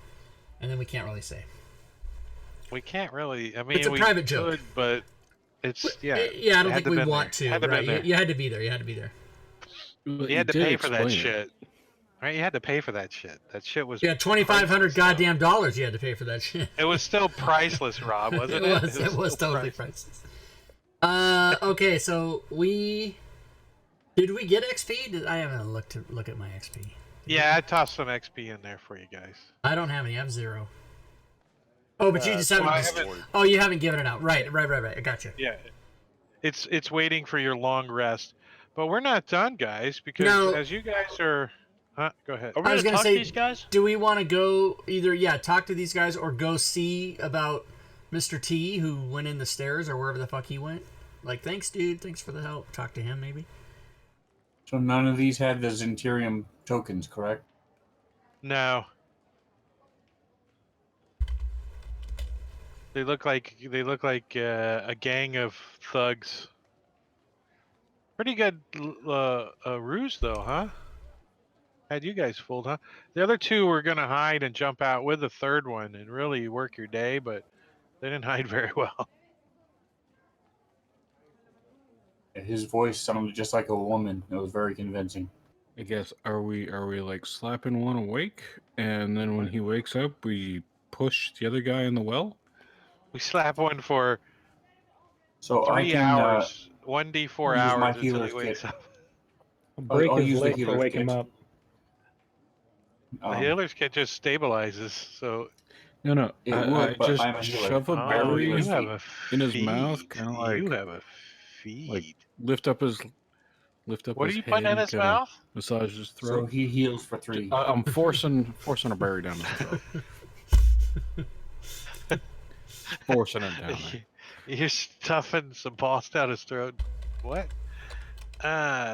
Speaker 1: And then we can't really say.
Speaker 3: We can't really. I mean,
Speaker 1: It's a
Speaker 3: we
Speaker 1: private joke.
Speaker 3: could, but it's yeah.
Speaker 1: Yeah, I don't
Speaker 3: it had
Speaker 1: think
Speaker 3: to
Speaker 1: we
Speaker 3: been
Speaker 1: want
Speaker 3: there.
Speaker 1: to.
Speaker 3: Had to
Speaker 1: Right?
Speaker 3: been there.
Speaker 1: You had to be there. You had to be there.
Speaker 6: But
Speaker 3: You had to
Speaker 6: did
Speaker 3: pay for that
Speaker 6: explain it.
Speaker 3: shit. Right? You had to pay for that shit. That shit was.
Speaker 1: You got $2,500
Speaker 3: priceless,
Speaker 1: goddamn dollars. You had to pay for that shit.
Speaker 3: It was still priceless, Rob, wasn't it?
Speaker 1: It was
Speaker 3: still
Speaker 1: totally
Speaker 3: priceless.
Speaker 1: priceless. Okay, so did we get XP? I haven't look at my XP.
Speaker 3: Yeah, I tossed some XP in there for you guys.
Speaker 1: I don't have any. I have 0. Oh, but you just haven't.
Speaker 3: well, I
Speaker 1: just-
Speaker 3: haven't-
Speaker 1: Oh, you haven't given it out. Right. I got you.
Speaker 3: Yeah, it's waiting for your long rest, but we're not done, guys, because
Speaker 1: No.
Speaker 3: as you guys are, go ahead.
Speaker 2: Are we
Speaker 1: I was
Speaker 2: going to
Speaker 1: gonna
Speaker 2: talk
Speaker 1: say-
Speaker 2: to these guys?
Speaker 1: Do we want to go either talk to these guys or go see about Mr. T who went in the stairs or wherever the fuck he went? Like, thanks, dude. Thanks for the help. Talk to him, maybe.
Speaker 5: So none of these had the Zentirium tokens, correct?
Speaker 3: No. They look like a gang of thugs. Pretty good ruse though, huh? Had you guys fooled, huh? The other 2 were gonna hide and jump out with the third one and really work your day, but they didn't hide very well.
Speaker 5: His voice sounded just like a woman. It was very convincing.
Speaker 6: I guess are we like slapping one awake, and then when he wakes up, we push the other guy in the well?
Speaker 3: We slap one for
Speaker 5: So I
Speaker 3: 3
Speaker 5: can
Speaker 3: hours, 1d4
Speaker 5: use my
Speaker 3: hours until he
Speaker 5: healer's
Speaker 3: wakes
Speaker 5: kit.
Speaker 3: up.
Speaker 4: Break
Speaker 5: I'll
Speaker 4: his
Speaker 5: use the
Speaker 4: leg to
Speaker 5: healer's
Speaker 4: wake him
Speaker 5: kit.
Speaker 4: up.
Speaker 3: The healer's kit just stabilizes, so
Speaker 6: No.
Speaker 5: It
Speaker 6: I
Speaker 5: would, but
Speaker 6: just
Speaker 5: I'm a healer.
Speaker 6: shove a
Speaker 5: Oh,
Speaker 6: berry
Speaker 5: you
Speaker 3: you have
Speaker 5: feet.
Speaker 3: a
Speaker 6: in his
Speaker 3: feed.
Speaker 6: mouth, kinda like-
Speaker 3: you have a feed.
Speaker 6: like lift up his
Speaker 3: What are
Speaker 6: his
Speaker 3: you
Speaker 6: head
Speaker 3: putting in
Speaker 6: and
Speaker 3: his
Speaker 6: kinda
Speaker 3: mouth?
Speaker 6: massage his
Speaker 5: So
Speaker 6: throat.
Speaker 5: he heals for 3.
Speaker 6: I'm forcing a berry down his throat. Forcing it down there.
Speaker 3: You're stuffing some balls down his throat. What?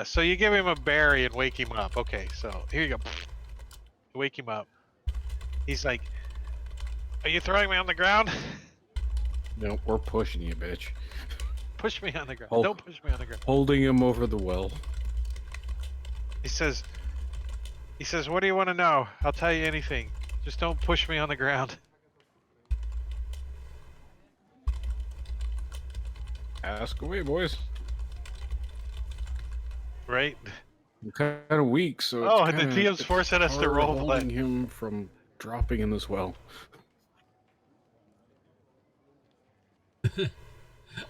Speaker 3: So you give him a berry and wake him up. Okay, so here you go. Wake him up. He's like, "Are you throwing me on the ground?
Speaker 6: No, we're pushing you, bitch.
Speaker 3: Push me on the ground.
Speaker 6: Oh.
Speaker 3: Don't push me on the ground."
Speaker 6: Holding him over the well.
Speaker 3: He says, "What do you want to know? I'll tell you anything. Just don't push me on the ground."
Speaker 6: Ask away, boys.
Speaker 3: Right?
Speaker 6: I'm kind of weak, so
Speaker 3: Oh,
Speaker 6: it's
Speaker 3: and the
Speaker 6: kinda-
Speaker 3: DM's
Speaker 6: it's
Speaker 3: forcing us to
Speaker 6: hard
Speaker 3: role play.
Speaker 6: holding him from dropping in this well.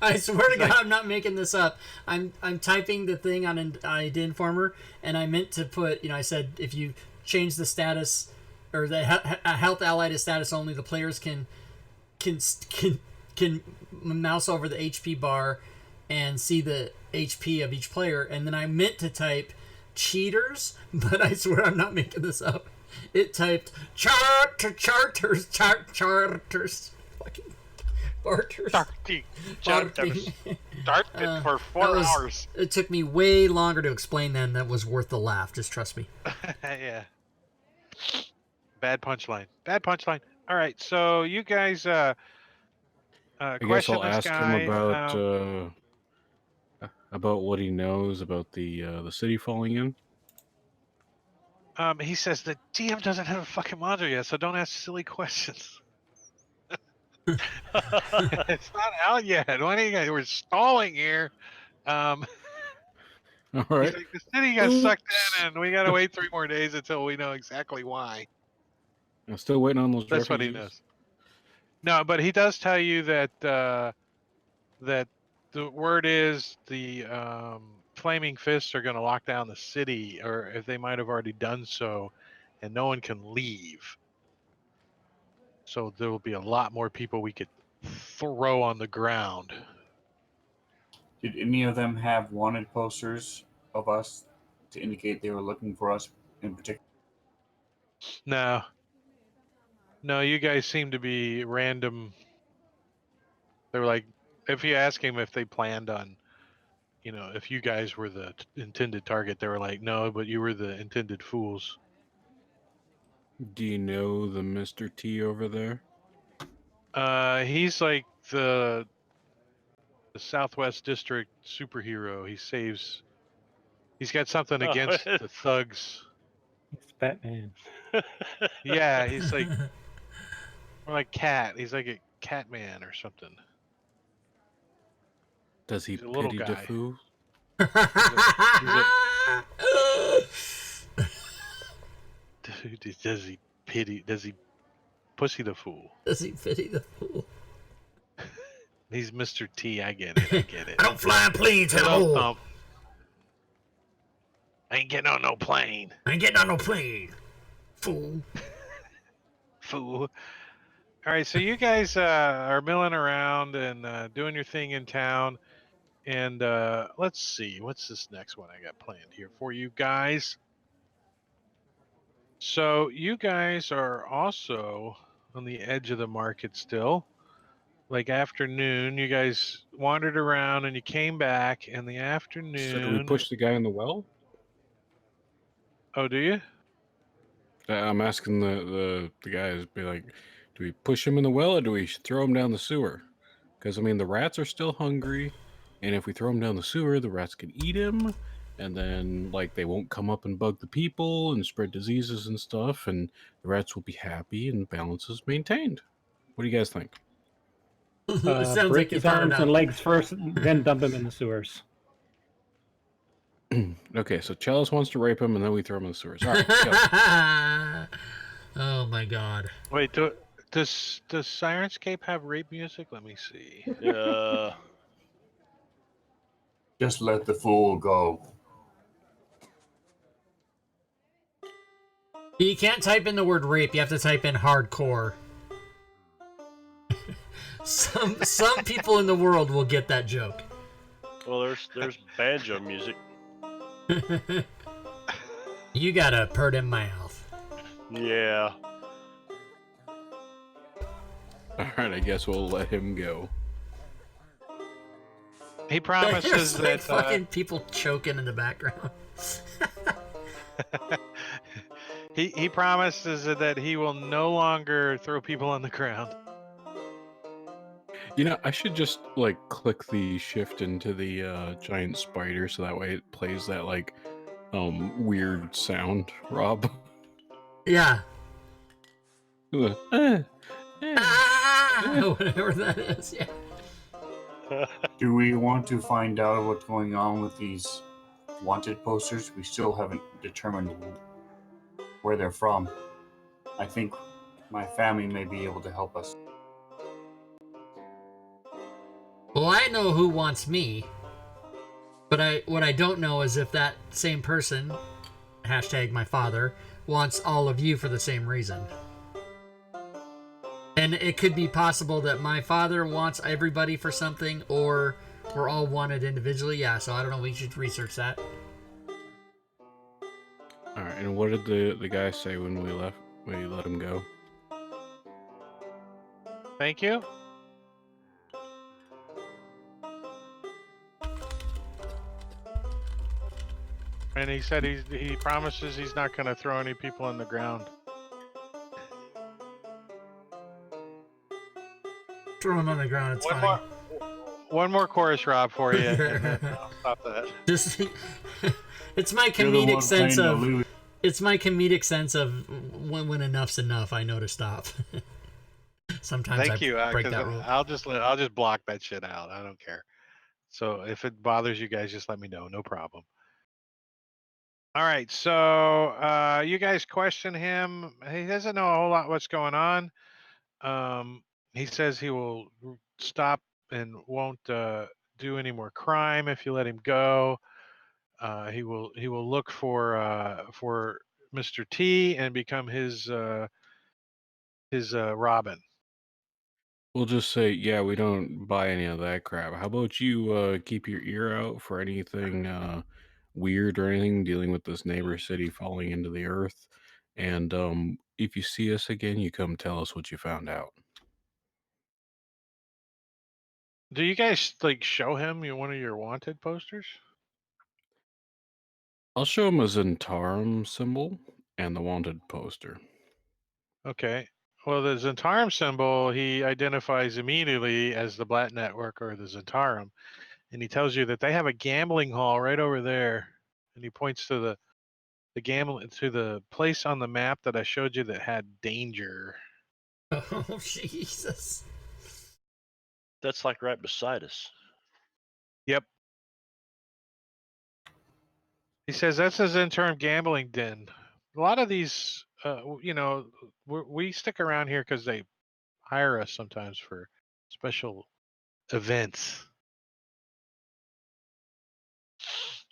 Speaker 1: I swear to God, I'm not making this up. I'm typing the thing on ID Informer, and I meant to put, I said if you change the status or the health allied is status only. The players can mouse over the HP bar and see the HP of each player. And then I meant to type cheaters, but I swear I'm not making this up. It typed charters. Fucking barters.
Speaker 3: Charters. Started for 4 hours.
Speaker 1: It took me way longer to explain than that was worth the laugh. Just trust me.
Speaker 3: Yeah. Bad punchline. Bad punchline. All right, so you guys
Speaker 6: I guess I'll ask
Speaker 3: guy,
Speaker 6: him about what he knows about the city falling in.
Speaker 3: he says the DM doesn't have a fucking module yet, so don't ask silly questions. It's not out yet. Why do you guys? We're stalling here.
Speaker 6: All right.
Speaker 3: He's like, the city got sucked in, and we gotta wait 3 more days until we know exactly why.
Speaker 6: I'm still waiting on those.
Speaker 3: That's what he knows. No, but he does tell you that that the word is the Flaming Fists are going to lock down the city, or if they might have already done so, and no one can leave. So there will be a lot more people we could throw on the ground.
Speaker 5: Did any of them have wanted posters of us to indicate they were looking for us in particular?
Speaker 3: No. No, you guys seem to be random. They were like, if you ask him if they planned on, if you guys were the intended target, they were like, no, but you were the intended fools.
Speaker 6: Do you know the Mr. T over there?
Speaker 3: He's like the Southwest District superhero. He's got something against the thugs.
Speaker 4: It's Batman.
Speaker 3: Yeah, he's like, or like Cat. He's like a Catman or something.
Speaker 6: Does he
Speaker 3: He's a little
Speaker 6: pity the
Speaker 3: guy.
Speaker 6: fool?
Speaker 3: Does he pity? Does he pussy the fool?
Speaker 1: Does he pity the fool?
Speaker 3: He's Mr. T. I get it. I get it.
Speaker 1: I don't fly planes at
Speaker 3: Hello,
Speaker 1: all.
Speaker 3: Thump. I ain't getting on no plane.
Speaker 1: I ain't getting on no plane. Fool.
Speaker 3: Fool. All right, so you guys are milling around and doing your thing in town. And let's see, what's this next one I got planned here for you guys? So you guys are also on the edge of the market still. Like afternoon, you guys wandered around and you came back in the afternoon.
Speaker 6: So do we push the guy in the well?
Speaker 3: Oh, do you?
Speaker 6: I'm asking the guys, be like, do we push him in the well or do we throw him down the sewer? Because, I mean, the rats are still hungry, and if we throw him down the sewer, the rats can eat him, and then, like, they won't come up and bug the people and spread diseases and stuff, and the rats will be happy and balance is maintained. What do you guys think?
Speaker 1: It sounds
Speaker 4: Break
Speaker 1: like you
Speaker 4: his
Speaker 1: thought it
Speaker 4: arms
Speaker 1: out.
Speaker 4: and legs first, then dump him in the sewers.
Speaker 6: Okay, so Chalice wants to rape him, and then we throw him in the sewers. All right, go.
Speaker 1: Oh my god.
Speaker 3: Wait, does Sirenscape have rape music? Let me see.
Speaker 5: Just let the fool go.
Speaker 1: You can't type in the word rape. You have to type in hardcore. Some people in the world will get that joke.
Speaker 2: Well, there's banjo music.
Speaker 1: You got a pert in mouth.
Speaker 2: Yeah.
Speaker 6: All right, I guess we'll let him go.
Speaker 3: He
Speaker 1: There's
Speaker 3: promises
Speaker 1: like
Speaker 3: that
Speaker 1: fucking people choking in the background.
Speaker 3: he promises that he will no longer throw people on the ground.
Speaker 6: You know, I should just, like, click the shift into the giant spider so that way it plays that, like, weird sound, Rob.
Speaker 1: Yeah.
Speaker 6: Ah!
Speaker 1: Whatever that is, yeah.
Speaker 5: Do we want to find out what's going on with these wanted posters? We still haven't determined where they're from. I think my family may be able to help us.
Speaker 1: Well, I know who wants me, but what I don't know is if that same person, hashtag my father, wants all of you for the same reason. And it could be possible that my father wants everybody for something, or we're all wanted individually. Yeah, so I don't know. We should research that.
Speaker 6: All right, and what did the guy say when we left? We let him go.
Speaker 3: Thank you. And he said he promises he's not going to throw any people on the ground.
Speaker 1: Throw him on the ground. It's fine.
Speaker 3: One more chorus, Rob, for you, and then I'll stop that.
Speaker 1: Just, it's my comedic sense of. It's my comedic sense of when enough's enough. I know to stop. Sometimes
Speaker 3: Thank you.
Speaker 1: break that rule.
Speaker 3: I'll just block that shit out. I don't care. So if it bothers you guys, just let me know. No problem. All right. So you guys question him. He doesn't know a whole lot what's going on. He says he will stop and won't do any more crime if you let him go. He will look for Mr. T and become his Robin.
Speaker 6: We'll just say, yeah, we don't buy any of that crap. How about you keep your ear out for anything weird or anything dealing with this neighbor city falling into the earth? And if you see us again, you come tell us what you found out.
Speaker 3: Do you guys like show him one of your wanted posters?
Speaker 6: I'll show him a Zentarum symbol and the wanted poster.
Speaker 3: Okay. Well, the Zentarum symbol he identifies immediately as the Black Network or the Zentarum, and he tells you that they have a gambling hall right over there, and he points to the place on the map that I showed you that had danger.
Speaker 1: Oh, Jesus.
Speaker 2: That's like right beside us.
Speaker 3: Yep. He says that's his interim gambling den. A lot of these, we stick around here because they hire us sometimes for special events,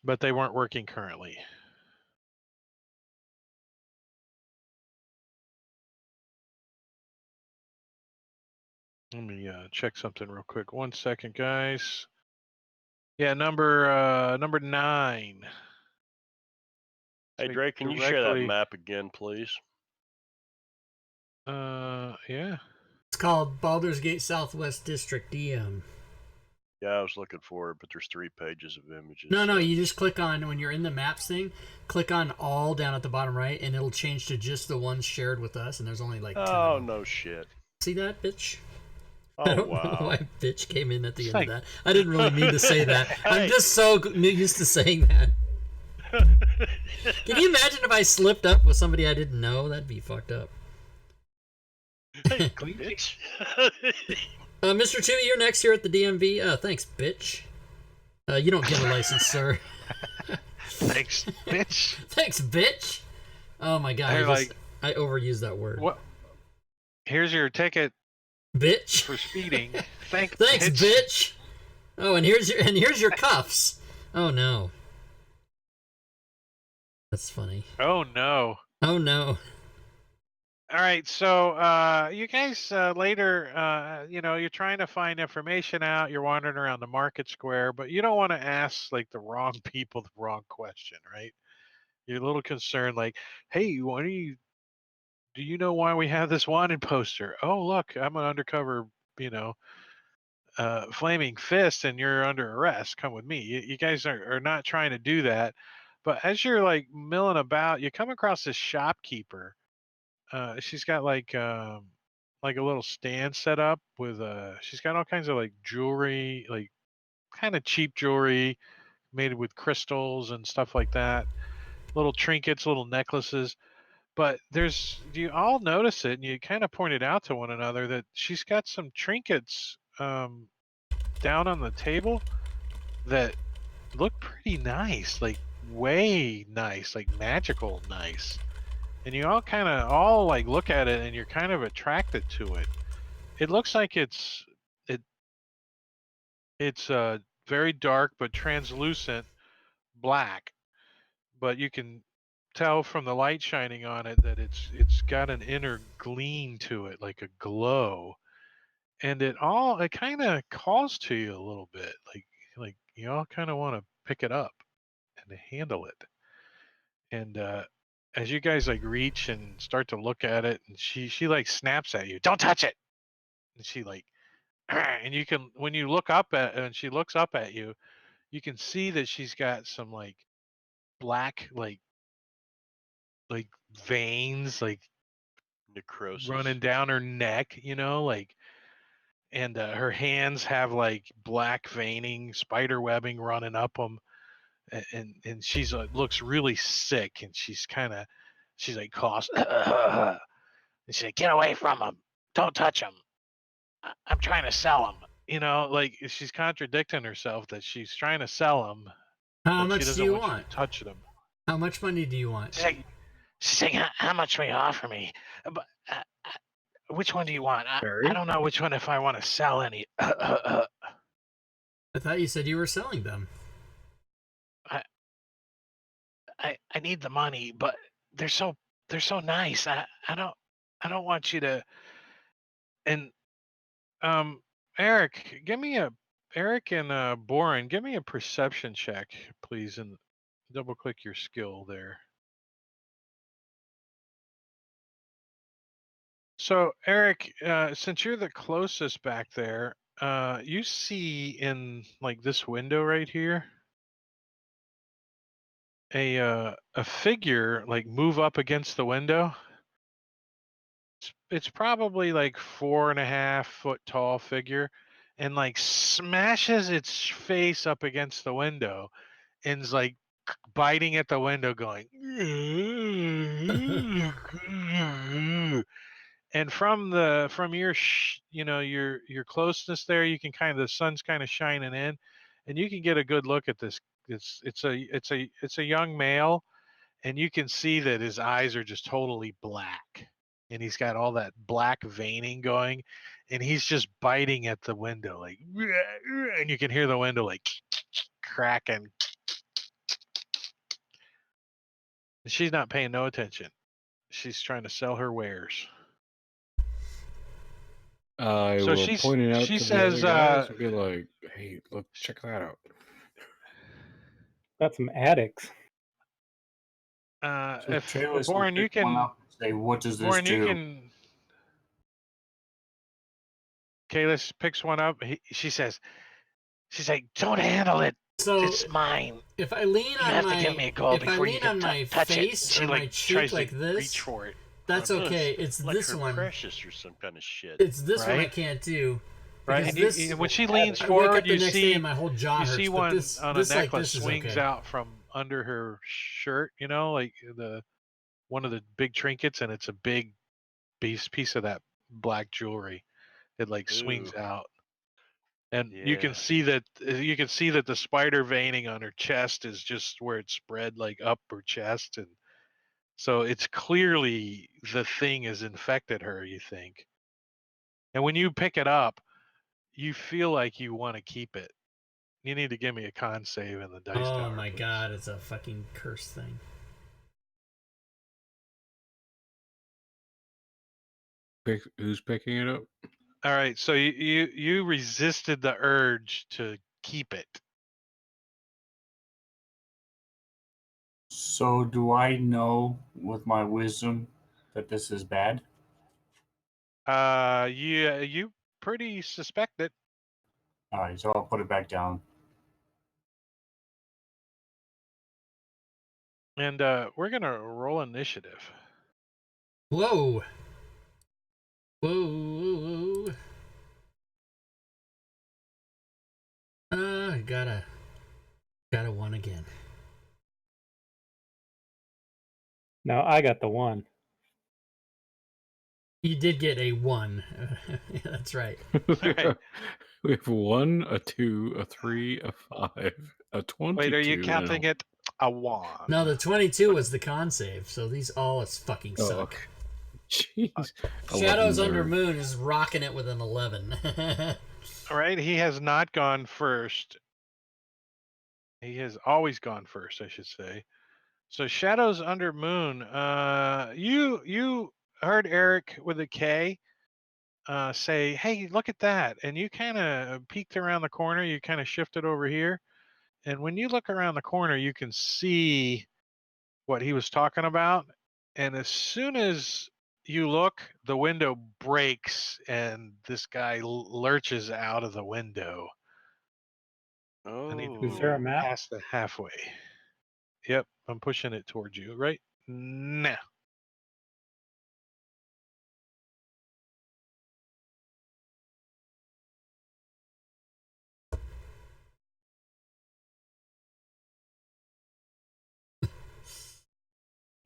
Speaker 3: but they weren't working currently. Let me check something real quick. 1 second, guys. Yeah, number 9.
Speaker 2: Hey, Drake, can you share that map again, please?
Speaker 3: Yeah.
Speaker 1: It's called Baldur's Gate Southwest District DM.
Speaker 2: Yeah, I was looking for it, but there's 3 pages of images.
Speaker 1: No, you just click on, when you're in the maps thing, click on all down at the bottom right, and it'll change to just the ones shared with us, and there's only like 10
Speaker 2: Oh,
Speaker 1: of them.
Speaker 2: no shit.
Speaker 1: See that, bitch?
Speaker 2: Oh,
Speaker 1: I don't
Speaker 2: wow.
Speaker 1: know why bitch came in at the end of that. I didn't really mean to say that. I'm just so used to saying that. Can you imagine if I slipped up with somebody I didn't know? That'd be fucked up.
Speaker 2: Hey, bitch.
Speaker 1: Mr. Chewy, you're next here at the DMV. Thanks, bitch. You don't get a license, sir.
Speaker 3: Thanks, bitch.
Speaker 1: Thanks, bitch. Oh my god, I overused that word.
Speaker 3: What? Here's your ticket,
Speaker 1: bitch,
Speaker 3: for speeding. Thanks,
Speaker 1: bitch. Oh, and here's your cuffs. Oh no. That's funny.
Speaker 3: Oh no.
Speaker 1: Oh no.
Speaker 3: All right, so you guys later, you're trying to find information out. You're wandering around the market square, but you don't want to ask like the wrong people the wrong question, right? You're a little concerned, like, "Hey, do you know why we have this wanted poster? Oh, look, I'm an undercover, flaming fist, and you're under arrest. Come with me." You guys are not trying to do that, but as you're like milling about, you come across this shopkeeper. She's got like a little stand set up with she's got all kinds of like jewelry, like kind of cheap jewelry made with crystals and stuff like that. Little trinkets, little necklaces. But you all notice it, and you kind of point it out to one another that she's got some trinkets down on the table that look pretty nice, like way nice, like magical nice. And you all kind of like look at it, and you're kind of attracted to it. It looks like it's very dark but translucent black, but you can tell from the light shining on it that it's got an inner gleam to it, like a glow, and it kind of calls to you a little bit, like you all kind of want to pick it up and handle it. And as you guys like reach and start to look at it, and she like snaps at you, "Don't touch it!" And she like, and you can, when you look up at, and she looks up at you, you can see that she's got some like black like veins like
Speaker 2: Necrosis.
Speaker 3: running down her neck, like, and her hands have like black veining, spider webbing running up them, and she's looks really sick, and she's like coughs, and she's like, "Get away from him! Don't touch him! I'm trying to sell him." Like she's contradicting herself that she's trying to sell him,
Speaker 1: How
Speaker 3: but she
Speaker 1: much
Speaker 3: doesn't
Speaker 1: do you
Speaker 3: want you
Speaker 1: want?
Speaker 3: to touch them.
Speaker 1: How much money do you want?
Speaker 3: She's like, "How much will you offer me? But which one do you want? I
Speaker 6: Barry?
Speaker 3: don't know which one, if I want to sell any."
Speaker 1: I thought you said you were selling them.
Speaker 3: I need the money, but they're so nice. I don't want you to. And Eric and Boren, give me a perception check, please, and double click your skill there. So Eric, since you're the closest back there, you see in like this window right here a figure like move up against the window. It's probably like 4.5 foot tall figure, and like smashes its face up against the window, and's like biting at the window, going. And from your your closeness there, you can the sun's kind of shining in, and you can get a good look at this. It's a young male, and you can see that his eyes are just totally black, and he's got all that black veining going, and he's just biting at the window like, and you can hear the window like cracking. And she's not paying no attention. She's trying to sell her wares.
Speaker 6: I
Speaker 3: So
Speaker 6: will point it out
Speaker 3: she
Speaker 6: to
Speaker 3: says,
Speaker 6: the other guys and be like, "Hey, look, check that out."
Speaker 4: Got some addicts.
Speaker 5: So
Speaker 3: if
Speaker 5: Chaylis will
Speaker 3: Boren, you
Speaker 5: pick one
Speaker 3: can.
Speaker 5: up and say, "What does this
Speaker 3: Boren, you
Speaker 5: do?"
Speaker 3: can. Kalis picks one up. She's like, "Don't handle it.
Speaker 1: So
Speaker 3: It's mine.
Speaker 1: if I lean
Speaker 3: You
Speaker 1: on
Speaker 3: have
Speaker 1: my
Speaker 3: to give me a gold
Speaker 1: if I
Speaker 3: before you
Speaker 1: lean
Speaker 3: can
Speaker 1: on my
Speaker 3: touch it."
Speaker 1: face
Speaker 3: She
Speaker 1: or my
Speaker 3: like
Speaker 1: cheek
Speaker 3: tries
Speaker 1: like
Speaker 3: to
Speaker 1: this,
Speaker 3: reach for it.
Speaker 1: that's
Speaker 2: Well,
Speaker 1: okay. It's
Speaker 2: like
Speaker 1: this
Speaker 2: her
Speaker 1: one.
Speaker 2: precious or some kind of shit.
Speaker 1: It's this one I
Speaker 3: Right?
Speaker 1: can't do.
Speaker 3: Right,
Speaker 1: Because
Speaker 3: and when she leans
Speaker 1: I wake
Speaker 3: forward,
Speaker 1: up the
Speaker 3: you
Speaker 1: next day
Speaker 3: see
Speaker 1: and my whole jaw hurts.
Speaker 3: see
Speaker 1: but
Speaker 3: one
Speaker 1: this,
Speaker 3: on a
Speaker 1: this like
Speaker 3: necklace
Speaker 1: this is
Speaker 3: swings
Speaker 1: okay.
Speaker 3: out from under her shirt. Like one of the big trinkets, and it's a big piece of that black jewelry. It like swings
Speaker 2: Ooh.
Speaker 3: out, and
Speaker 2: Yeah.
Speaker 3: you can see that the spider veining on her chest is just where it's spread like up her chest, and so it's clearly the thing has infected her, you think. And when you pick it up, you feel like you want to keep it. You need to give me a con save in the dice tower.
Speaker 1: Oh my
Speaker 3: please.
Speaker 1: god, it's a fucking curse thing.
Speaker 6: Who's picking it up?
Speaker 3: All right, so you resisted the urge to keep it.
Speaker 5: So do I know with my wisdom that this is bad?
Speaker 3: You pretty suspect it.
Speaker 5: All right, so I'll put it back down.
Speaker 3: And we're gonna roll initiative.
Speaker 1: Whoa. Whoa. I got a one again.
Speaker 4: No, I got the one.
Speaker 1: You did get a one. Yeah, that's right.
Speaker 3: Right.
Speaker 6: We have 1, a 2, a 3, a 5, a 22.
Speaker 3: Wait, are you counting
Speaker 6: now.
Speaker 3: it a one?
Speaker 1: No, the 22 was the con save, so these all fucking
Speaker 6: Oh,
Speaker 1: suck.
Speaker 6: okay. Jeez.
Speaker 1: Shadows
Speaker 6: 11
Speaker 1: Under
Speaker 6: there.
Speaker 1: Moon is rocking it with an 11.
Speaker 3: All right, he has not gone first. He has always gone first, I should say. So Shadows Under Moon. You heard Eric with a K say, "Hey, look at that," and you kind of peeked around the corner. You kind of shifted over here, and when you look around the corner, you can see what he was talking about. And as soon as you look, the window breaks, and this guy lurches out of the window. And he
Speaker 4: Is there a
Speaker 2: Oh.
Speaker 4: map?
Speaker 3: past the halfway. Yep, I'm pushing it towards you right now.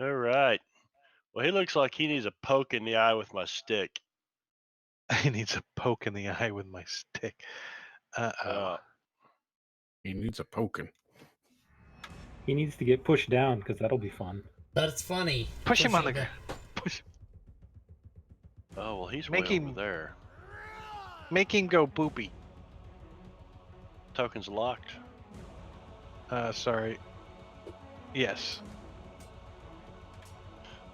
Speaker 2: All right. Well, he looks like he needs a poke in the eye with my stick.
Speaker 3: He needs a poke in the eye with my stick. Uh-oh.
Speaker 6: He needs a poking.
Speaker 4: He needs to get pushed down because that'll be fun.
Speaker 1: That's funny.
Speaker 3: Push him on the
Speaker 1: Pushing
Speaker 3: ground. Push.
Speaker 2: Oh, well, he's
Speaker 3: Make
Speaker 2: way
Speaker 3: him-
Speaker 2: over there.
Speaker 3: Make him go poopy.
Speaker 2: Token's locked.
Speaker 3: Sorry. Yes.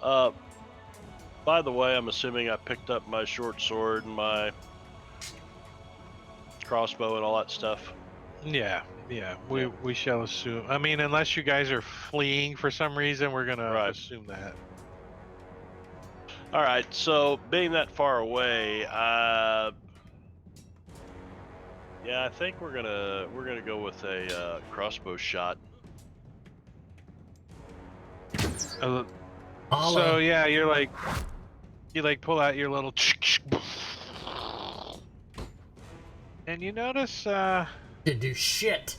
Speaker 2: By the way, I'm assuming I picked up my short sword and my crossbow and all that stuff.
Speaker 3: Yeah. We shall assume. I mean, unless you guys are fleeing for some reason, we're gonna
Speaker 2: Right.
Speaker 3: assume that.
Speaker 2: All right, so being that far away, yeah, I think we're gonna go with a crossbow shot.
Speaker 3: So
Speaker 1: Holla.
Speaker 3: yeah, you pull out your little, and you notice
Speaker 1: Didn't do shit.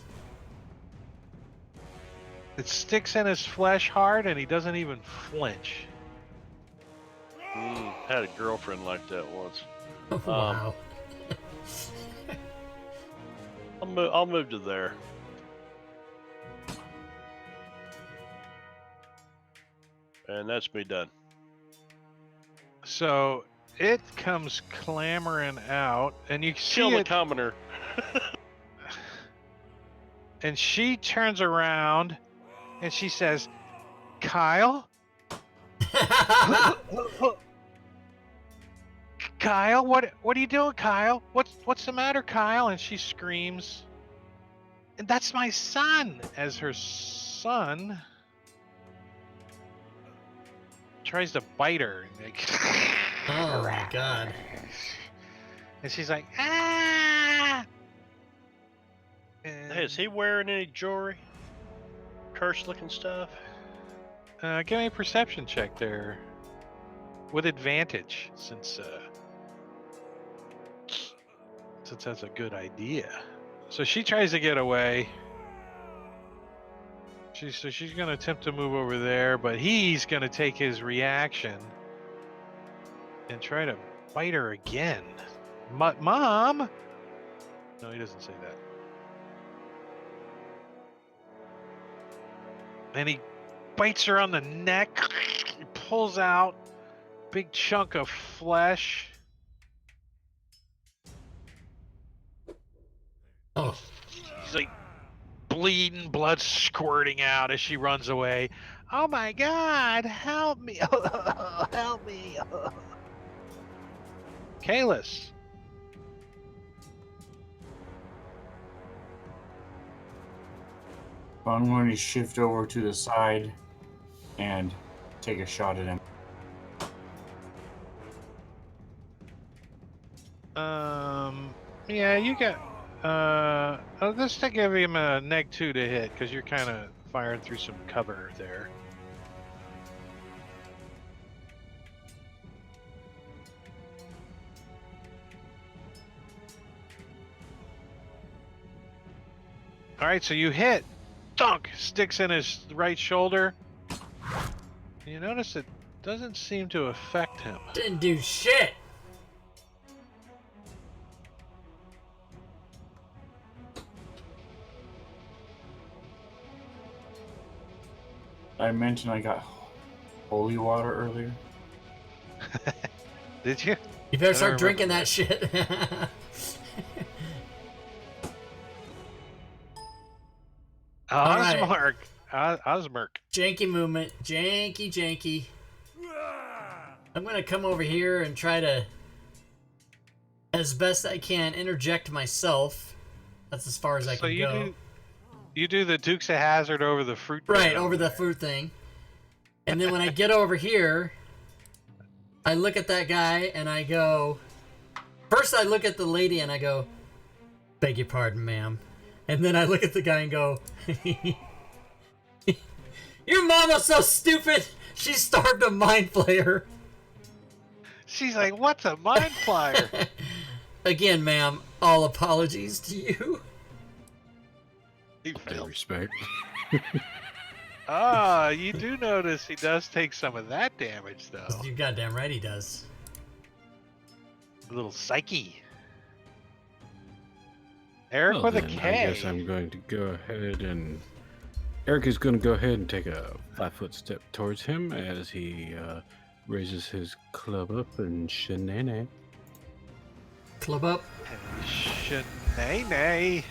Speaker 3: it sticks in his flesh hard, and he doesn't even flinch.
Speaker 2: Had a girlfriend like that once.
Speaker 1: Wow.
Speaker 2: I'll move to there. And that's me done.
Speaker 3: So it comes clamoring out, and you see
Speaker 2: Kill the
Speaker 3: it,
Speaker 2: commoner.
Speaker 3: and she turns around, and she says, "Kyle, Kyle, what are you doing, Kyle? What's the matter, Kyle?" And she screams, "And that's my son!" As her son tries to bite her, and
Speaker 1: Oh my god.
Speaker 3: and she's like, "Ah!"
Speaker 2: Hey, is he wearing any jewelry? Cursed looking stuff?
Speaker 3: Give me a perception check there, with advantage, since that's a good idea. So she tries to get away. She's gonna attempt to move over there, but he's gonna take his reaction and try to bite her again. Mom? No, he doesn't say that. And he bites her on the neck. He pulls out a big chunk of flesh.
Speaker 1: Oh.
Speaker 3: He's like bleeding, blood squirting out as she runs away. Oh my God, help me. Help me. Kalis.
Speaker 5: I'm going to shift over to the side and take a shot at him.
Speaker 3: Yeah, you got. Let's give him a -2 to hit because you're kind of firing through some cover there. All right, so you hit. Dunk! Sticks in his right shoulder. You notice it doesn't seem to affect him.
Speaker 1: Didn't do shit.
Speaker 5: I mentioned I got holy water earlier.
Speaker 3: Did you?
Speaker 1: You better
Speaker 3: I
Speaker 1: start
Speaker 3: don't
Speaker 1: drinking
Speaker 3: remember
Speaker 1: that shit.
Speaker 3: On his
Speaker 1: right.
Speaker 3: mark. Osmerk.
Speaker 1: Janky movement. Janky. I'm going to come over here and try to, as best I can, interject myself. That's as far as I can go.
Speaker 3: You do the Dukes of Hazzard over the fruit.
Speaker 1: Right, over the fruit thing. And then when I get over here, I look at that guy and I go... First I look at the lady and I go, beg your pardon, ma'am. And then I look at the guy and go, your mama's so stupid, she starved a mind flayer.
Speaker 3: She's like, what's a mind flyer?
Speaker 1: Again, ma'am, all apologies to you.
Speaker 3: He
Speaker 6: I
Speaker 3: failed.
Speaker 6: respect.
Speaker 3: You do notice he does take some of that damage, though.
Speaker 1: You're goddamn right he does.
Speaker 3: A little psyche. Eric
Speaker 6: Well,
Speaker 3: with a
Speaker 6: then,
Speaker 3: K.
Speaker 6: I guess I'm going to go ahead and... Eric is going to go ahead and take a 5-foot step towards him as he raises his club up and shenanay.
Speaker 1: Club up.
Speaker 3: Shenanay.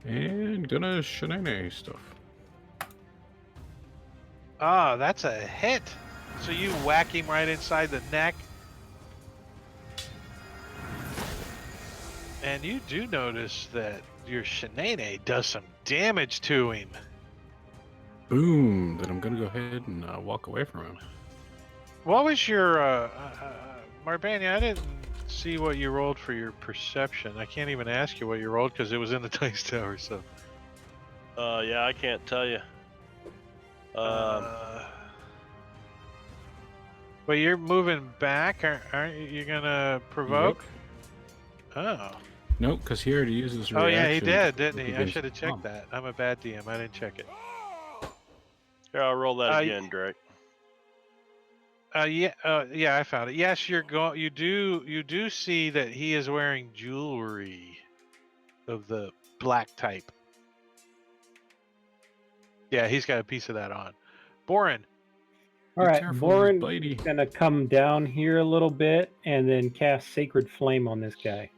Speaker 6: And gonna shenanay stuff.
Speaker 3: Oh, that's a hit. So you whack him right inside the neck. And you do notice that your shenanay does some damage to him.
Speaker 6: Boom! Then I'm gonna go ahead and walk away from him.
Speaker 3: What was your, Marbania, I didn't see what you rolled for your perception. I can't even ask you what you rolled because it was in the dice tower, so.
Speaker 2: Yeah, I can't tell you.
Speaker 3: But you're moving back, aren't you? You're gonna provoke? Oh.
Speaker 6: Nope, because he already used his
Speaker 3: Oh
Speaker 6: reaction.
Speaker 3: yeah, he did, didn't he? I
Speaker 6: against
Speaker 3: should have checked
Speaker 6: Tom.
Speaker 3: that. I'm a bad DM. I didn't check it.
Speaker 2: Here, I'll roll that again, Drake.
Speaker 3: Yeah, I found it. Yes, you're going. You do see that he is wearing jewelry of the black type. Yeah, he's got a piece of that on. Borin.
Speaker 4: All right,
Speaker 6: careful, he's
Speaker 4: Borin
Speaker 6: bitey.
Speaker 4: is gonna come down here a little bit and then cast Sacred Flame on this guy.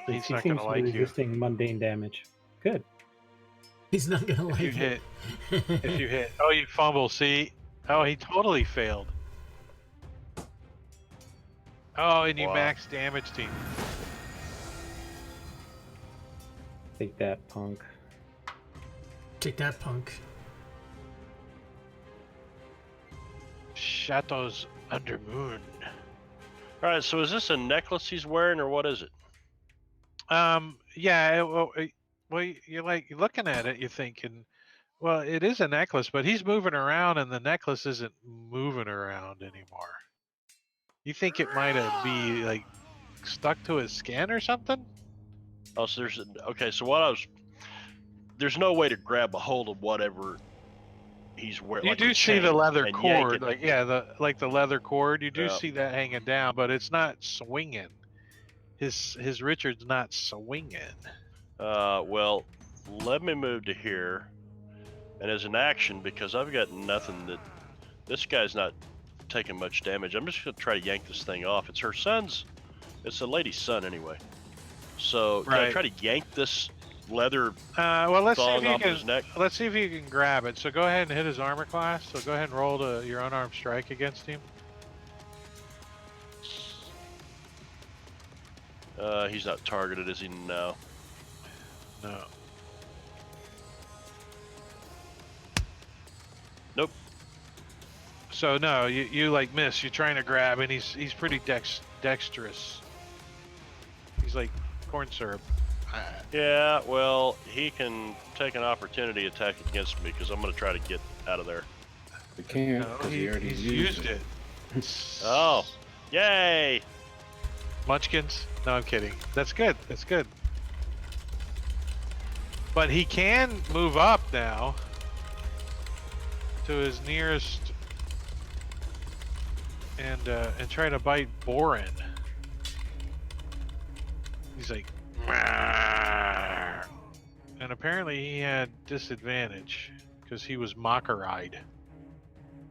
Speaker 3: He's
Speaker 4: He
Speaker 3: not
Speaker 4: seems
Speaker 3: gonna
Speaker 4: to
Speaker 3: like
Speaker 4: be
Speaker 3: you.
Speaker 4: resisting mundane damage. Good.
Speaker 1: He's not gonna
Speaker 3: If
Speaker 1: like
Speaker 3: you
Speaker 1: it.
Speaker 3: hit, if you hit. Oh, you fumble. See? Oh, he totally failed. Oh, and you
Speaker 2: Wow.
Speaker 3: max damage team.
Speaker 4: Take that, punk.
Speaker 1: Take that, punk.
Speaker 3: Shadows under moon.
Speaker 2: All right, so is this a necklace he's wearing, or what is it?
Speaker 3: Yeah. Well, you're like looking at it, you're thinking, well, it is a necklace, but he's moving around, and the necklace isn't moving around anymore. You think it might have be like stuck to his skin or something?
Speaker 2: Oh, so okay. So what I was, there's no way to grab a hold of whatever he's wearing.
Speaker 3: You
Speaker 2: like
Speaker 3: do
Speaker 2: a
Speaker 3: see the
Speaker 2: chain
Speaker 3: leather
Speaker 2: and yank
Speaker 3: cord,
Speaker 2: it.
Speaker 3: like the leather cord. You do
Speaker 2: Yeah.
Speaker 3: see that hanging down, but it's not swinging. His Richard's not swinging.
Speaker 2: Well, let me move to here, and as an action, because I've got nothing that this guy's not taking much damage. I'm just gonna try to yank this thing off. It's her son's. It's the lady's son anyway. So can I
Speaker 3: Right.
Speaker 2: try to yank this leather
Speaker 3: Well, let's see if
Speaker 2: thong
Speaker 3: you
Speaker 2: off
Speaker 3: can.
Speaker 2: his neck?
Speaker 3: Let's see if you can grab it. So go ahead and hit his armor class. So go ahead and roll your unarmed strike against him.
Speaker 2: He's not targeted, is he? No.
Speaker 3: No.
Speaker 2: Nope.
Speaker 3: So no, you like miss. You're trying to grab, and he's pretty dexterous. He's like corn syrup.
Speaker 2: Yeah, well, he can take an opportunity attack against me because I'm going to try to get out of there.
Speaker 6: We can't,
Speaker 3: No,
Speaker 6: because he already
Speaker 3: he's
Speaker 6: used
Speaker 3: it.
Speaker 2: Oh, yay!
Speaker 3: Munchkins? No, I'm kidding. That's good. That's good. But he can move up now to his nearest and try to bite Borin. He's like, "Meow." And apparently he had disadvantage because he was mocker-eyed,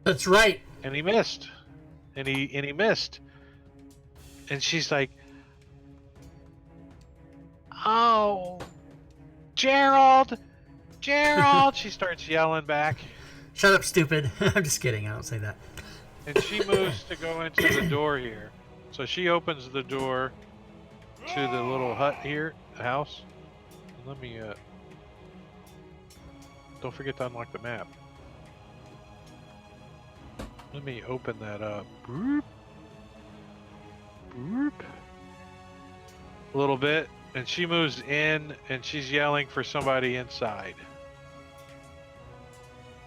Speaker 1: That's right.
Speaker 3: and he missed, and he missed. And she's like, "Oh, Gerald, Gerald!" She starts yelling back,
Speaker 1: Shut up, stupid. I'm just kidding. I don't say that.
Speaker 3: and she moves to go into the door here. So she opens the door to the little hut here, the house. Let me don't forget to unlock the map. Let me open that up. Boop. Boop. A little bit, and she moves in, and she's yelling for somebody inside.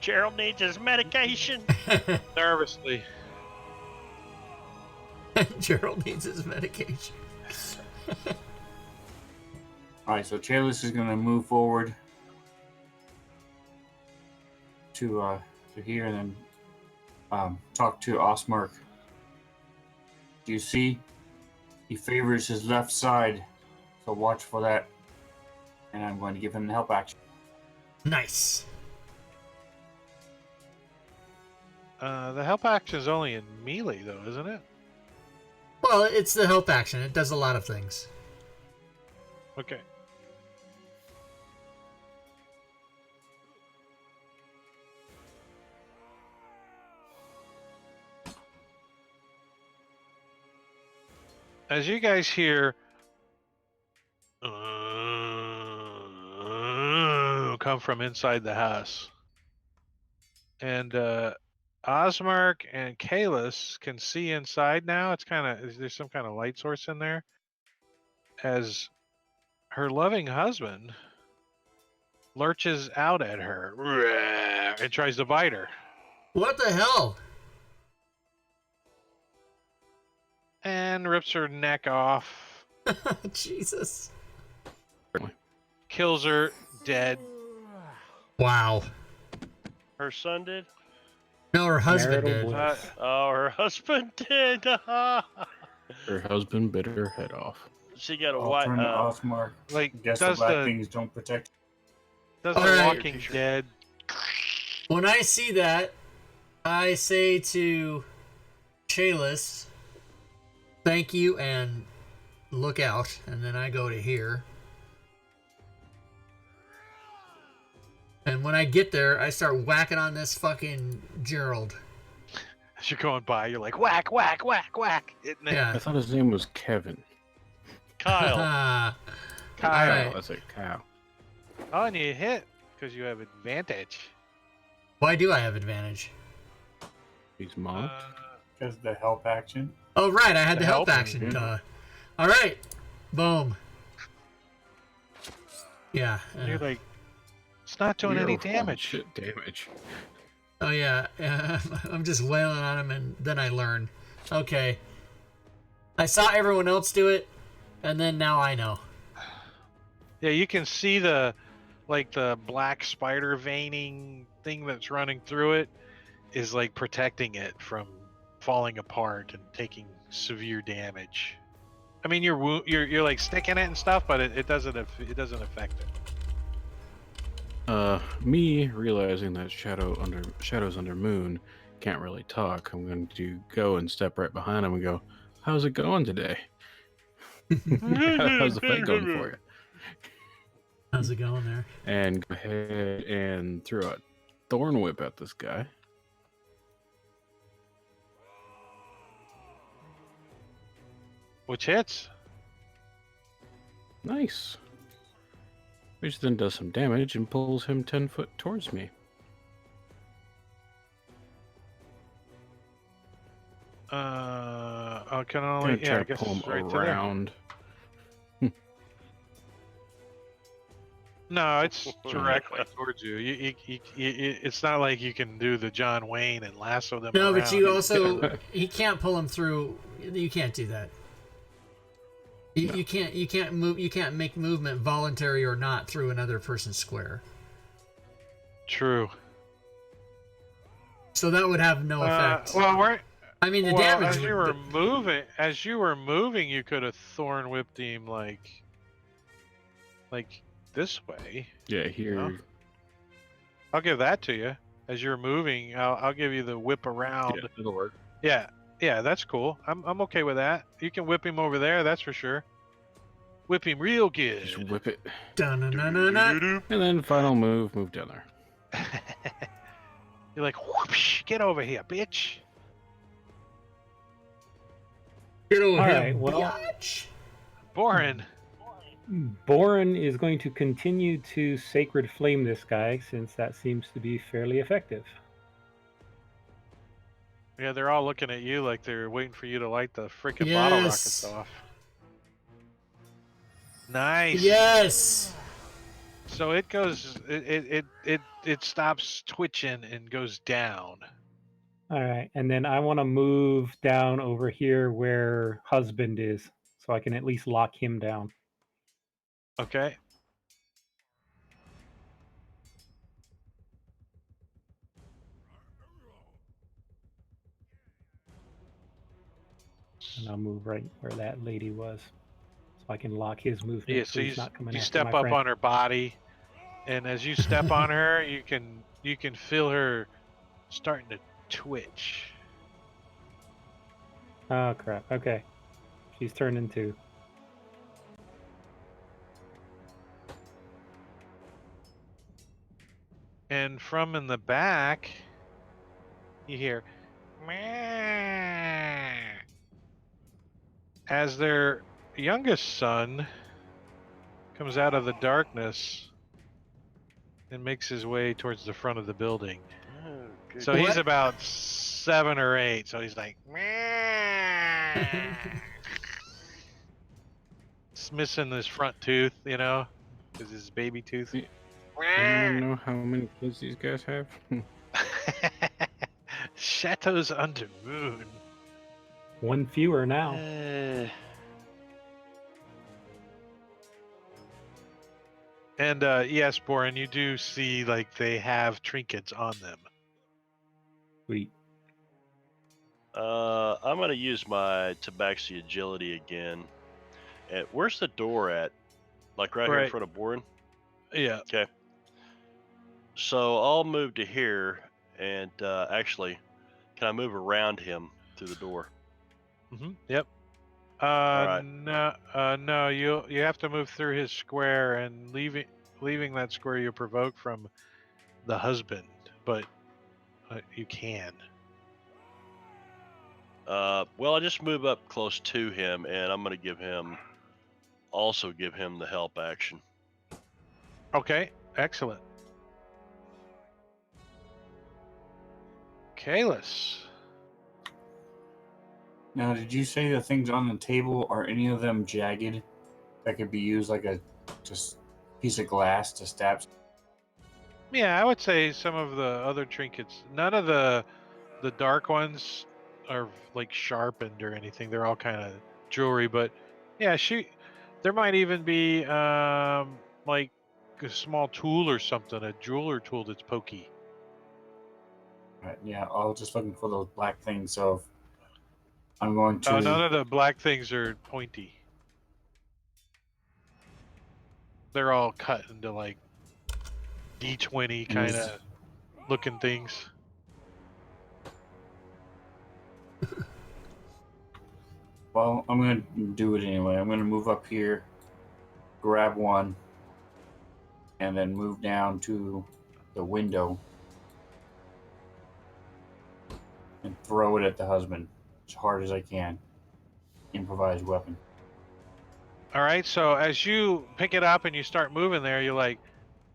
Speaker 2: Gerald needs his medication.
Speaker 3: Nervously.
Speaker 1: Gerald needs his medication.
Speaker 5: Alright, so Chalice is going to move forward to here and then talk to Osmark. Do you see? He favors his left side, so watch for that. And I'm going to give him the help action.
Speaker 1: Nice.
Speaker 3: The help action is only in melee, though, isn't it?
Speaker 1: Well, it's the help action. It does a lot of things.
Speaker 3: Okay. As you guys hear, come from inside the house, and Osmark and Kalis can see inside now. It's kind of, there's some kind of light source in there, as her loving husband lurches out at her and tries to bite her.
Speaker 1: What the hell?
Speaker 3: And rips her neck off,
Speaker 1: Jesus.
Speaker 3: kills her dead.
Speaker 1: Wow.
Speaker 2: Her son did?
Speaker 1: No, her husband
Speaker 4: Marital
Speaker 1: did.
Speaker 4: bliss.
Speaker 2: Oh, her husband did.
Speaker 6: Her husband bit her head off.
Speaker 2: She got a
Speaker 5: I'll
Speaker 2: white.
Speaker 5: turn to Osmark.
Speaker 3: Like,
Speaker 5: Guess the
Speaker 3: does
Speaker 5: black
Speaker 3: the
Speaker 5: things don't protect.
Speaker 3: does
Speaker 1: All
Speaker 3: the
Speaker 1: right.
Speaker 3: Walking Dead?
Speaker 1: When I see that, I say to Chalice, thank you and look out. And then I go to here. And when I get there, I start whacking on this fucking Gerald.
Speaker 3: As you're going by, you're like, whack, whack, whack, whack. Hitting it.
Speaker 6: I
Speaker 1: Yeah.
Speaker 6: thought his name was Kevin.
Speaker 2: Kyle.
Speaker 1: Ah,
Speaker 3: Kyle.
Speaker 1: Alright.
Speaker 6: That's a cow.
Speaker 3: Oh, and you hit because you have advantage.
Speaker 1: why do I have advantage?
Speaker 6: He's mocked.
Speaker 5: Because the help action.
Speaker 1: Oh, right. I had
Speaker 3: The
Speaker 1: the help
Speaker 3: help?
Speaker 1: action.
Speaker 6: Mhm.
Speaker 1: All right. Boom. Yeah.
Speaker 3: And you're like, it's not doing any
Speaker 6: You're
Speaker 3: damage.
Speaker 6: shit damage.
Speaker 1: Oh, yeah. I'm just wailing on him, and then I learn. Okay. I saw everyone else do it, and then now I know.
Speaker 3: Yeah, you can see the black spider veining thing that's running through it is like protecting it from falling apart and taking severe damage. I mean, you're like sticking it and stuff, but it doesn't affect it.
Speaker 6: Me realizing that Shadows Under Moon can't really talk, I'm going to go and step right behind him and go, "How's it going today? How's the fight going for you?"
Speaker 1: How's it going there?
Speaker 6: And go ahead and throw a thorn whip at this guy.
Speaker 3: Which hits.
Speaker 6: Nice. Which then does some damage and pulls him 10 foot towards me.
Speaker 3: I can
Speaker 6: I'm
Speaker 3: only
Speaker 6: gonna try
Speaker 3: I
Speaker 6: to
Speaker 3: guess
Speaker 6: pull him
Speaker 3: it's right to there.
Speaker 6: around.
Speaker 3: No, it's directly towards you. It's not like you can do the John Wayne and lasso them.
Speaker 1: No, but
Speaker 3: around.
Speaker 1: you also he can't pull him through. You can't do that. You can't move. You can't make movement voluntary or not through another person's square.
Speaker 3: True.
Speaker 1: So that would have no effect.
Speaker 3: Well,
Speaker 1: I mean, the
Speaker 3: well,
Speaker 1: damage.
Speaker 3: as you were moving, you could have thorn whipped him like this way.
Speaker 6: Yeah, here.
Speaker 3: No. I'll give that to you. As you're moving, I'll give you the whip around.
Speaker 6: Yeah, it'll work.
Speaker 3: Yeah, Yeah, that's cool. I'm okay with that. You can whip him over there, that's for sure. Whip him real good.
Speaker 6: Just whip it.
Speaker 1: Dun-dun-dun-dun-dun.
Speaker 6: And then final move down there.
Speaker 3: You're like, whoosh, get over here, bitch.
Speaker 1: Get over
Speaker 4: All
Speaker 1: here,
Speaker 4: right, well-
Speaker 1: biatch.
Speaker 3: Boring.
Speaker 4: Boren is going to continue to Sacred Flame this guy, since that seems to be fairly effective.
Speaker 3: Yeah, they're all looking at you like they're waiting for you to light the freaking bottle rockets
Speaker 1: Yes.
Speaker 3: off. Nice.
Speaker 1: Yes.
Speaker 3: So it goes. It stops twitching and goes down.
Speaker 4: All right, and then I want to move down over here where husband is, so I can at least lock him down.
Speaker 3: Okay.
Speaker 4: And I'll move right where that lady was, so I can lock his movement.
Speaker 3: Yeah.
Speaker 4: So
Speaker 3: So
Speaker 4: he's not coming
Speaker 3: you
Speaker 4: after
Speaker 3: step
Speaker 4: my
Speaker 3: up
Speaker 4: friend.
Speaker 3: on her body, and as you step on her, you can feel her starting to twitch.
Speaker 4: Oh crap! Okay, she's turned into.
Speaker 3: And from in the back, you hear, "Meow," as their youngest son comes out of the darkness and makes his way towards the front of the building.
Speaker 2: Oh, good.
Speaker 3: So he's
Speaker 1: What?
Speaker 3: about 7 or 8. So he's like, "Meow." It's missing his front tooth, you know, because his baby tooth.
Speaker 6: Yeah. Anyone know how many kids these guys have?
Speaker 3: Chateaus under moon.
Speaker 4: One fewer now.
Speaker 3: And yes, Boren, you do see like they have trinkets on them.
Speaker 4: Sweet.
Speaker 2: I'm gonna use my Tabaxi agility again. Where's the door at? Like right here in
Speaker 3: Right.
Speaker 2: front of Boren?
Speaker 3: Yeah.
Speaker 2: Okay. So I'll move to here, and actually, can I move around him through the door?
Speaker 3: Yep.
Speaker 2: right.
Speaker 3: No. You have to move through his square and leaving that square you provoke from the husband, but you can.
Speaker 2: Well, I just move up close to him, and I'm gonna give him the help action.
Speaker 3: Okay. Excellent. Kalis.
Speaker 5: Now, did you say the things on the table, are any of them jagged that could be used like a just piece of glass to stab?
Speaker 3: Yeah, I would say some of the other trinkets. None of the dark ones are like sharpened or anything. They're all kind of jewelry, but yeah, there might even be like a small tool or something, a jeweler tool that's pokey.
Speaker 5: Right, yeah, I was just looking for those black things, so I'm going to.
Speaker 3: Oh, none of the black things are pointy. They're all cut into like D20 kind of looking things.
Speaker 5: Well, I'm going to do it anyway. I'm going to move up here, grab one, and then move down to the window and throw it at the husband as hard as I can. Improvised weapon.
Speaker 3: All right, so as you pick it up and you start moving there, you're like,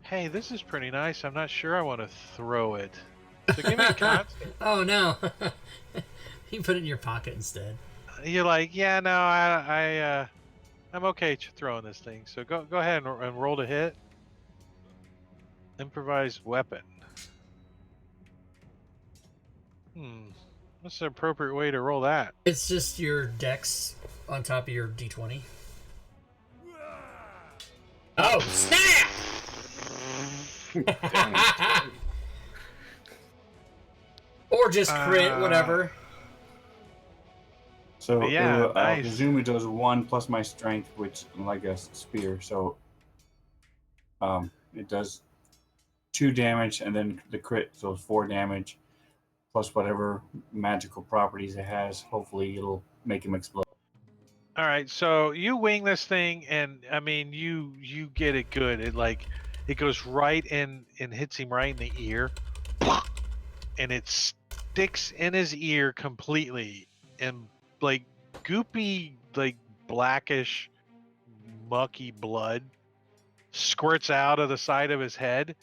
Speaker 3: hey, this is pretty nice. I'm not sure I want to throw it. So give me a constant.
Speaker 1: Oh no. You put it in your pocket instead.
Speaker 3: You're like, yeah, no, I'm okay throwing this thing. So go ahead and roll to hit. Improvised weapon. What's the appropriate way to roll that?
Speaker 1: It's just your dex on top of your d20. Oh, snap! Or just crit, whatever.
Speaker 5: So
Speaker 3: yeah,
Speaker 5: I
Speaker 3: nice.
Speaker 5: presume it does 1 plus my strength, which like a spear. So it does 2 damage, and then the crit, so 4 damage. plus whatever magical properties it has. Hopefully, it'll make him explode.
Speaker 3: All right, so you wing this thing, and I mean, you get it good. It goes right in and hits him right in the ear, and it sticks in his ear completely, and like goopy, like blackish, mucky blood squirts out of the side of his head,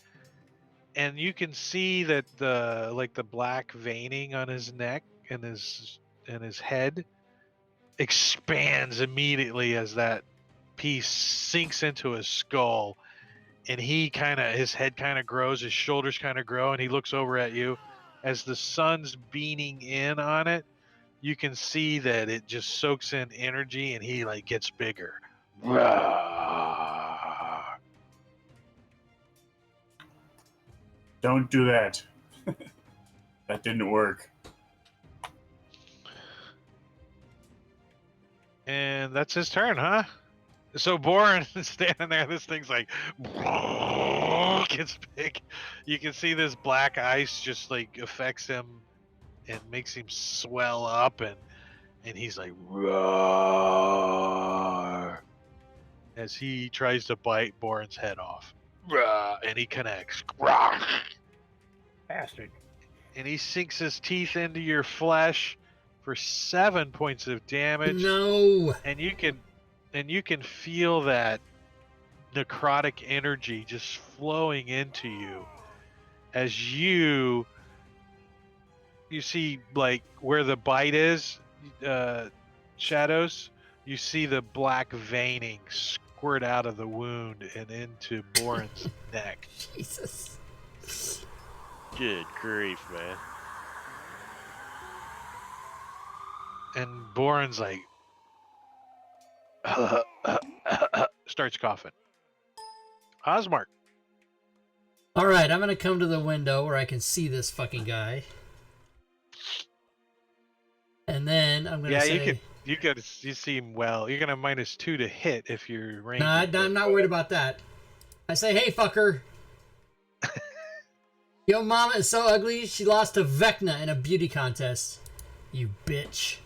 Speaker 3: and you can see that the black veining on his neck and his head expands immediately as that piece sinks into his skull, and his head kind of grows, his shoulders kind of grow, and he looks over at you as the sun's beaming in on it. You can see that it just soaks in energy, and he like gets bigger.
Speaker 5: Don't do that. That didn't work.
Speaker 3: And that's his turn, huh? So Boren is standing there. This thing's like gets big. You can see this black ice just like affects him and makes him swell up, and he's like roar as he tries to bite Boren's head off. And he connects.
Speaker 4: Bastard.
Speaker 3: And he sinks his teeth into your flesh for 7 points of damage.
Speaker 1: No.
Speaker 3: And you can feel that necrotic energy just flowing into you as you see like where the bite is, Shadows, you see the black veining squirt out of the wound and into Boren's neck.
Speaker 1: Jesus.
Speaker 2: Good grief, man.
Speaker 3: And Boren's like starts coughing. Osmark.
Speaker 1: All right, I'm gonna come to the window where I can see this fucking guy, and then I'm gonna say,
Speaker 3: you see him well. You're gonna -2 to hit if you're ranged.
Speaker 1: No, I'm not worried about that. I say, hey, fucker. Yo, mama is so ugly, she lost to Vecna in a beauty contest. You bitch.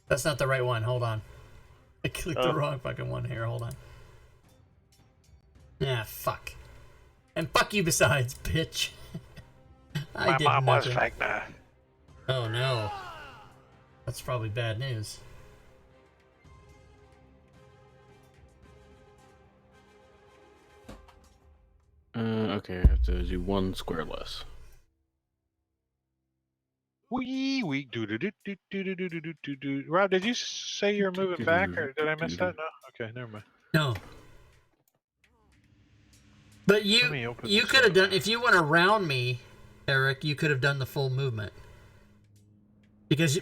Speaker 1: That's not the right one. Hold on. I clicked the wrong fucking one here. Hold on. Ah, fuck. And fuck you besides, bitch.
Speaker 3: My mom was Vecna.
Speaker 1: Oh, no. That's probably bad news.
Speaker 6: Okay, I have to do 1 square less.
Speaker 3: Wee do. Rob, did you say you're moving back, or did I miss that? No. Okay, never mind.
Speaker 1: No. But you could have done, if you went around me, Eric, you could have done the full movement. Because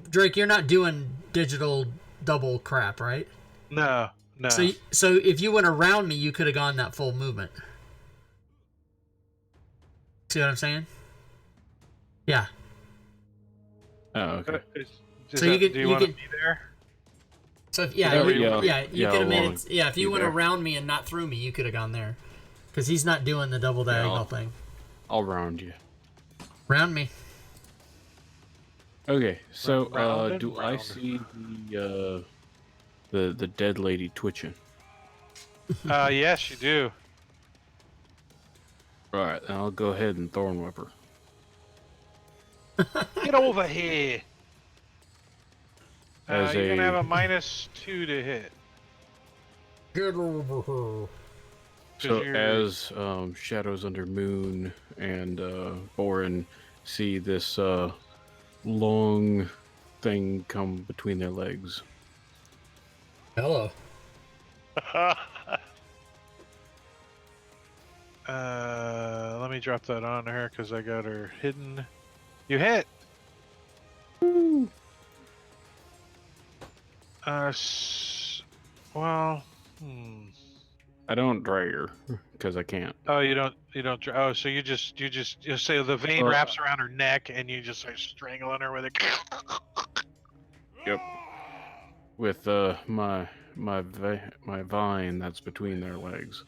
Speaker 1: Drake, you're not doing digital double crap, right?
Speaker 3: No.
Speaker 1: So if you went around me, you could have gone that full movement. See what I'm saying? Yeah.
Speaker 6: Oh, okay.
Speaker 3: Do you want to be there?
Speaker 1: So if, you could have made it. Yeah, if you went around me and not through me, you could have gone there. Because he's not doing the double diagonal thing.
Speaker 6: I'll round you.
Speaker 1: Round me.
Speaker 6: Okay, so do I see the dead lady twitching?
Speaker 3: Yes, you do.
Speaker 6: Alright, then I'll go ahead and Thorn Whip her.
Speaker 3: Get over here.
Speaker 6: As
Speaker 3: you're going to have a -2 to hit.
Speaker 1: Get over here.
Speaker 6: So as Shadows Under Moon and Boren see this long thing come between their legs.
Speaker 1: Hello.
Speaker 3: Let me drop that on her because I got her hidden. You hit.
Speaker 6: I don't drag her because I can't.
Speaker 3: Oh, you don't. Oh, so you say the vein wraps around her neck and you just start strangling her with it.
Speaker 6: Yep. With my vine that's between their legs.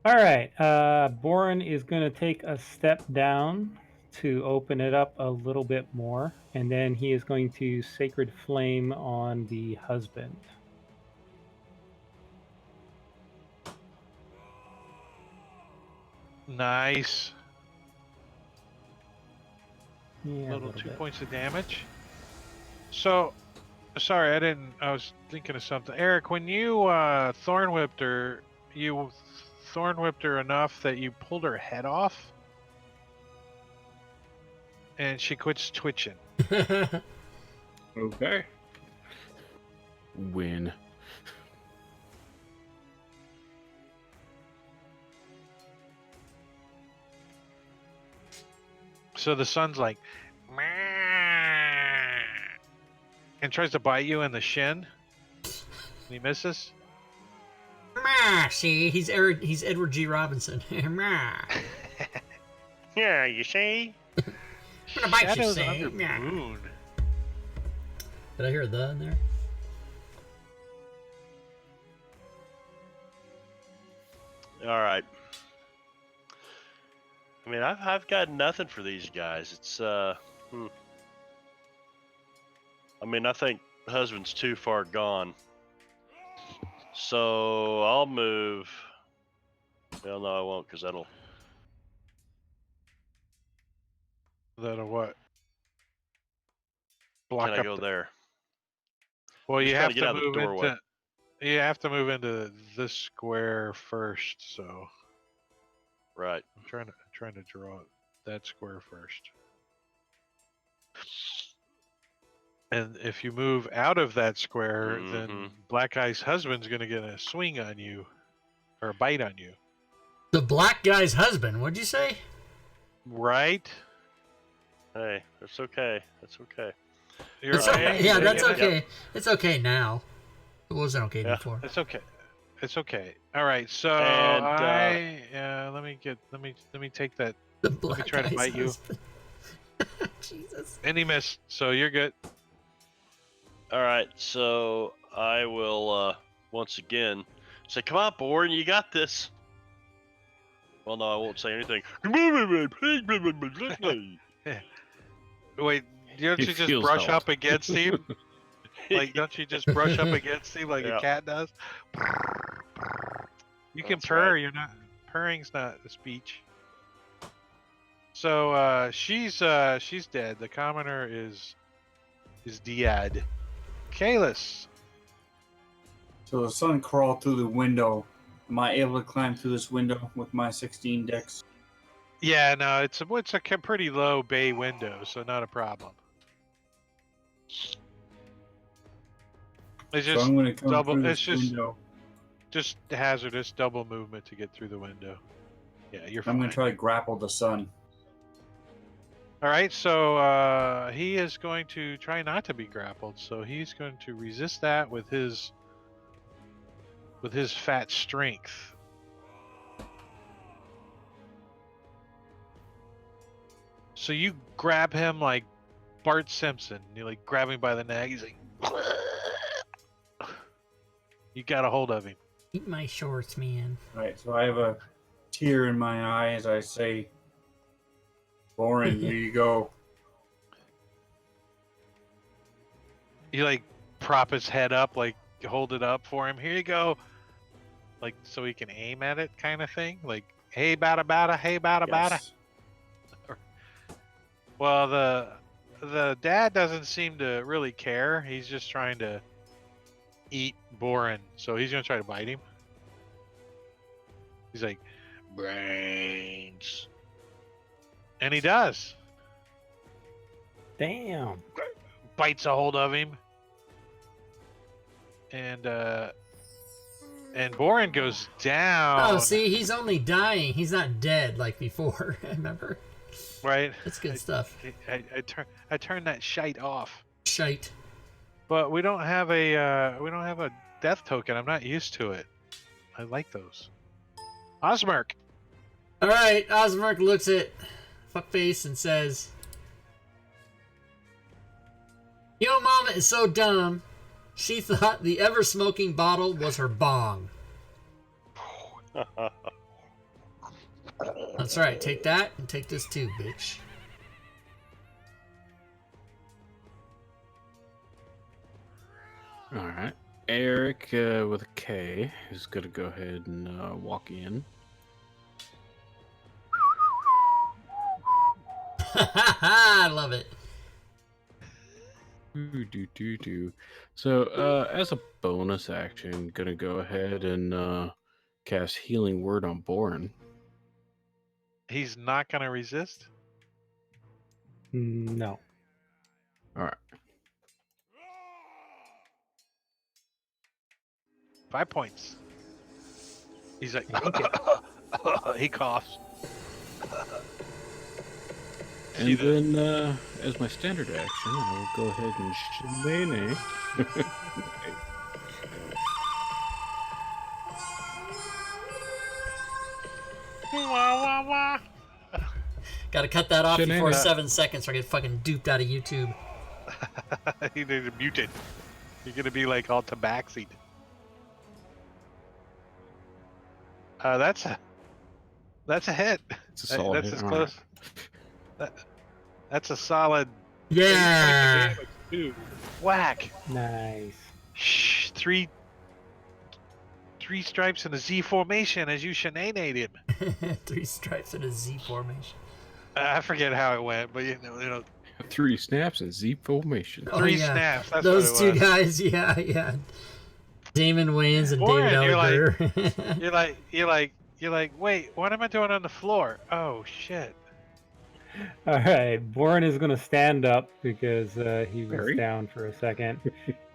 Speaker 4: All right. Boren is going to take a step down to open it up a little bit more, and then he is going to Sacred Flame on the husband.
Speaker 3: Nice.
Speaker 4: Yeah,
Speaker 3: Little 2
Speaker 4: bit.
Speaker 3: points of damage. So, sorry, I was thinking of something. Eric, when you thorn whipped her, you thorn whipped her enough that you pulled her head off, and she quits twitching.
Speaker 6: Okay. Win.
Speaker 3: So the son's like, "Meow," and tries to bite you in the shin. And he misses.
Speaker 1: See, he's Edward G. Robinson.
Speaker 2: Yeah, you see?
Speaker 1: I'm gonna bite you,
Speaker 3: Shadows
Speaker 1: say.
Speaker 3: under moon.
Speaker 1: Did I hear a "the" in there?
Speaker 2: All right. I mean, I've got nothing for these guys. It's I mean, I think husband's too far gone. So I'll move. Well, no, I won't, because that'll
Speaker 3: What? Block
Speaker 2: Can I
Speaker 3: up
Speaker 2: go
Speaker 3: the-
Speaker 2: there?
Speaker 3: Well,
Speaker 2: Just
Speaker 3: you
Speaker 2: trying
Speaker 3: have
Speaker 2: to get
Speaker 3: to
Speaker 2: out of the
Speaker 3: move
Speaker 2: doorway.
Speaker 3: into. You have to move into this square first. So
Speaker 2: Right.
Speaker 3: I'm trying to draw that square first. And if you move out of that square, then Black Eye's husband's going to get a swing on you, or a bite on you.
Speaker 1: The black guy's husband. What'd you say?
Speaker 3: Right?
Speaker 2: Hey, that's okay. That's okay.
Speaker 3: You're
Speaker 1: It's
Speaker 3: okay.
Speaker 1: okay. Yeah, that's
Speaker 3: Yep.
Speaker 1: okay. It's okay now. It wasn't okay
Speaker 2: Yeah.
Speaker 1: before.
Speaker 3: It's okay. It's okay. All right. So
Speaker 2: And,
Speaker 3: let me take that.
Speaker 1: The
Speaker 3: Let
Speaker 1: black
Speaker 3: me try to
Speaker 1: guy's
Speaker 3: bite you.
Speaker 1: husband. Jesus.
Speaker 3: And he missed. So you're good.
Speaker 2: All right. So I will once again say, "Come on, Bourne, you got this." Well, no, I won't say anything.
Speaker 3: Wait, don't
Speaker 6: He
Speaker 3: you just
Speaker 6: feels
Speaker 3: brush
Speaker 6: helped.
Speaker 3: up against him? Like, don't you just brush up against him like
Speaker 2: Yeah.
Speaker 3: a cat does? You can
Speaker 2: That's
Speaker 3: purr.
Speaker 2: right.
Speaker 3: You're not purring's not a speech. So she's dead. The commoner is dead. Kalis.
Speaker 5: So the sun crawled through the window. Am I able to climb through this window with my 16 dex?
Speaker 3: Yeah, no, it's a pretty low bay window, so not a problem. It's
Speaker 5: So
Speaker 3: just
Speaker 5: I'm going to come
Speaker 3: double.
Speaker 5: through
Speaker 3: It's
Speaker 5: this window.
Speaker 3: just hazardous double movement to get through the window. Yeah, you're fine.
Speaker 5: I'm going to try to grapple the sun.
Speaker 3: All right, so he is going to try not to be grappled. So he's going to resist that with his fat strength. So you grab him like Bart Simpson. You like grab him by the neck. He's like, you got a hold of him.
Speaker 1: Eat my shorts, man.
Speaker 5: Alright, so I have a tear in my eye as I say, Boren, here you go.
Speaker 3: You like prop his head up, like hold it up for him. Here you go. Like so he can aim at it, kind of thing. Like, hey, bada bada, hey, bada bada.
Speaker 5: Yes.
Speaker 3: Well, the dad doesn't seem to really care. He's just trying to eat Boren, so he's gonna try to bite him. He's like, brains, and he does.
Speaker 4: Damn.
Speaker 3: Bites a hold of him, and Boren goes down.
Speaker 1: Oh, see, he's only dying. He's not dead like before. Remember?
Speaker 3: Right.
Speaker 1: That's good stuff.
Speaker 3: I turned that shite off.
Speaker 1: Shite.
Speaker 3: But we don't have a death token. I'm not used to it. I like those. Osmerk.
Speaker 1: All right, Osmerk looks at Fuckface and says, "Yo, mama is so dumb. She thought the ever-smoking bottle was her bong." That's right. Take that and take this too, bitch.
Speaker 6: All right. Eric with a K is going to go ahead and walk in.
Speaker 1: I love it.
Speaker 6: So, as a bonus action, gonna go ahead and cast Healing Word on Boren.
Speaker 3: He's not going to resist?
Speaker 4: No.
Speaker 6: All right.
Speaker 3: 5 points. He's like,
Speaker 4: Thank you.
Speaker 3: he coughs.
Speaker 6: And then, as my standard action, I will go ahead and shenane.
Speaker 3: Wah, wah, wah.
Speaker 1: Gotta cut that off before
Speaker 6: Shenanigans.
Speaker 1: 7 seconds or I get fucking duped out of YouTube.
Speaker 3: He need to mute it. You're going to be like all tabaxied. That's a hit.
Speaker 6: It's a solid
Speaker 3: That's
Speaker 6: hit.
Speaker 3: as
Speaker 6: All
Speaker 3: close. That's a solid.
Speaker 1: Yeah.
Speaker 3: Dude, whack.
Speaker 4: Nice.
Speaker 3: Shh, three stripes in a Z formation as you shenanigate him.
Speaker 1: 3 stripes in a Z formation.
Speaker 3: I forget how it went, but you know,
Speaker 6: 3 snaps and Z formation.
Speaker 1: Oh,
Speaker 3: three
Speaker 1: yeah.
Speaker 3: snaps. That's
Speaker 1: Those
Speaker 3: what it
Speaker 1: two
Speaker 3: was.
Speaker 1: guys, yeah. Damon Wayans and
Speaker 3: Boring,
Speaker 1: David
Speaker 3: you're
Speaker 1: Alligator.
Speaker 3: You're like, wait, what am I doing on the floor? Oh shit.
Speaker 4: All right, Boren is going to stand up because he was
Speaker 6: Barry?
Speaker 4: down for a second,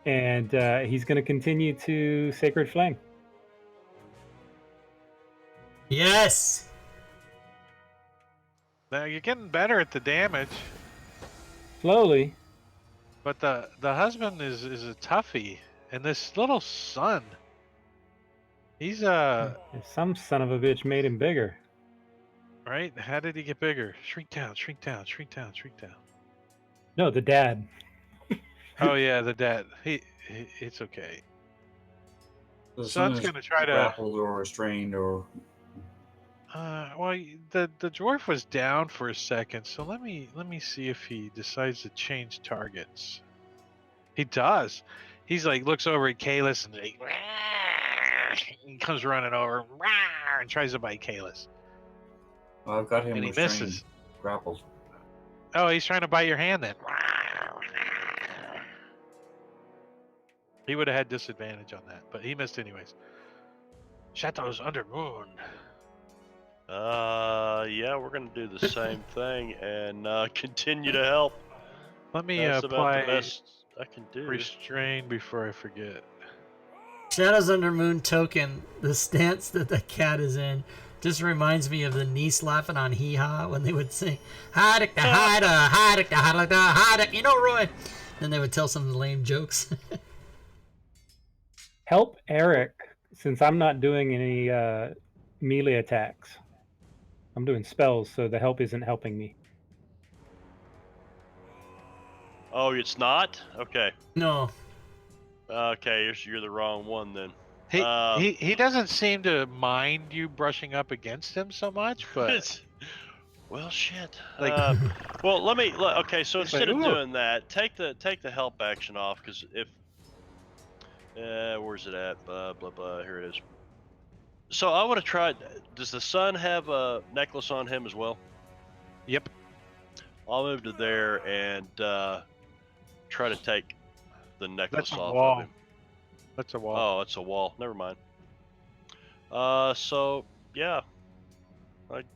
Speaker 4: and he's going to continue to Sacred Flame.
Speaker 1: Yes.
Speaker 3: Now you're getting better at the damage,
Speaker 4: Slowly.
Speaker 3: but the husband is a toughie, and this little son, he's
Speaker 4: Some son of a bitch made him bigger.
Speaker 3: right. How did he get bigger? Shrink down, shrink down, shrink down, shrink down.
Speaker 4: No, the dad.
Speaker 3: Oh yeah, the dad. It's okay.
Speaker 5: The
Speaker 3: Son's
Speaker 5: son is
Speaker 3: gonna try to.
Speaker 5: grappled or restrained or
Speaker 3: Well, the dwarf was down for a second, so let me see if he decides to change targets. He does. He's like looks over at Kalis and like, he comes running over and tries to bite Kalis,
Speaker 5: well, I've got him
Speaker 3: and he
Speaker 5: restrained,
Speaker 3: misses.
Speaker 5: grappled.
Speaker 3: Oh, he's trying to bite your hand then. He would have had disadvantage on that, but he missed anyways. Shadows under moon.
Speaker 2: Yeah, we're gonna do the same thing and continue to help.
Speaker 3: Let me
Speaker 2: That's about the
Speaker 3: apply
Speaker 2: best I can do.
Speaker 3: restrain before I forget.
Speaker 1: Shadows Under Moon token, the stance that the cat is in, just reminds me of the niece laughing on Hee Haw when they would sing, Hadak da Hada, Hadak da Hadak da Hadak, you know, Roy. Then they would tell some lame jokes.
Speaker 4: Help Eric, since I'm not doing any melee attacks. I'm doing spells, so the help isn't helping me.
Speaker 2: Oh, it's not? Okay.
Speaker 1: No.
Speaker 2: Okay, you're the wrong one then.
Speaker 3: He doesn't seem to mind you brushing up against him so much, but
Speaker 2: Well, shit.
Speaker 3: Like-
Speaker 2: Well, okay. So
Speaker 3: It's
Speaker 2: instead
Speaker 3: like,
Speaker 2: of
Speaker 3: ooh.
Speaker 2: doing that, take the help action off because if where's it at? Blah blah blah. Here it is. So I want to try. Does the son have a necklace on him as well?
Speaker 3: Yep.
Speaker 2: I'll move to there and try to take the necklace
Speaker 3: That's a
Speaker 2: off
Speaker 3: wall.
Speaker 2: of him.
Speaker 3: That's a wall.
Speaker 2: Oh, it's a wall. Never mind. So yeah, like,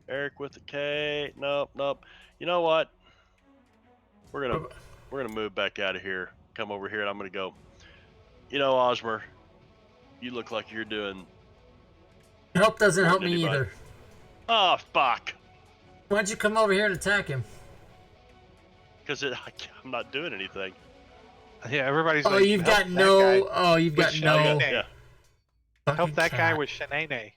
Speaker 2: Eric with the K. Nope. You know what? We're gonna move back out of here. Come over here, and I'm gonna go. You know, Osmer, you look like you're doing.
Speaker 1: Help doesn't help me
Speaker 2: Anybody.
Speaker 1: either.
Speaker 2: Oh fuck!
Speaker 1: Why don't you come over here and attack him?
Speaker 2: Because I'm not doing anything.
Speaker 3: Yeah, everybody's
Speaker 1: Oh,
Speaker 3: like,
Speaker 1: you've
Speaker 3: "Help
Speaker 1: got
Speaker 3: that
Speaker 1: no.
Speaker 3: guy
Speaker 1: Oh, you've got
Speaker 3: with
Speaker 1: no.
Speaker 3: Shanae.
Speaker 2: Yeah.
Speaker 1: fucking
Speaker 3: Help that guy
Speaker 1: cat.
Speaker 3: with Shanae.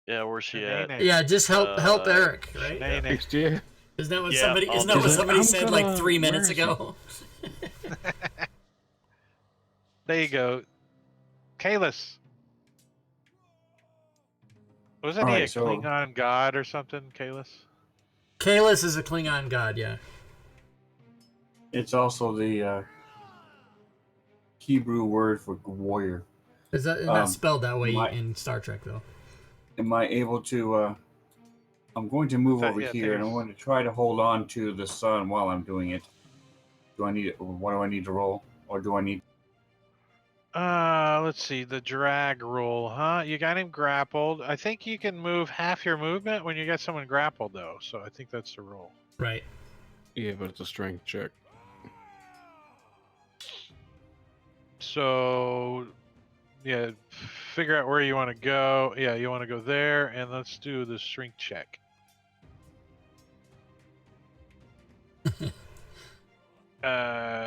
Speaker 2: Yeah, where's she at?
Speaker 3: Shanae.
Speaker 1: Yeah, just help Eric, right?
Speaker 3: Shanae.
Speaker 6: Next year.
Speaker 1: Isn't that what
Speaker 2: Yeah,
Speaker 1: somebody?
Speaker 2: I'll
Speaker 1: Isn't that
Speaker 2: do
Speaker 1: what
Speaker 2: that.
Speaker 1: somebody
Speaker 6: I'm
Speaker 1: said like
Speaker 6: gonna-
Speaker 1: 3 minutes
Speaker 6: where is he?
Speaker 1: ago?
Speaker 3: There you go. Kalis. Wasn't he
Speaker 5: Alright,
Speaker 3: a
Speaker 5: so-
Speaker 3: Klingon god or something, Kalis?
Speaker 1: Kalis is a Klingon god, yeah.
Speaker 5: It's also the Hebrew word for warrior.
Speaker 1: Is that not spelled that way
Speaker 5: my-
Speaker 1: in Star Trek, though?
Speaker 5: Am I able to? I'm going to move over
Speaker 3: Yeah,
Speaker 5: here, and I'm going to try to hold on to the sun while I'm doing it. What do I need to roll, or do I need?
Speaker 3: Let's see, the drag roll, huh? You got him grappled. I think you can move half your movement when you get someone grappled, though. So I think that's the roll.
Speaker 1: Right.
Speaker 6: Yeah, but it's a strength check.
Speaker 3: So, yeah, figure out where you want to go. Yeah, you want to go there, and let's do the strength check.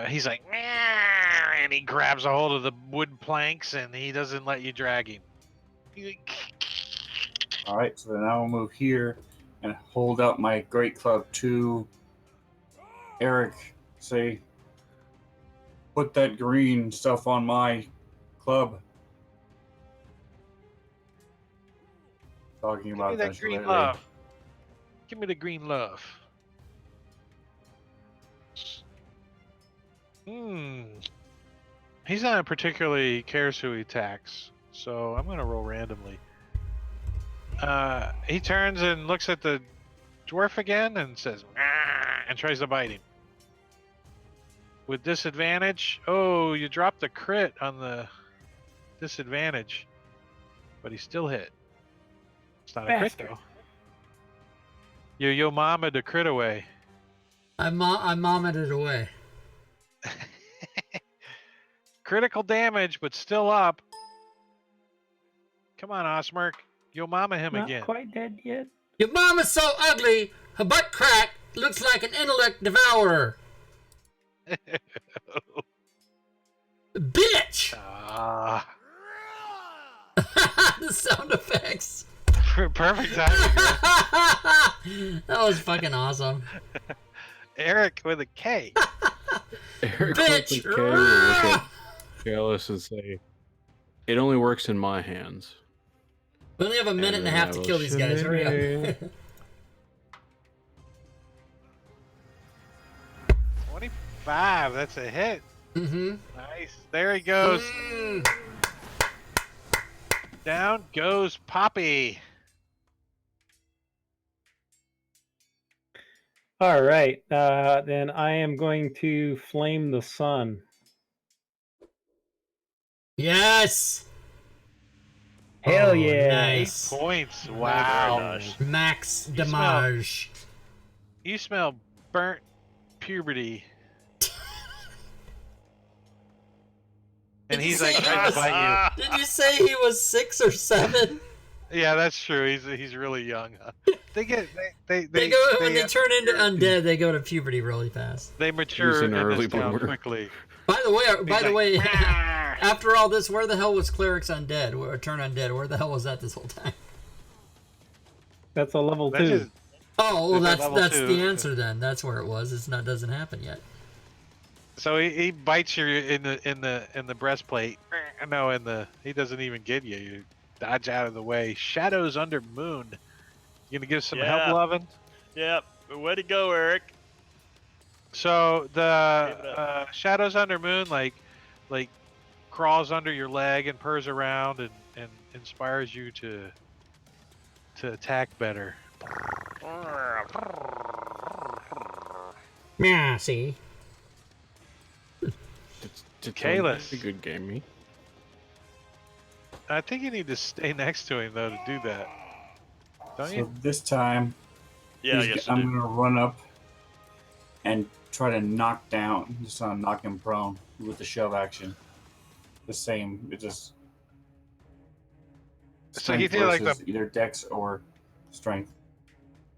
Speaker 3: He's like, "Meow," and he grabs a hold of the wood planks, and he doesn't let you drag him.
Speaker 5: All right, so then I'll move here and hold out my great club to Eric. Say, put that green stuff on my club. Talking
Speaker 3: Give
Speaker 5: about
Speaker 3: me that
Speaker 5: this
Speaker 3: green
Speaker 5: lately.
Speaker 3: love. Give me the green love. He's not particularly cares who he attacks, so I'm gonna roll randomly. He turns and looks at the dwarf again and says, "Ah," and tries to bite him. With disadvantage. Oh, you dropped the crit on the disadvantage, but he still hit. It's not a crit
Speaker 4: Bastard.
Speaker 3: though. Yo mama to crit away.
Speaker 1: I mommed it away.
Speaker 3: Critical damage, but still up. Come on, Osmerk. Yo mama him
Speaker 4: Not
Speaker 3: again.
Speaker 4: quite dead yet.
Speaker 1: Your mom is so ugly, her butt crack looks like an intellect devourer. Bitch!
Speaker 3: Ah,
Speaker 1: The sound effects.
Speaker 3: perfect timing. Right?
Speaker 1: That was fucking awesome.
Speaker 3: Eric with a K.
Speaker 6: Eric
Speaker 1: Bitch!
Speaker 6: K will look at Kalis and say, "It only works in my hands."
Speaker 1: We only have a minute and a half to kill these guys. Hurry up.
Speaker 3: 25. That's a hit.
Speaker 1: Mm-hmm.
Speaker 3: Nice. There he goes. Down goes Poppy.
Speaker 4: All right. Then I am going to flame the sun.
Speaker 1: Yes!
Speaker 4: Hell
Speaker 1: Oh,
Speaker 4: yeah.
Speaker 1: nice.
Speaker 3: 8 points.
Speaker 2: Very
Speaker 3: Wow.
Speaker 2: nice.
Speaker 1: Max
Speaker 3: You smell-
Speaker 1: damage.
Speaker 3: You smell burnt puberty. And he's like trying to bite
Speaker 1: Did you say he was 6 or 7?
Speaker 3: you. Yeah, that's true. He's really young. They get
Speaker 1: When they turn into undead, they go to puberty really fast.
Speaker 3: they mature
Speaker 6: He's an
Speaker 3: in
Speaker 6: early
Speaker 3: this town
Speaker 6: bloomer.
Speaker 3: quickly.
Speaker 1: By the way,
Speaker 3: like, "Ah."
Speaker 1: after all this, where the hell was Cleric's undead or turn undead? Where the hell was that this whole time?
Speaker 4: That's a level
Speaker 3: That's
Speaker 4: 2.
Speaker 3: just-
Speaker 1: Oh, well,
Speaker 3: It's a level
Speaker 1: that's
Speaker 3: 2.
Speaker 1: the answer then. That's where it was. It's not doesn't happen yet.
Speaker 3: So he bites you in the breastplate. No, he doesn't even get you. You dodge out of the way. Shadows under moon. You gonna give some
Speaker 2: Yeah.
Speaker 3: help, Lovin?
Speaker 2: Yep. Way to go, Eric.
Speaker 3: So
Speaker 2: Give it
Speaker 3: the shadows under moon like crawls under your leg and purrs around and inspires you to attack better.
Speaker 1: Yeah, see.
Speaker 6: It's
Speaker 3: Kalis.
Speaker 6: a good game, me.
Speaker 3: I think you need to stay next to him though to do that. Don't
Speaker 5: So
Speaker 3: you?
Speaker 5: this time,
Speaker 2: Yeah, I guess I
Speaker 5: I'm
Speaker 2: do.
Speaker 5: gonna run up and try to knock him prone with the shove action. The same, it just.
Speaker 3: So he
Speaker 5: strength
Speaker 3: did like
Speaker 5: versus either dex or strength.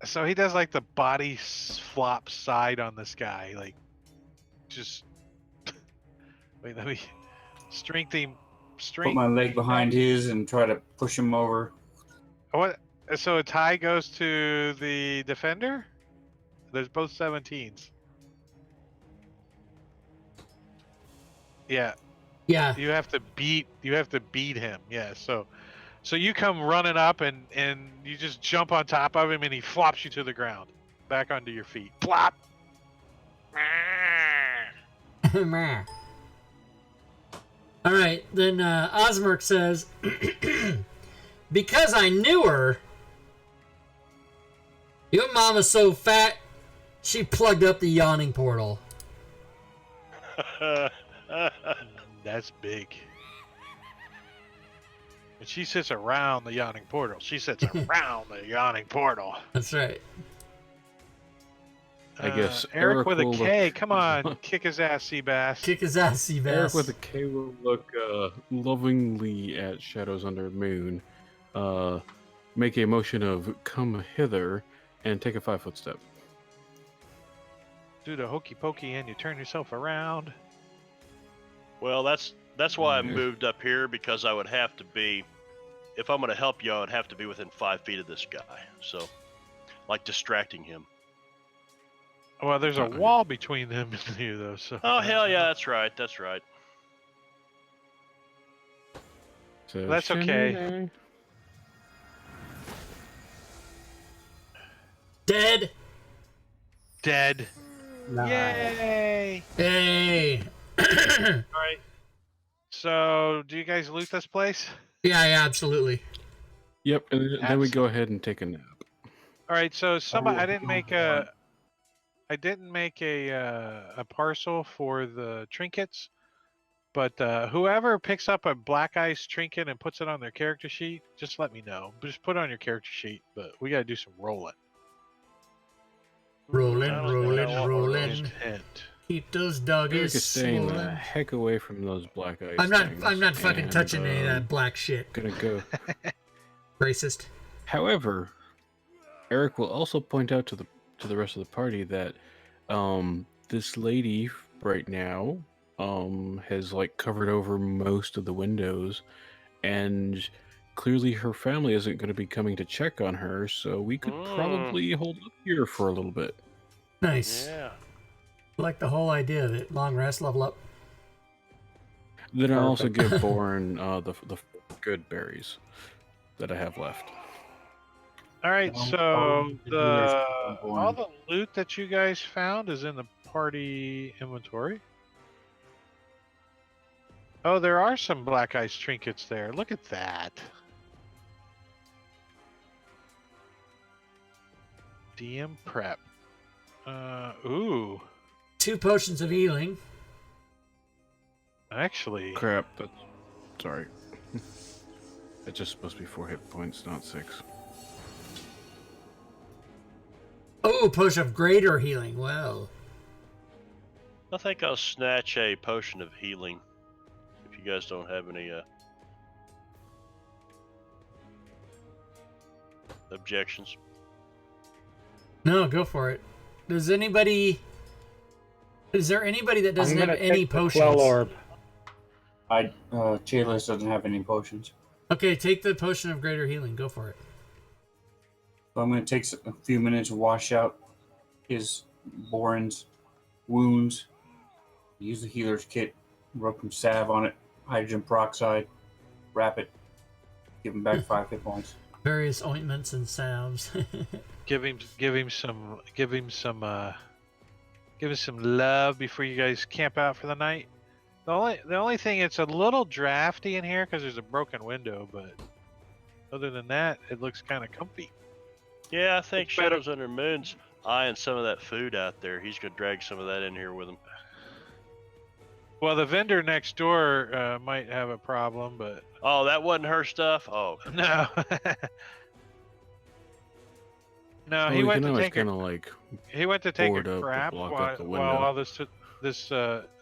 Speaker 3: So he does like the body flop side on this guy, like just wait. Let me strength him.
Speaker 5: Put my leg behind his and try to push him over.
Speaker 3: What? So a tie goes to the defender. There's both 17s. Yeah,
Speaker 1: Yeah.
Speaker 3: you have to beat him. Yeah. So So you come running up and you just jump on top of him and he flops you to the ground, back onto your feet. Plop.
Speaker 1: Meh. All right, then Osmerk says, because I knew her, your mama's so fat, she plugged up the yawning portal.
Speaker 3: That's big. And she sits around the yawning portal. She sits around the yawning portal.
Speaker 1: That's right.
Speaker 6: I guess
Speaker 3: Eric with a
Speaker 6: will
Speaker 3: K.
Speaker 6: look-
Speaker 3: Come on, kick his ass, Seabass.
Speaker 1: Kick his ass, Seabass.
Speaker 6: Eric with a K will look lovingly at Shadows Under the Moon, make a motion of come hither, and take a 5-foot step.
Speaker 3: Do the hokey pokey and you turn yourself around.
Speaker 2: Well, that's why I moved up here, because I would have to be, if I'm going to help you, I would have to be within 5 feet of this guy. So, like distracting him.
Speaker 3: Well, there's a wall between them and you, though. So.
Speaker 2: Oh, hell yeah, that's right. That's right.
Speaker 6: So
Speaker 3: That's okay.
Speaker 6: shenanigans.
Speaker 1: Dead.
Speaker 3: Dead.
Speaker 4: Nice.
Speaker 3: Yay!
Speaker 1: Hey.
Speaker 3: All right. So, do you guys loot this place?
Speaker 1: Yeah, absolutely.
Speaker 6: Yep, and then we go ahead and take a nap.
Speaker 3: All right. So, somebody, I didn't make a parcel for the trinkets, but whoever picks up a black ice trinket and puts it on their character sheet, just let me know. Just put it on your character sheet, but we got to do some rolling.
Speaker 1: Rolling,
Speaker 2: I don't think I want
Speaker 1: rolling.
Speaker 3: Intent.
Speaker 1: Keep those
Speaker 6: Eric
Speaker 1: doggies
Speaker 6: is staying the
Speaker 1: swollen.
Speaker 6: heck away from those black ice
Speaker 1: I'm not
Speaker 6: things,
Speaker 1: fucking
Speaker 6: and,
Speaker 1: touching any of that black shit.
Speaker 6: Gonna go.
Speaker 1: Racist.
Speaker 6: However, Eric will also point out to the rest of the party that this lady right now has like covered over most of the windows, and clearly her family isn't going to be coming to check on her, so we could probably hold up here for a little bit.
Speaker 1: Nice.
Speaker 2: Yeah.
Speaker 1: I like the whole idea of it. Long rest, level up.
Speaker 6: Then I also
Speaker 4: Perfect.
Speaker 6: give Bourne the good berries that I have left.
Speaker 3: All right.
Speaker 5: Well,
Speaker 3: So
Speaker 5: there's
Speaker 3: all the loot that you guys found is in the party inventory. Oh, there are some black ice trinkets there. Look at that. DM prep. Ooh.
Speaker 1: 2 potions of healing.
Speaker 3: Actually,
Speaker 6: Crap, that's sorry. It's just supposed to be 4 hit points, not 6.
Speaker 1: Oh, potion of greater healing. Well,
Speaker 2: I think I'll snatch a potion of healing. If you guys don't have any objections.
Speaker 1: no, go for it. Is there anybody that doesn't
Speaker 4: I'm
Speaker 1: have
Speaker 4: gonna
Speaker 1: any
Speaker 4: take the
Speaker 1: potions?
Speaker 4: Quell orb.
Speaker 5: Chalice doesn't have any potions.
Speaker 1: Okay, take the potion of greater healing. Go for it.
Speaker 5: So I'm going to take a few minutes to wash out his Boren's wounds. Use the healer's kit, rub some salve on it, hydrogen peroxide, wrap it, give him back 5 hit points.
Speaker 1: Various ointments and salves.
Speaker 3: give him some love before you guys camp out for the night. The only thing, it's a little drafty in here because there's a broken window, but other than that, it looks kind of comfy.
Speaker 2: Yeah, I think
Speaker 3: It's better-
Speaker 2: Shadows Under Moon's eyeing some of that food out there. He's going to drag some of that in here with him.
Speaker 3: Well, the vendor next door might have a problem, but
Speaker 2: Oh, that wasn't her stuff? Oh,
Speaker 3: no. No, he
Speaker 6: we
Speaker 3: went
Speaker 6: can
Speaker 3: to
Speaker 6: always
Speaker 3: take
Speaker 6: kind
Speaker 3: a
Speaker 6: of like
Speaker 3: crap
Speaker 6: board up to block up the
Speaker 3: while
Speaker 6: window.
Speaker 3: all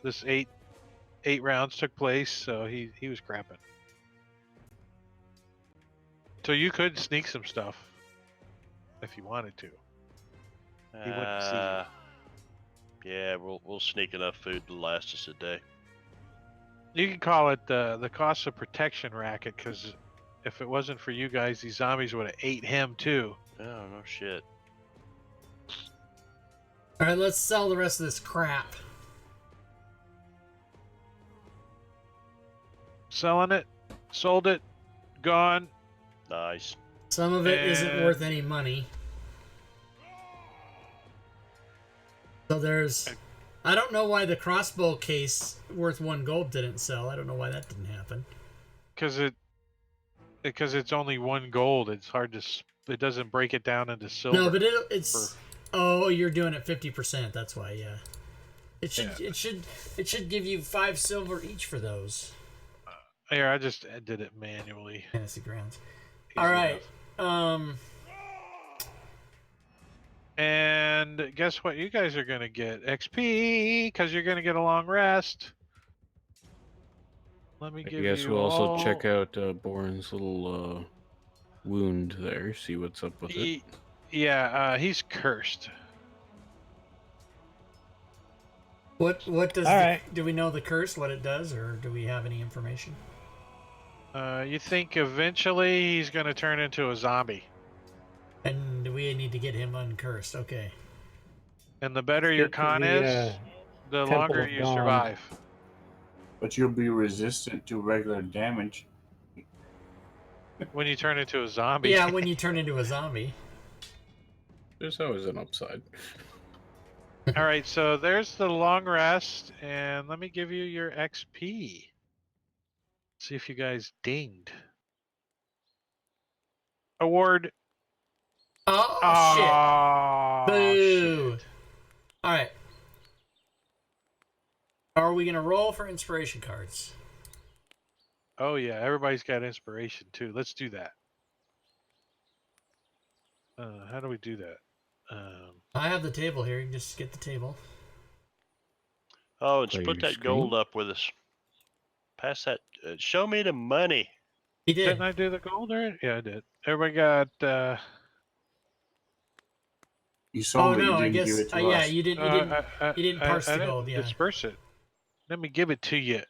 Speaker 3: this eight rounds took place, so he was crapping. So you could sneak some stuff if you wanted to. He wouldn't see you.
Speaker 2: Yeah, we'll sneak enough food to last us a day.
Speaker 3: You can call it the cost of protection racket, because if it wasn't for you guys, these zombies would have ate him too.
Speaker 2: Oh, no shit.
Speaker 1: All right, let's sell the rest of this crap.
Speaker 3: Selling it, sold it, gone.
Speaker 2: Nice.
Speaker 1: Some of it isn't
Speaker 3: And-
Speaker 1: worth any money. So there's... I don't know why the crossbow case worth 1 gold didn't sell. I don't know why that didn't happen.
Speaker 3: Because it's only 1 gold. It's hard to. It doesn't break it down into silver.
Speaker 1: No, but it's... Oh, you're doing it 50%. That's why, yeah. It should give you 5 silver each for those.
Speaker 3: Here, I just did it manually.
Speaker 1: Fantasy grounds.
Speaker 3: Easy
Speaker 1: All right.
Speaker 3: enough. And guess what? You guys are gonna get XP because you're gonna get a long rest. Let me
Speaker 6: I
Speaker 3: give
Speaker 6: guess
Speaker 3: you
Speaker 6: we'll also
Speaker 3: all...
Speaker 6: check out Boren's little wound there, see what's up with it.
Speaker 3: Yeah, he's cursed.
Speaker 1: What does
Speaker 4: All right.
Speaker 1: do we know the curse, what it does, or do we have any information?
Speaker 3: You think eventually he's gonna turn into a zombie.
Speaker 1: And we need to get him uncursed. Okay.
Speaker 3: And the better your
Speaker 4: Get to
Speaker 3: con
Speaker 4: the,
Speaker 3: is, the
Speaker 4: Temple
Speaker 3: longer
Speaker 4: of
Speaker 3: you
Speaker 4: Dawn.
Speaker 3: survive.
Speaker 5: But you'll be resistant to regular damage.
Speaker 3: When you turn into a zombie.
Speaker 1: Yeah, when you turn into a zombie.
Speaker 6: There's always an upside.
Speaker 3: All right, so there's the long rest, and let me give you your XP. See if you guys dinged. Award.
Speaker 1: Oh, shit. Boo.
Speaker 3: Shit.
Speaker 1: All right. Are we going to roll for inspiration cards?
Speaker 3: Oh yeah, everybody's got inspiration too. Let's do that. How do we do that?
Speaker 1: I have the table here. You can just get the table.
Speaker 2: Oh, and
Speaker 6: Play
Speaker 2: split
Speaker 6: your
Speaker 2: that gold up with us. Pass that. Show me the money.
Speaker 1: He did.
Speaker 3: Didn't I do the gold already? Yeah, I did. Everybody got.
Speaker 5: You sold
Speaker 1: Oh,
Speaker 5: it,
Speaker 1: no,
Speaker 5: you
Speaker 1: I
Speaker 5: didn't
Speaker 1: guess.
Speaker 5: give it to
Speaker 1: Yeah,
Speaker 5: us.
Speaker 1: you didn't parse the gold. Yeah.
Speaker 3: Disperse it. Let me give it to you.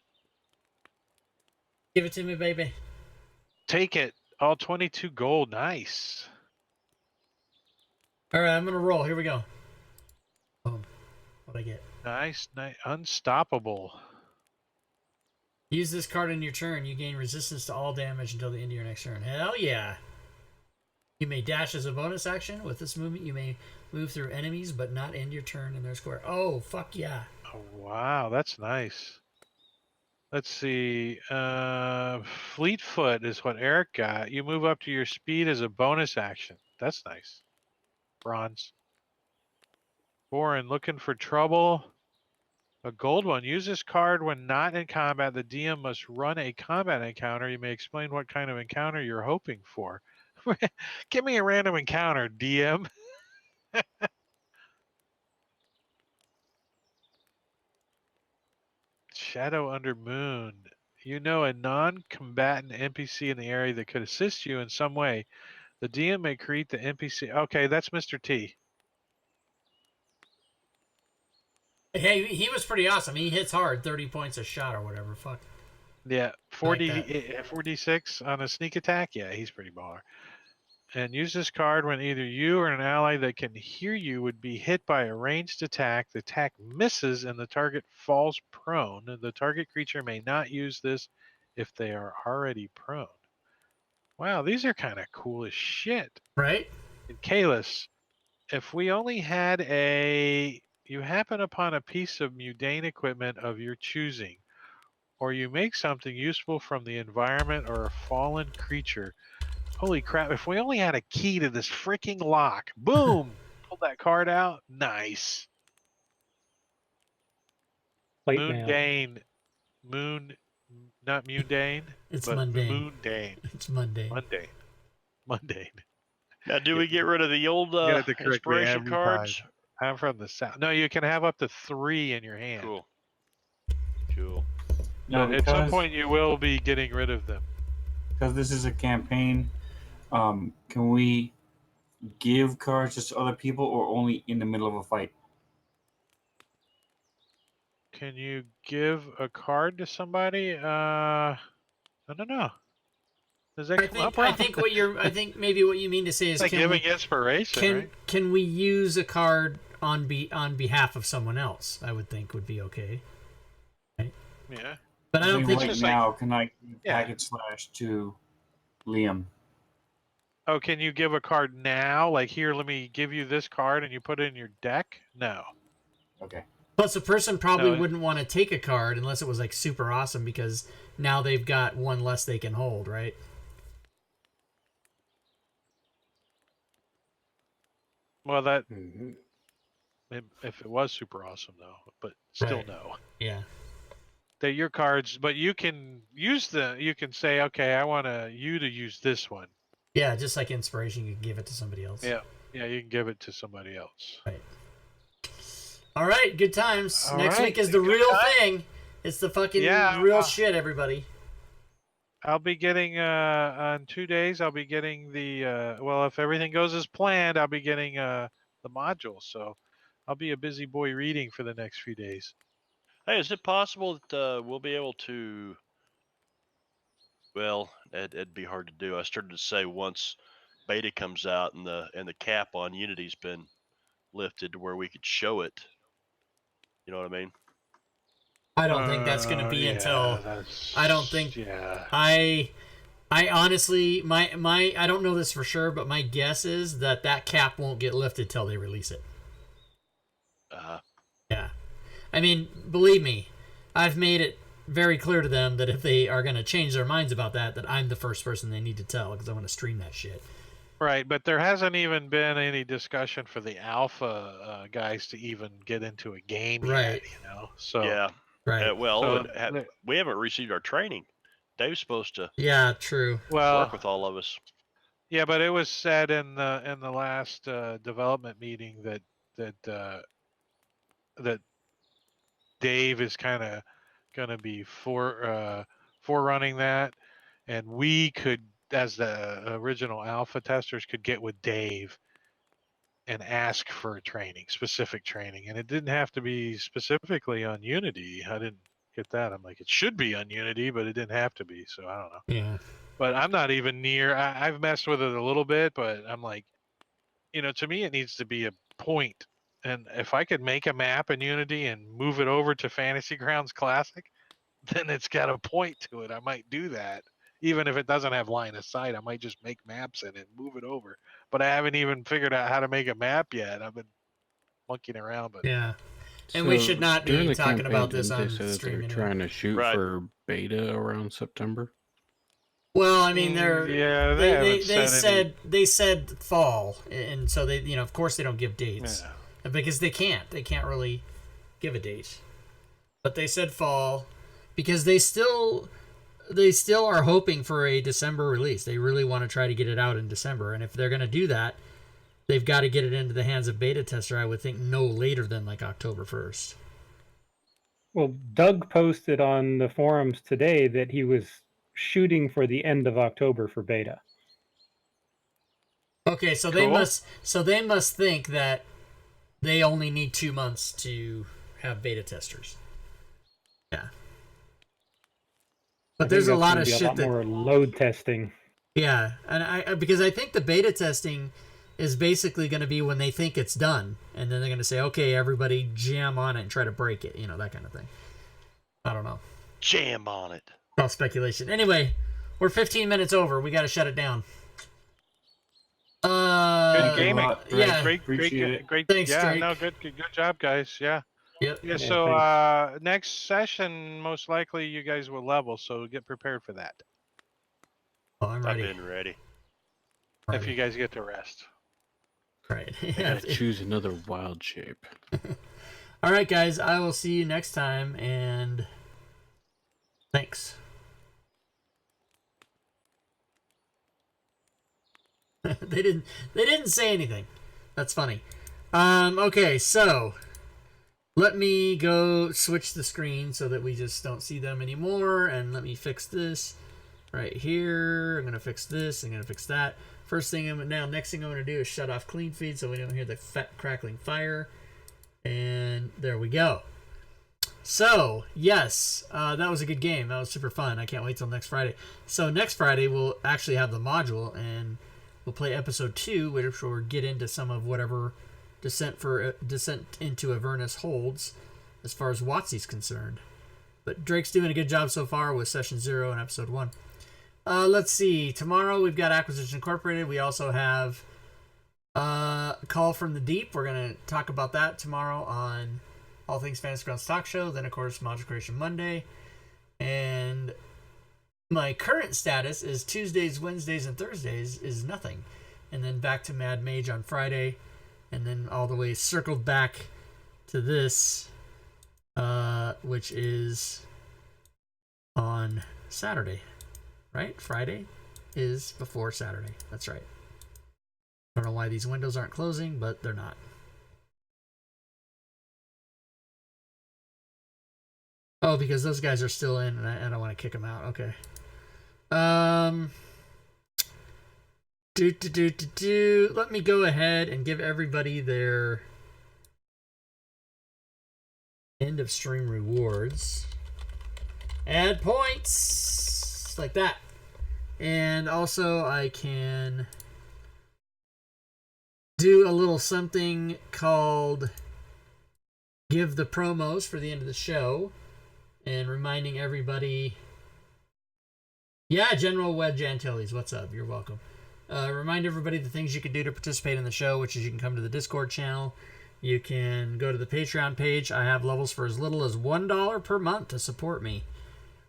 Speaker 1: Give it to me, baby.
Speaker 3: Take it. All 22 gold. Nice.
Speaker 1: All right, I'm going to roll. Here we go. Boom. What'd I get?
Speaker 3: Nice. Unstoppable.
Speaker 1: Use this card in your turn. You gain resistance to all damage until the end of your next turn. Hell yeah. You may dash as a bonus action. With this movement, you may move through enemies, but not end your turn in their square. Oh, fuck yeah.
Speaker 3: Oh, wow, that's nice. Let's see. Fleetfoot is what Eric got. You move up to your speed as a bonus action. That's nice. Bronze. Boren, looking for trouble. A gold one. Use this card when not in combat. The DM must run a combat encounter. You may explain what kind of encounter you're hoping for. Give me a random encounter, DM. Shadow under moon. You know a non-combatant NPC in the area that could assist you in some way. The DM may create the NPC. Okay, that's Mr. T.
Speaker 1: Hey, he was pretty awesome. He hits hard. 30 points a shot or whatever. Fuck.
Speaker 3: Yeah,
Speaker 1: Like
Speaker 3: 4d6 on a sneak attack. Yeah, he's pretty baller. And use this card when either you or an ally that can hear you would be hit by a ranged attack. The attack misses and the target falls prone. The target creature may not use this if they are already prone. Wow, these are kind of cool as shit.
Speaker 1: Right?
Speaker 3: And Kalis, if we only had you happen upon a piece of mundane equipment of your choosing, or you make something useful from the environment or a fallen creature. Holy crap, if we only had a key to this freaking lock. Boom! Pull that card out. Nice.
Speaker 4: Plate mail.
Speaker 3: Mundane. Not mundane.
Speaker 1: It's
Speaker 3: but
Speaker 1: mundane.
Speaker 3: Mundane.
Speaker 1: It's mundane.
Speaker 3: Mundane.
Speaker 2: Now, do we get rid of the old
Speaker 3: Get it the correct way
Speaker 2: inspiration
Speaker 3: every
Speaker 2: cards?
Speaker 3: time. I'm from the south. No, you can have up to 3 in your hand.
Speaker 2: Cool. Cool.
Speaker 5: No,
Speaker 3: At some
Speaker 5: because,
Speaker 3: point, you will be getting rid of them.
Speaker 5: because this is a campaign, can we give cards just to other people or only in the middle of a fight?
Speaker 3: Can you give a card to somebody? I don't know. Does that come up?
Speaker 1: I think maybe what you mean to say is
Speaker 3: It's like
Speaker 1: can
Speaker 3: giving
Speaker 1: we,
Speaker 3: inspiration, right?
Speaker 1: can we use a card on behalf of someone else? I would think would be okay.
Speaker 3: Yeah.
Speaker 1: But I don't
Speaker 5: Saying
Speaker 1: think
Speaker 5: right
Speaker 3: just
Speaker 5: now, can I give
Speaker 3: Yeah.
Speaker 5: packet slash to Liam?
Speaker 3: Oh, can you give a card now? Like, here, let me give you this card, and you put it in your deck? No.
Speaker 5: Okay.
Speaker 1: Plus, a person probably
Speaker 3: No.
Speaker 1: wouldn't want to take a card unless it was like super awesome because now they've got one less they can hold, right?
Speaker 3: Well, that
Speaker 6: Mm-hmm.
Speaker 3: if it was super awesome though, but still
Speaker 1: Right.
Speaker 3: no.
Speaker 1: Yeah.
Speaker 3: They're your cards, but you can use you can say, okay, I want you to use this one.
Speaker 1: Yeah, just like inspiration, you can give it to somebody else.
Speaker 3: Yeah. Yeah, you can give it to somebody else.
Speaker 1: Right. All right, good times.
Speaker 3: All
Speaker 1: Next
Speaker 3: right,
Speaker 1: week is the
Speaker 3: good
Speaker 1: real
Speaker 3: time.
Speaker 1: thing. It's the fucking
Speaker 3: Yeah,
Speaker 1: real shit, everybody.
Speaker 3: I'll be getting on 2 days. I'll be getting the well, if everything goes as planned, I'll be getting the module. So I'll be a busy boy reading for the next few days.
Speaker 2: Hey, is it possible that we'll be able to? Well, it'd be hard to do. I started to say once beta comes out and the cap on Unity's been lifted to where we could show it. You know what I mean?
Speaker 1: I don't think that's going to be
Speaker 3: Yeah,
Speaker 1: until.
Speaker 3: that's,
Speaker 1: I don't think.
Speaker 3: Yeah.
Speaker 1: I honestly, my I don't know this for sure, but my guess is that cap won't get lifted till they release it. Yeah, I mean, believe me, I've made it very clear to them that if they are going to change their minds about that I'm the first person they need to tell because I want to stream that shit.
Speaker 3: Right, but there hasn't even been any discussion for the alpha guys to even get into a game
Speaker 1: Right.
Speaker 3: yet. So
Speaker 2: Yeah.
Speaker 1: Right.
Speaker 2: Well, we haven't received our training. Dave's supposed to
Speaker 1: Yeah, true.
Speaker 3: well,
Speaker 2: work with all of us.
Speaker 3: yeah, but it was said in the last development meeting that Dave is kind of going to be forerunning that, and we could, as the original alpha testers, could get with Dave and ask for specific training, and it didn't have to be specifically on Unity. I didn't get that. I'm like, it should be on Unity, but it didn't have to be. So I don't know.
Speaker 1: Yeah.
Speaker 3: But I'm not even near. I've messed with it a little bit, but I'm like, to me, it needs to be a point. And if I could make a map in Unity and move it over to Fantasy Grounds Classic, then it's got a point to it. I might do that. Even if it doesn't have line of sight, I might just make maps in it and move it over. But I haven't even figured out how to make a map yet. I've been monkeying around, but
Speaker 1: Yeah. And we should not
Speaker 6: during
Speaker 1: be
Speaker 6: the
Speaker 1: talking
Speaker 6: campaign,
Speaker 1: about this
Speaker 6: didn't
Speaker 1: on
Speaker 6: they say that
Speaker 1: stream
Speaker 6: they're
Speaker 1: anyway.
Speaker 6: trying to shoot
Speaker 2: Right.
Speaker 6: for beta around September?
Speaker 1: Well, I mean, they're
Speaker 3: yeah,
Speaker 1: they said fall, and so they of course they don't give dates because they can't really give a date, but they said fall because they still are hoping for a December release. They really want to try to get it out in December, and if they're going to do that, they've got to get it into the hands of beta tester. I would think no later than like October 1st.
Speaker 4: Well, Doug posted on the forums today that he was shooting for the end of October for beta.
Speaker 1: Okay, so they must think that they only need 2 months to have beta testers. Yeah. But there's a lot of shit that
Speaker 4: more load testing.
Speaker 1: Yeah, and because I think the beta testing is basically going to be when they think it's done, and then they're going to say, "Okay, everybody jam on it and try to break it," that kind of thing. I don't know.
Speaker 2: Jam on it.
Speaker 1: All speculation. Anyway, we're 15 minutes over. We got to shut it down.
Speaker 3: Good gaming.
Speaker 1: Yeah.
Speaker 3: Great.
Speaker 1: Thanks,
Speaker 3: yeah,
Speaker 1: Drake.
Speaker 3: no, good job, guys. Yeah.
Speaker 1: Yep.
Speaker 3: Yeah. So next session, most likely you guys will level. So get prepared for that.
Speaker 1: Oh, I'm
Speaker 2: I've
Speaker 1: ready.
Speaker 2: been ready.
Speaker 3: If you guys get to rest.
Speaker 1: Right.
Speaker 6: I gotta choose another wild shape.
Speaker 1: All right, guys. I will see you next time, and thanks. They didn't say anything. That's funny. Okay, so let me go switch the screen so that we just don't see them anymore, and let me fix this right here. I'm gonna fix this. I'm gonna fix that. Next thing I'm gonna do is shut off clean feed so we don't hear the fat crackling fire. And there we go. So yes, that was a good game. That was super fun. I can't wait till next Friday. So next Friday we'll actually have the module and we'll play episode 2, which will get into some of whatever Descent into Avernus holds as far as WotC's concerned. But Drake's doing a good job so far with session 0 and episode 1. Let's see. Tomorrow we've got Acquisition Incorporated. We also have Call from the Deep. We're going to talk about that tomorrow on All Things Fantasy Grounds Talk Show. Then, of course, Module Creation Monday. And my current status is Tuesdays, Wednesdays, and Thursdays is nothing. And then back to Mad Mage on Friday. And then all the way circled back to this, which is on Saturday. Right? Friday is before Saturday. That's right. I don't know why these windows aren't closing, but they're not. Oh, because those guys are still in, and I don't want to kick them out. Okay. Let me go ahead and give everybody their end of stream rewards. Add points like that. And also I can do a little something called give the promos for the end of the show. And reminding everybody, yeah, General Wedge Antilles, what's up? You're welcome. Remind everybody the things you can do to participate in the show, which is you can come to the Discord channel. You can go to the Patreon page. I have levels for as little as $1 per month to support me.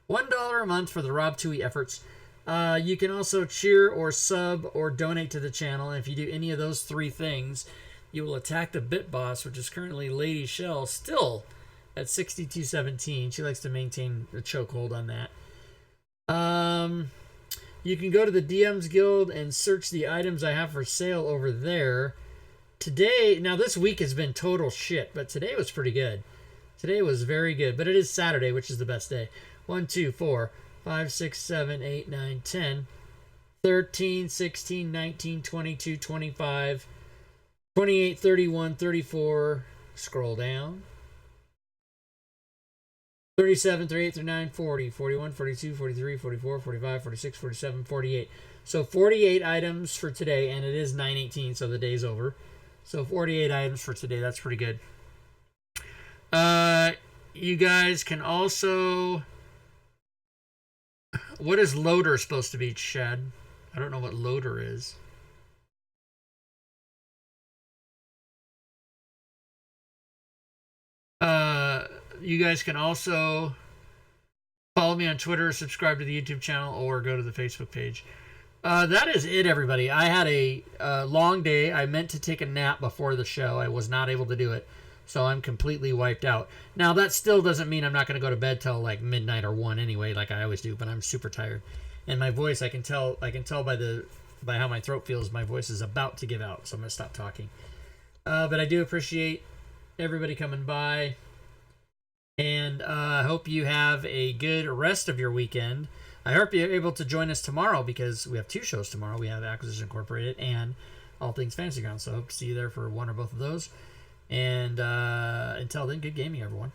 Speaker 1: $1 a month for the Rob Tui efforts. You can also cheer or sub or donate to the channel. And if you do any of those three things, you will attack the Bit Boss, which is currently Lady Shell, still at 6217. She likes to maintain a chokehold on that. You can go to the DMs Guild and search the items I have for sale over there. Today, now this week has been total shit, but today was pretty good. Today was very good, but it is Saturday, which is the best day. 1, 2, 4, 5, 6, 7, 8, 9, 10, 13, 16, 19, 22, 25, 28, 31, 34. Scroll down. 37, 38, 39, 40, 41, 42, 43, 44, 45, 46, 47, 48. So 48 items for today, and it is 9:18, so the day's over. So 48 items for today. That's pretty good. You guys can also... What is loader supposed to be, Chad? I don't know what loader is. You guys can also follow me on Twitter, subscribe to the YouTube channel, or go to the Facebook page. That is it, everybody. I had a long day. I meant to take a nap before the show. I was not able to do it, so I'm completely wiped out. Now, that still doesn't mean I'm not going to go to bed till like midnight or 1 anyway, like I always do, but I'm super tired. And my voice, I can tell by how my throat feels, my voice is about to give out, so I'm going to stop talking. But I do appreciate everybody coming by. And I hope you have a good rest of your weekend. I hope you're able to join us tomorrow because we have 2 shows tomorrow. We have Acquisition Incorporated and All Things Fantasy Grounds. So I hope to see you there for one or both of those. And until then, good gaming, everyone.